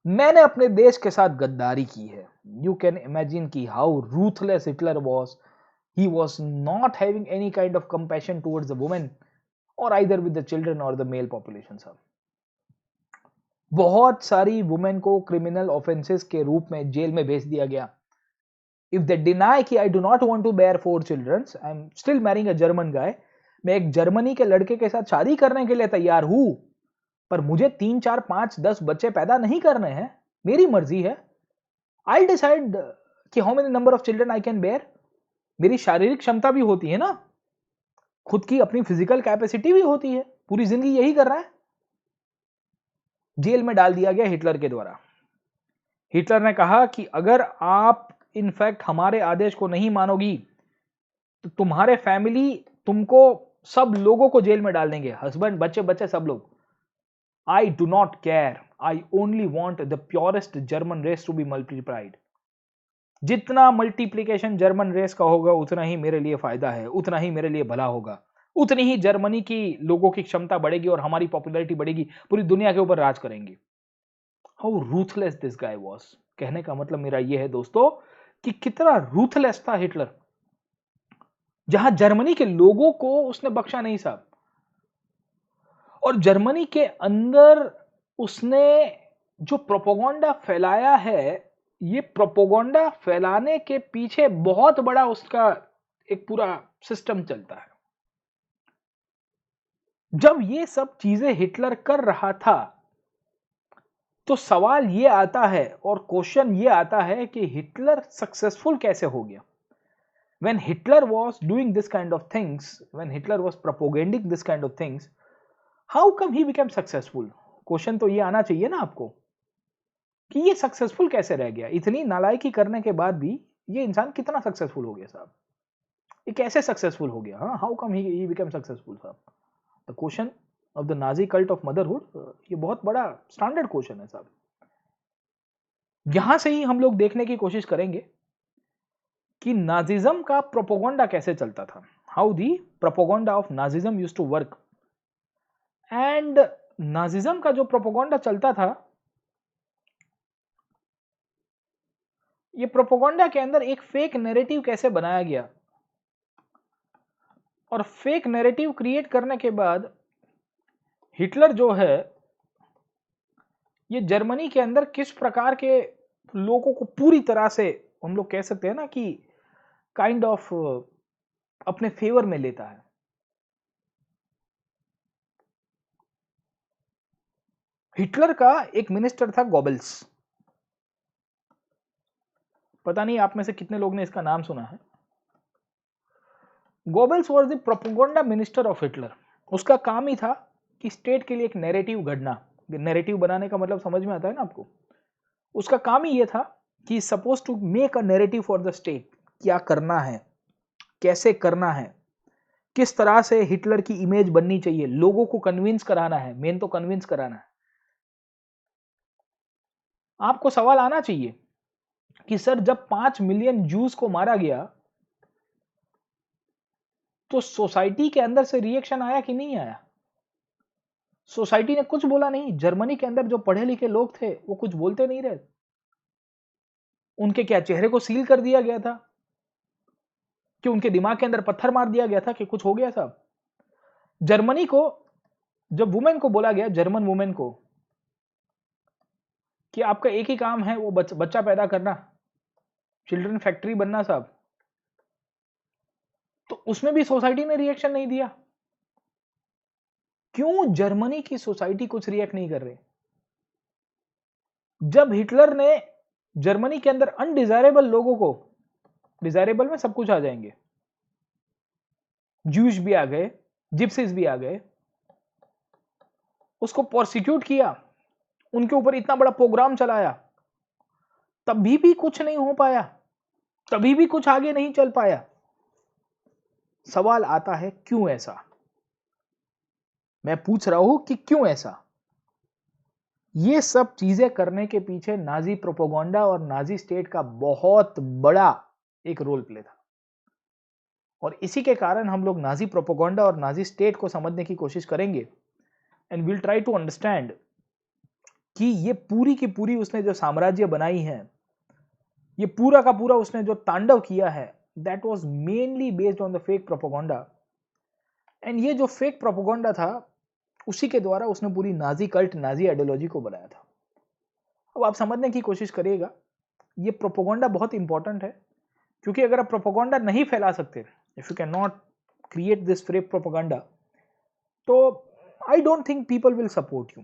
मैंने अपने देश के साथ गद्दारी की है। यू कैन इमेजिन की how ruthless Hitler was. He was not having any kind of compassion towards the women और आइदर विद द चिल्ड्रन और द मेल पॉपुलेशन। सब बहुत सारी वुमेन को क्रिमिनल ऑफेंसेस के रूप में जेल में भेज दिया गया। इफ दे डिनाई कि I do not want to bear 4 children, I am still marrying a German guy, मैं एक जर्मनी के लड़के के साथ शादी करने के लिए तैयार हूं, पर मुझे 3, 4, 5, 10 बच्चे पैदा नहीं करने हैं, मेरी मर्जी है। आई डिसाइड कि how many number of children I can bear. मेरी शारीरिक क्षमता भी होती है ना, खुद की अपनी फिजिकल कैपेसिटी भी होती है, पूरी जिंदगी यही कर रहा है। जेल में डाल दिया गया हिटलर के द्वारा। हिटलर ने कहा कि अगर आप इनफैक्ट हमारे आदेश को नहीं मानोगी तो तुम्हारे फैमिली, तुमको सब लोगों को जेल में डाल देंगे, हस्बैंड, बच्चे बच्चे सब लोग। I do not care, I only want the purest German race to be multiplied. जितना मल्टीप्लीकेशन जर्मन रेस का होगा उतना ही मेरे लिए फायदा है, उतना ही मेरे लिए भला होगा, उतनी ही जर्मनी की लोगों की क्षमता बढ़ेगी और हमारी पॉपुलैरिटी बढ़ेगी, पूरी दुनिया के ऊपर राज करेंगे। How ruthless this guy was. कहने का मतलब मेरा यह है दोस्तों कि कितना रूथलेस था हिटलर। जहां जर्मनी के लोगों को उसने बख्शा नहीं साहब, और जर्मनी के अंदर उसने जो प्रोपोगंडा फैलाया है, ये प्रोपोगंडा फैलाने के पीछे बहुत बड़ा उसका एक पूरा सिस्टम चलता है। जब ये सब चीजें हिटलर कर रहा था तो सवाल ये आता है और क्वेश्चन ये आता है कि हिटलर सक्सेसफुल कैसे हो गया। when Hitler was doing this kind of things, when Hitler was propagating this kind of things, how come he became successful? Question तो ये आना चाहिए ना आपको कि ये सक्सेसफुल कैसे रह गया। इतनी नालायकी करने के बाद भी ये इंसान कितना सक्सेसफुल हो गया साहब, ये कैसे सक्सेसफुल हो गया। हाँ, how come he become successful साहब। The question of the Nazi cult of motherhood, ये बहुत बड़ा स्टैंडर्ड क्वेश्चन है साहब। यहां से ही हम लोग देखने की कोशिश करेंगे कि नाजिज्म का प्रोपोगंडा कैसे चलता था, how the propaganda of Nazism used to work. And Nazism का जो प्रोपोगंडा चलता था, ये प्रोपोगंडा के अंदर एक फेक नैरेटिव कैसे बनाया गया, और फेक नैरेटिव क्रिएट करने के बाद हिटलर जो है ये जर्मनी के अंदर किस प्रकार के लोगों को पूरी तरह से, हम लोग कह सकते हैं ना कि काइंड ऑफ अपने फेवर में लेता है। हिटलर का एक मिनिस्टर था गोबल्स। पता नहीं आप में से कितने लोग ने इसका नाम सुना है। Goebbels was the propaganda minister of Hitler. उसका काम ही था कि स्टेट के लिए एक नैरेटिव गढ़ना। नैरेटिव बनाने का मतलब समझ में आता है ना आपको। उसका काम ही यह था कि suppose to make a narrative for the state. क्या करना है, कैसे करना है, किस तरह से हिटलर की इमेज बननी चाहिए, लोगों को कन्विंस कराना है। मेन तो कन्विंस कराना है। आपको सवाल आना चाहिए कि सर जब 5 मिलियन जूस को मारा गया तो सोसाइटी के अंदर से रिएक्शन आया कि नहीं आया? सोसाइटी ने कुछ बोला नहीं। जर्मनी के अंदर जो पढ़े लिखे लोग थे वो कुछ बोलते नहीं रहे। उनके क्या चेहरे को सील कर दिया गया था कि उनके दिमाग के अंदर पत्थर मार दिया गया था कि कुछ हो गया साहब? जर्मनी को जब वुमेन को बोला गया, जर्मन वुमेन को, कि आपका एक ही काम है वो बच्चा पैदा करना, चिल्ड्रन फैक्ट्री बनना साहब, तो उसमें भी सोसाइटी ने रिएक्शन नहीं दिया। क्यों जर्मनी की सोसाइटी कुछ रिएक्ट नहीं कर रही? जब हिटलर ने जर्मनी के अंदर अनडिजायरेबल लोगों को, डिजायरेबल में सब कुछ आ जाएंगे, ज्यूश भी आ गए, जिप्सीज भी आ गए, उसको प्रोसिक्यूट किया, उनके ऊपर इतना बड़ा प्रोग्राम चलाया, तभी भी कुछ नहीं हो पाया, तभी भी कुछ आगे नहीं चल पाया। सवाल आता है क्यों ऐसा? मैं पूछ रहा हूं कि क्यों ऐसा? ये सब चीजें करने के पीछे नाजी प्रोपेगेंडा और नाजी स्टेट का बहुत बड़ा एक रोल प्ले था। और इसी के कारण हम लोग नाजी प्रोपेगेंडा और नाजी स्टेट को समझने की कोशिश करेंगे and will try to understand कि ये पूरी की पूरी उसने जो साम्राज्य बनाई है, ये पूरा का पूरा उसने जो तांडव किया है, that was mainly based on the fake propaganda. And ये जो फेक प्रोपेगेंडा था उसी के द्वारा उसने पूरी नाजी कल्ट, नाजी आइडियोलॉजी को बनाया था। अब आप समझने की कोशिश करिएगा, ये प्रोपेगेंडा बहुत इंपॉर्टेंट है, क्योंकि अगर आप प्रोपेगेंडा नहीं फैला सकते, if you can not create this fake propaganda, तो I don't think people will support you.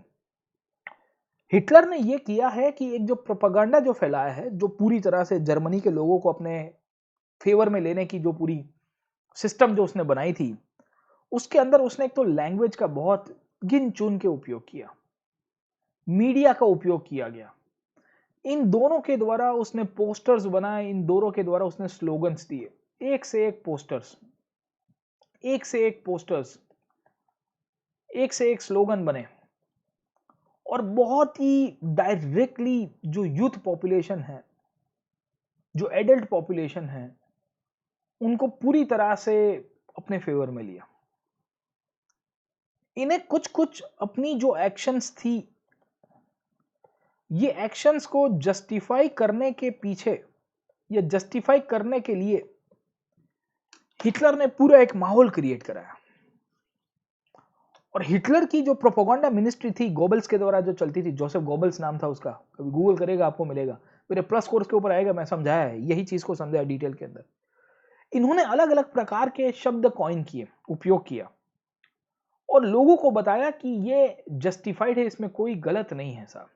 Hitler ने यह किया है कि एक जो प्रोपेगेंडा जो फैलाया है, जो पूरी तरह से जर्मनी के लोगों को अपने फेवर में लेने की जो पूरी सिस्टम जो उसने बनाई थी, उसके अंदर उसने एक तो लैंग्वेज का बहुत गिन चुन के उपयोग किया, मीडिया का उपयोग किया गया, इन दोनों के द्वारा उसने पोस्टर्स बनाए, इन दोनों के द्वारा उसने स्लोगन्स दिए, एक से एक पोस्टर्स, एक से एक पोस्टर्स, एक से एक स्लोगन बने, और बहुत ही डायरेक्टली जो यूथ पॉपुलेशन है, जो एडल्ट पॉपुलेशन है, उनको पूरी तरह से अपने फेवर में लिया। इन्हें कुछ कुछ अपनी जो एक्शंस थी, ये एक्शंस को जस्टिफाई करने के पीछे, या जस्टिफाई करने के लिए हिटलर ने पूरा एक माहौल क्रिएट कराया। और हिटलर की जो प्रोपेगेंडा मिनिस्ट्री थी गोबल्स के द्वारा जो चलती थी, जोसेफ गोबल्स नाम था उसका, कभी गूगल करेगा आपको मिलेगा, मेरे प्लस कोर्स के ऊपर आएगा, मैं समझाया है, यही चीज को समझाया डिटेल के अंदर। इन्होंने अलग अलग प्रकार के शब्द कॉइन किए, उपयोग किया, और लोगों को बताया कि ये जस्टिफाइड है, इसमें कोई गलत नहीं है साहब।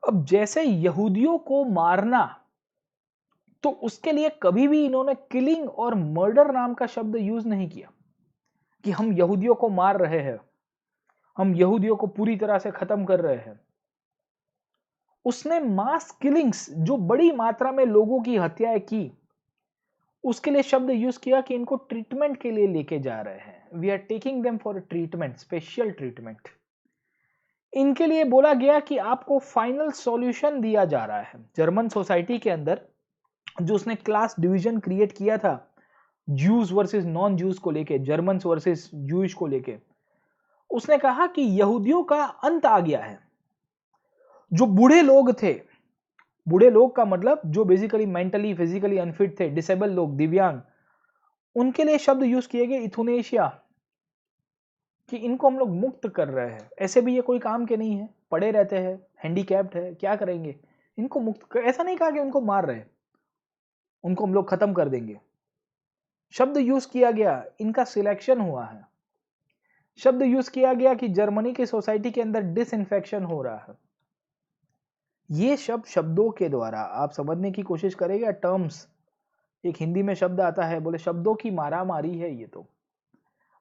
अब जैसे यहूदियों को मारना, तो उसके लिए कभी भी इन्होंने किलिंग और मर्डर नाम का शब्द यूज नहीं किया कि हम यहूदियों को मार रहे हैं, हम यहूदियों को पूरी तरह से खत्म कर रहे हैं। उसने मास किलिंग्स, जो बड़ी मात्रा में लोगों की हत्याएं की, उसके लिए शब्द यूज किया कि इनको ट्रीटमेंट के लिए लेके जा रहे हैं, we are taking them for treatment, special treatment. इनके लिए बोला गया कि आपको फाइनल सॉल्यूशन दिया जा रहा है। जर्मन सोसाइटी के अंदर जो उसने क्लास डिवीजन क्रिएट किया था, ज्यूज वर्सेस नॉन ज्यूज को लेके, जर्मन्स वर्सेस जूइश को लेके, उसने कहा कि यहूदियों का अंत आ गया है। जो बूढ़े लोग थे, बूढ़े लोग का मतलब जो बेसिकली मेंटली फिजिकली अनफिट थे, डिसेबल लोग, दिव्यांग, उनके लिए शब्द यूज किए गए इथुनेशिया, कि इनको हम लोग मुक्त कर रहे हैं, ऐसे भी ये कोई काम के नहीं है, पड़े रहते हैं, हैंडीकैप्ड है, क्या करेंगे, इनको मुक्त कर, ऐसा नहीं कहा कि उनको मार रहे हैं, उनको हम लोग खत्म कर देंगे। शब्द यूज किया गया, इनका सिलेक्शन हुआ है। शब्द यूज किया गया कि जर्मनी की सोसाइटी के अंदर डिसइंफेक्शन हो रहा है। ये शब्दों के द्वारा आप समझने की कोशिश करेंगे। टर्म्स, एक हिंदी में शब्द आता है, बोले शब्दों की मारामारी है ये। तो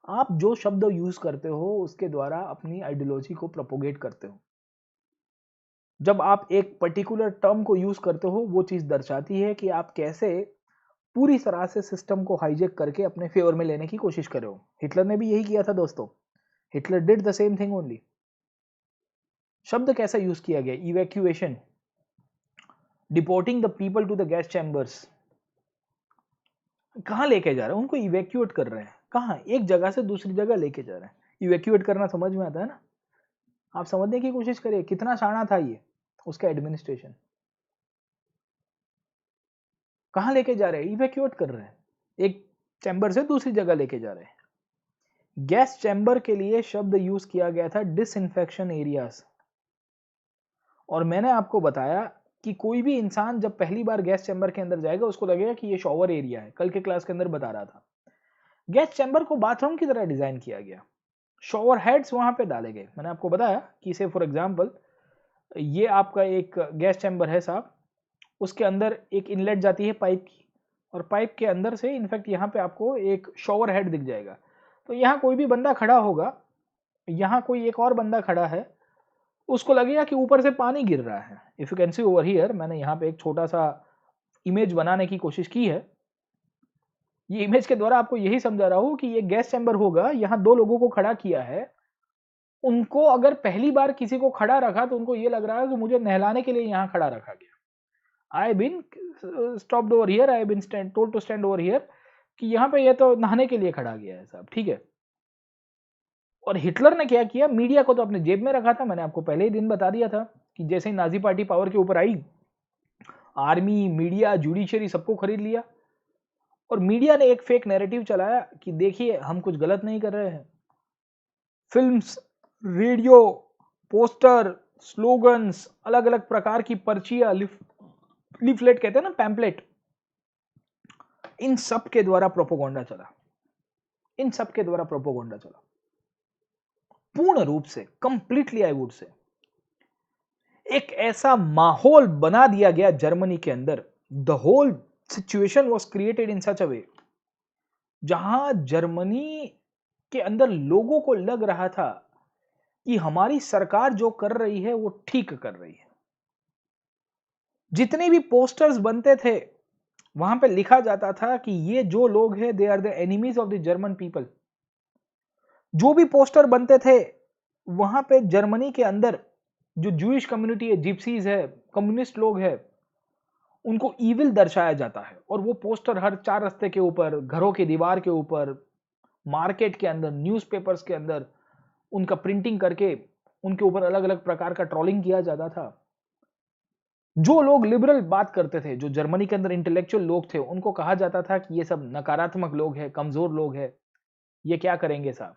आप जो शब्द यूज करते हो उसके द्वारा अपनी आइडियोलॉजी को प्रोपोगेट करते हो। जब आप एक पर्टिकुलर टर्म को यूज करते हो, वो चीज दर्शाती है कि आप कैसे पूरी तरह से सिस्टम को हाईजेक करके अपने फेवर में लेने की कोशिश कर रहे हो। हिटलर ने भी यही किया था दोस्तों। Hitler did the same thing only. शब्द कैसा यूज किया गया? Evacuation, deporting the people to the gas chambers. कहां लेके जा रहे हैं? उनको इवैक्यूएट कर रहे हैं। कहां? एक जगह से दूसरी जगह लेके जा रहे हैं। इवैक्यूएट करना समझ में आता है ना? आप समझने की कोशिश करिए कितना शाना था ये, उसका एडमिनिस्ट्रेशन। कहां लेके जा रहे हैं? इवैक्यूएट कर रहे हैं, एक चैम्बर से दूसरी जगह लेके जा रहे हैं। गैस चैम्बर के लिए शब्द यूज किया गया था डिसइंफेक्शन एरियाज। और मैंने आपको बताया कि कोई भी इंसान जब पहली बार गैस चैम्बर के अंदर जाएगा उसको लगेगा कि ये शॉवर एरिया है। कल के क्लास के अंदर बता रहा था, गैस चैम्बर को बाथरूम की तरह डिजाइन किया गया। शॉवर हेड्स वहां पे डाले गए। मैंने आपको बताया कि से फॉर एग्जांपल ये आपका एक गैस चैम्बर है साहब, उसके अंदर एक इनलेट जाती है पाइप की, और पाइप के अंदर से इनफैक्ट यहाँ पे आपको एक शॉवर हेड दिख जाएगा। तो यहाँ कोई भी बंदा खड़ा होगा, यहाँ कोई एक और बंदा खड़ा है, उसको लगेगा कि ऊपर से पानी गिर रहा है। If you can C over here, मैंने यहाँ पे एक छोटा सा इमेज बनाने की कोशिश की है। ये इमेज के द्वारा आपको यही समझा रहा हूँ कि ये गैस चैम्बर होगा, यहाँ दो लोगों को खड़ा किया है। उनको अगर पहली बार किसी को खड़ा रखा तो उनको ये लग रहा है कि मुझे नहलाने के लिए यहाँ खड़ा रखा गया। I been stopped over here, I been told to stand over here, कि यहाँ पे ये तो नहाने के लिए खड़ा गया है साहब, ठीक है। और हिटलर ने क्या किया? मीडिया को तो अपने जेब में रखा था। मैंने आपको पहले ही दिन बता दिया था कि जैसे ही नाजी पार्टी पावर के ऊपर आई, आर्मी, मीडिया, जुडिशरी सबको खरीद लिया। और मीडिया ने एक फेक नैरेटिव चलाया कि देखिए हम कुछ गलत नहीं कर रहे हैं। फिल्म्स, रेडियो, पोस्टर, स्लोगन्स, अलग अलग प्रकार की पर्चियां, लीफलेट कहते हैं ना, पैम्पलेट, इन सब के द्वारा प्रोपोगंडा चला। इन सब के द्वारा प्रोपोगंडा चला पूर्ण रूप से, कंप्लीटली आई वुड से। एक ऐसा माहौल बना दिया गया जर्मनी के अंदर, the whole situation was created in such a way, जहां जर्मनी के अंदर लोगों को लग रहा था कि हमारी सरकार जो कर रही है वो ठीक कर रही है। जितने भी पोस्टर्स बनते थे वहां पे लिखा जाता था कि ये जो लोग हैं they are the enemies of the German people. जो भी पोस्टर बनते थे वहां पे जर्मनी के अंदर जो जूइश कम्युनिटी है, जिप्सीज है, कम्युनिस्ट लोग हैं, उनको ईविल दर्शाया जाता है। और वो पोस्टर हर चार रास्ते के ऊपर, घरों की दीवार के ऊपर, मार्केट के अंदर, न्यूज़पेपर्स के अंदर उनका प्रिंटिंग करके उनके ऊपर अलग अलग प्रकार का ट्रोलिंग किया जाता था। जो लोग लिबरल बात करते थे, जो जर्मनी के अंदर इंटेलेक्चुअल लोग थे, उनको कहा जाता था कि ये सब नकारात्मक लोग हैं, कमजोर लोग हैं, ये क्या करेंगे साहब।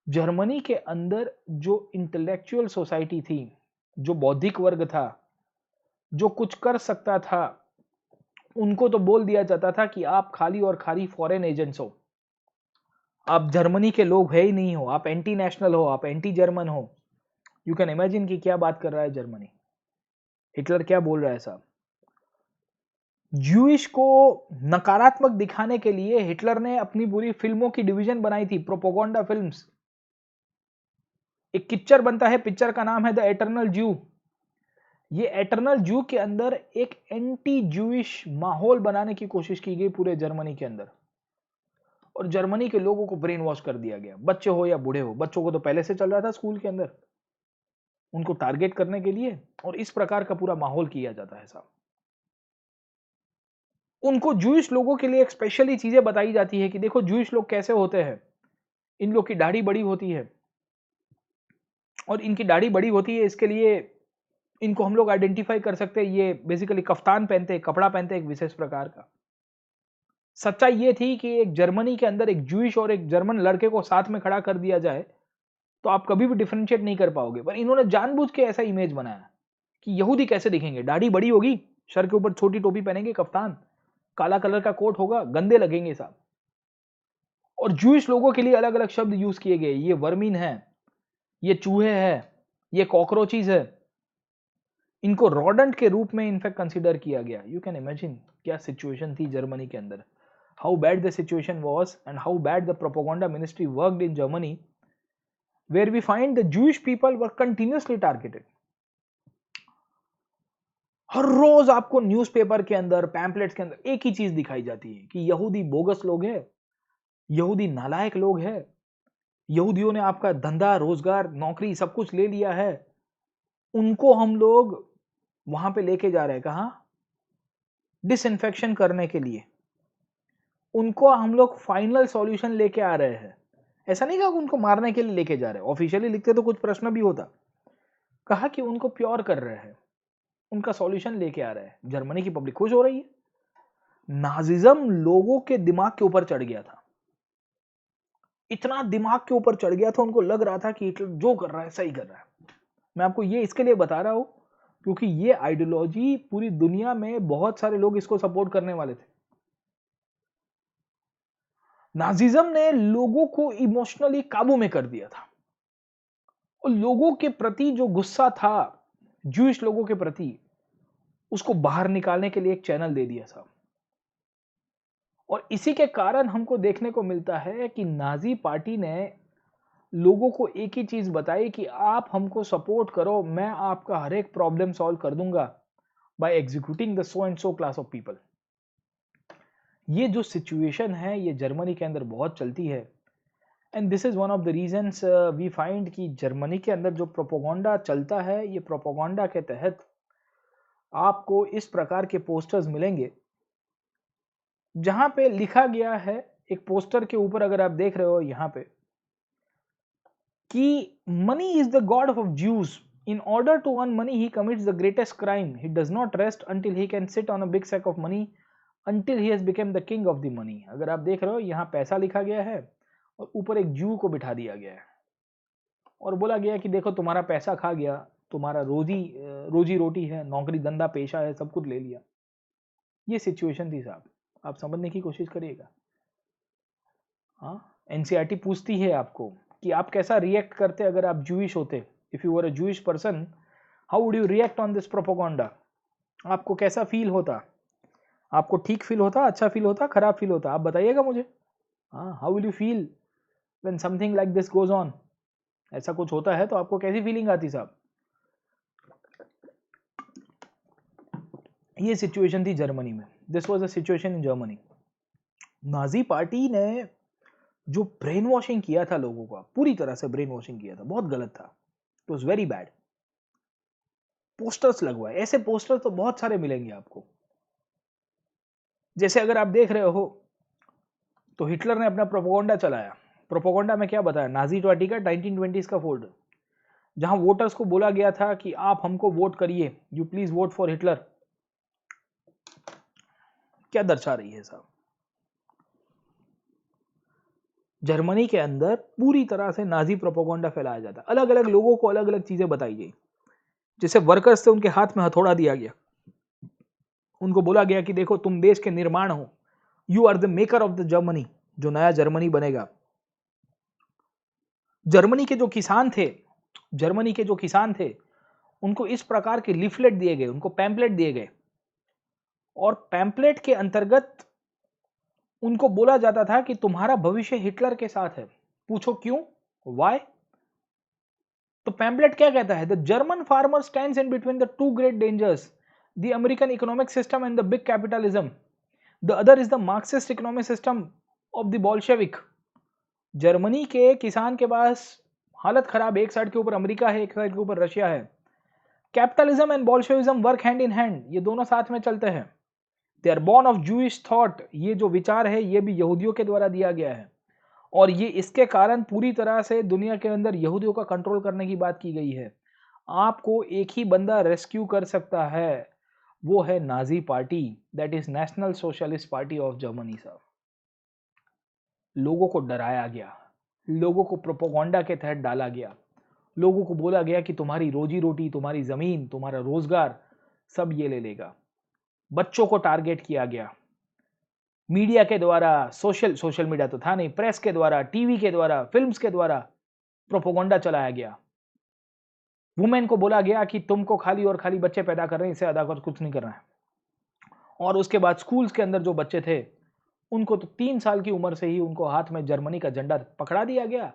जर्मनी के अंदर जो इंटेलेक्चुअल सोसाइटी थी, जो बौद्धिक वर्ग था, जो कुछ कर सकता था, उनको तो बोल दिया जाता था कि आप खाली और खाली फॉरेन एजेंट्स हो, आप जर्मनी के लोग है ही नहीं हो, आप एंटी नेशनल हो, आप एंटी जर्मन हो। यू कैन इमेजिन कि क्या बात कर रहा है जर्मनी। हिटलर क्या बोल रहा है साहब। ज्यूइश को नकारात्मक दिखाने के लिए हिटलर ने अपनी पूरी फिल्मों की डिवीजन बनाई थी, प्रोपोगंडा फिल्म्स। एक पिक्चर बनता है, पिक्चर का नाम है द एटर्नल ज्यू। ये एटर्नल ज्यू के अंदर एक एंटी ज्यूइश माहौल बनाने की कोशिश की गई पूरे जर्मनी के अंदर, और जर्मनी के लोगों को ब्रेन वॉश कर दिया गया, बच्चे हो या बूढ़े हो। बच्चों को तो पहले से चल रहा था स्कूल के अंदर, उनको टारगेट करने के लिए, और इस प्रकार का पूरा माहौल किया जाता है साहब। उनको जूइश लोगों के लिए एक स्पेशली चीजें बताई जाती है कि देखो जूइश लोग कैसे होते हैं, इन लोग की दाढ़ी बड़ी होती है, और इनकी दाढ़ी बड़ी होती है इसके लिए इनको हम लोग आइडेंटिफाई कर सकते हैं, ये बेसिकली कफ्तान पहनते हैं, कपड़ा पहनते हैं एक विशेष प्रकार का। सच्चाई ये थी कि एक जर्मनी के अंदर एक जूइश और एक जर्मन लड़के को साथ में खड़ा कर दिया जाए तो आप कभी भी डिफरेंशिएट नहीं कर पाओगे। पर इन्होंने जानबूझ के ऐसा इमेज बनाया कि यहूदी कैसे दिखेंगे, दाढ़ी बड़ी होगी, सर के ऊपर छोटी टोपी पहनेंगे, कफ्तान, काला कलर का कोट होगा, गंदे लगेंगे साहब। और जूइश लोगों के लिए अलग अलग शब्द यूज किए गए, ये वर्मीन है, ये चूहे है, ये कॉकरोचीज है, इनको रॉडेंट के रूप में इनफैक्ट कंसीडर किया गया। यू कैन इमेजिन क्या सिचुएशन थी जर्मनी के अंदर, how bad the situation was and how bad the propaganda ministry worked in Germany, where we find the Jewish people were continuously targeted. हर रोज आपको न्यूज़पेपर के अंदर, pamphlets के अंदर एक ही चीज दिखाई जाती है कि यहूदी बोगस लोग हैं, यहूदी नालायक लोग हैं, यहूदियों ने आपका धंधा, रोजगार, नौकरी सब कुछ ले लिया है, उनको हम लोग वहां पे लेके जा रहे हैं, कहां? डिसइंफेक्शन करने के लिए। उनको हम लोग फाइनल सॉल्यूशन लेके आ रहे हैं। ऐसा नहीं कहा कि उनको मारने के लिए लेके जा रहे हैं, ऑफिशियली लिखते तो कुछ प्रश्न भी होता, कहा कि उनको प्योर कर रहे हैं, उनका सॉल्यूशन लेके आ रहे हैं। जर्मनी की पब्लिक खुश हो रही है। नाजिज्म लोगों के दिमाग के ऊपर चढ़ गया था, इतना दिमाग के ऊपर चढ़ गया था, उनको लग रहा था कि हिटलर जो कर रहा है सही कर रहा है। मैं आपको ये इसके लिए बता रहा हूं क्योंकि ये आइडियोलॉजी पूरी दुनिया में बहुत सारे लोग इसको सपोर्ट करने वाले थे। नाजिज्म ने लोगों को इमोशनली काबू में कर दिया था और लोगों के प्रति जो गुस्सा था, ज्यूइश लोगों के प्रति, उसको बाहर निकालने के लिए एक चैनल दे दिया था। और इसी के कारण हमको देखने को मिलता है कि नाजी पार्टी ने लोगों को एक ही चीज बताई कि आप हमको सपोर्ट करो, मैं आपका हर एक प्रॉब्लम सॉल्व कर दूंगा by executing the so and so class of people. ये जो सिचुएशन है ये जर्मनी के अंदर बहुत चलती है and this is one of the reasons we find कि जर्मनी के अंदर जो प्रोपोगंडा चलता है, ये प्रोपोगंडा के तहत आपको इस प्रकार के पोस्टर्स मिलेंगे जहां पे लिखा गया है, एक पोस्टर के ऊपर अगर आप देख रहे हो यहां पे, कि money is the god of Jews, in order to earn money he commits the greatest crime, he does not rest until he can sit on a big sack of money until he has become the king of the money. अगर आप देख रहे हो यहाँ पैसा लिखा गया है और ऊपर एक जू को बिठा दिया गया है और बोला गया कि देखो तुम्हारा पैसा खा गया, तुम्हारा रोजी रोटी है, नौकरी धंधा पेशा है, सब कुछ ले लिया। ये सिचुएशन थी साहब, आप समझने की कोशिश करिएगा। हाँ, एनसीईआरटी पूछती है आपको कि आप कैसा रिएक्ट करते अगर आप जूइश होते, if you were a Jewish person, how would you react on this propaganda. आपको कैसा फील होता, आपको ठीक फील होता, अच्छा फील होता, खराब फील होता, आप बताइएगा मुझे। हाँ, how will you feel when something like this goes on. ऐसा कुछ होता है तो आपको कैसी फीलिंग आती साहब। ये सिचुएशन थी जर्मनी में, this was a situation in Germany. Nazi party ने जो ब्रेन वॉशिंग किया था लोगों का, पूरी तरह से ब्रेन वॉशिंग किया था, बहुत गलत था, it was very bad. Posters लगवाए, ऐसे पोस्टर तो बहुत सारे मिलेंगे आपको। जैसे अगर आप देख रहे हो तो हिटलर ने अपना प्रोपोगंडा चलाया। प्रोपोगंडा में क्या बताया, नाजी पार्टी का 1920s का फोल्डर, जहां वोटर्स को बोला गया था कि आप हमको वोट करिए, you please vote for Hitler. क्या दर्शा रही है साहब, जर्मनी के अंदर पूरी तरह से नाजी प्रोपोगंडा फैलाया जाता है, अलग अलग लोगों को अलग अलग चीजें बताई गई। जैसे वर्कर्स थे, उनके हाथ में हथौड़ा दिया गया, उनको बोला गया कि देखो तुम देश के निर्माण हो, you are the maker of the Germany, जो नया जर्मनी बनेगा। जर्मनी के जो किसान थे, जर्मनी के जो किसान थे, उनको इस प्रकार के लीफलेट दिए गए, उनको पैम्पलेट दिए गए और पैम्पलेट के अंतर्गत उनको बोला जाता था कि तुम्हारा भविष्य हिटलर के साथ है। पूछो क्यों, वाई। तो पैम्पलेट क्या कहता है, the German farmer stands in between the two great dangers, the American economic system and the big capitalism, the other is the Marxist economic system of the Bolshevik. Germany के किसान के पास हालत खराब, एक साइड के ऊपर अमेरिका है, एक साइड के ऊपर रशिया है। Capitalism and Bolshevism work hand in hand, ये दोनों साथ में चलते हैं। They are born of Jewish thought, ये जो विचार है ये भी यहूदियों के द्वारा दिया गया है और ये इसके कारण पूरी तरह से दुनिया के अंदर यहूदियों का कंट्रोल करने की बात की गई है। आपको एक ही बंदा रेस्क्यू कर सकता है, वो है Nazi party, that is national socialist party of Germany साहब। लोगों को डराया गया, लोगों को प्रोपोगंडा के तहत डाला गया। लोगों को बोला गया कि तुम्हारी रोजी रोटी, तुम्हारी ज़मीन, तुम्हारा रोजगार सब ये ले लेगा। बच्चों को टारगेट किया गया मीडिया के द्वारा, सोशल मीडिया तो था नहीं, प्रेस के द्वारा, टीवी के द्वारा, फिल्म्स के द्वारा प्रोपोगंडा चलाया गया। वुमेन को बोला गया कि तुमको खाली और खाली बच्चे पैदा कर रहे हैं, इससे ज्यादा कुछ नहीं करना है। और उसके बाद स्कूल्स के अंदर जो बच्चे थे उनको तो 3 साल की उम्र से ही उनको हाथ में जर्मनी का झंडा पकड़ा दिया गया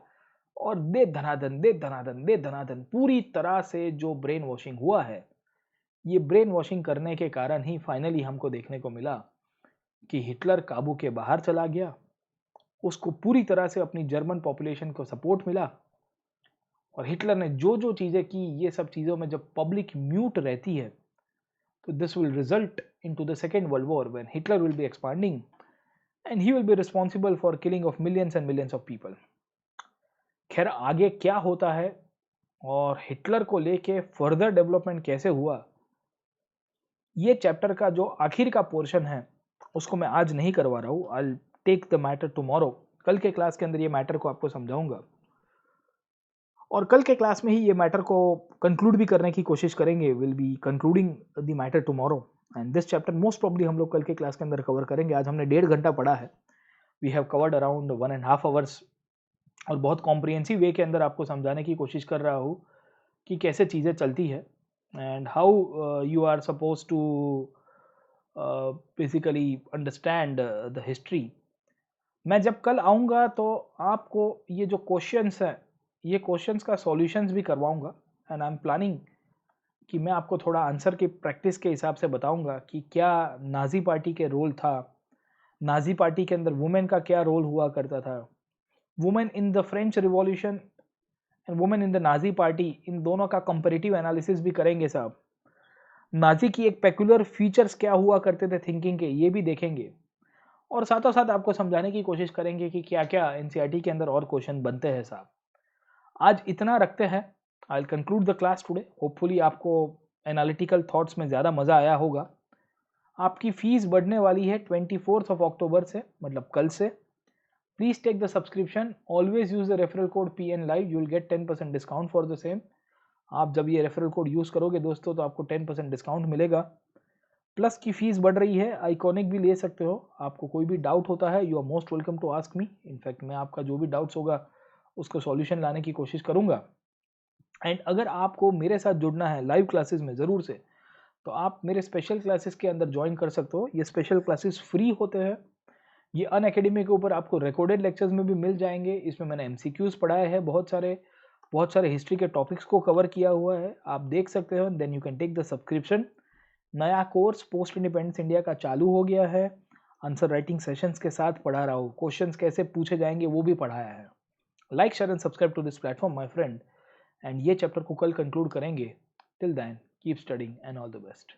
और दे धनाधन दे धनाधन दे धनाधन। पूरी तरह से जो ब्रेन वॉशिंग हुआ है, ये ब्रेन वॉशिंग करने के कारण ही फाइनली हमको देखने को मिला कि हिटलर काबू के बाहर चला गया। उसको पूरी तरह से अपनी जर्मन पॉपुलेशन को सपोर्ट मिला और हिटलर ने जो जो चीज़ें की, ये सब चीज़ों में जब पब्लिक म्यूट रहती है तो this will result into the second world war when Hitler will be expanding and he will be responsible for killing of millions and millions of people. खैर, आगे क्या होता है और हिटलर को लेके फर्दर डेवलपमेंट कैसे हुआ, ये चैप्टर का जो आखिर का पोर्शन है उसको मैं आज नहीं करवा रहा हूँ। I take the matter tomorrow. कल के क्लास के अंदर ये मैटर को आपको समझाऊंगा और कल के क्लास में ही ये मैटर को कंक्लूड भी करने की कोशिश करेंगे। Will be concluding the matter tomorrow and this chapter most probably हम लोग कल के क्लास के अंदर कवर करेंगे। आज हमने 1.5 घंटा पढ़ा है। We have covered around 1.5 hours और बहुत कॉम्प्रिहेंसिव वे के अंदर आपको समझाने की कोशिश कर रहा हूँ कि कैसे चीज़ें चलती है and how you are suppose to basically understand the history. मैं जब कल आऊँगा तो आपको ये जो क्वेश्चंस हैं, ये क्वेश्चंस का सॉल्यूशंस भी करवाऊँगा एंड आई एम प्लानिंग कि मैं आपको थोड़ा आंसर की प्रैक्टिस के हिसाब से बताऊँगा कि क्या नाज़ी पार्टी के रोल था, नाज़ी पार्टी के अंदर वुमेन का क्या रोल हुआ करता था, women in the French revolution and women in the Nazi party, इन दोनों का कंपैरेटिव एनालिसिस भी करेंगे साहब। नाज़ी की एक पेक्युलर फीचर्स क्या हुआ करते थे थिंकिंग के, ये भी देखेंगे और साथों साथ आपको समझाने की कोशिश करेंगे कि क्या क्या एनसीईआरटी के अंदर और क्वेश्चन बनते हैं साहब। आज इतना रखते हैं। I will conclude the class today. Hopefully आपको एनालिटिकल थॉट्स में ज़्यादा मज़ा आया होगा। आपकी फ़ीस बढ़ने वाली है 24 अक्टूबर से, मतलब कल से। Please take the subscription, always use the referral code PN Live, you will get 10% discount for the same. आप जब ये रेफरल कोड यूज़ करोगे दोस्तों तो आपको 10% डिस्काउंट मिलेगा। प्लस की फ़ीस बढ़ रही है, आइकॉनिक भी ले सकते हो। आपको कोई भी डाउट होता है, you are most welcome to ask me. In fact मैं आपका जो भी डाउट्स होगा उसको सॉल्यूशन लाने की कोशिश करूँगा। एंड अगर आपको मेरे साथ जुड़ना है लाइव क्लासेस में ज़रूर से, तो आप मेरे स्पेशल क्लासेस के अंदर ज्वाइन कर सकते हो। ये स्पेशल क्लासेस फ्री होते हैं। ये अनअकैडमी के ऊपर आपको रिकॉर्डेड लेक्चर्स में भी मिल जाएंगे। इसमें मैंने MCQs पढ़ाए हैं, बहुत सारे हिस्ट्री के टॉपिक्स को कवर किया हुआ है, आप देख सकते हो। Then you can take the subscription. नया कोर्स पोस्ट इंडिपेंडेंस इंडिया का चालू हो गया है। आंसर राइटिंग सेशंस के साथ पढ़ा रहा हूँ, क्वेश्चंस कैसे पूछे जाएंगे वो भी पढ़ाया है। Like, share and subscribe to this platform my friend. And ये चैप्टर को कल कंक्लूड करेंगे। Till then keep studying and all the best.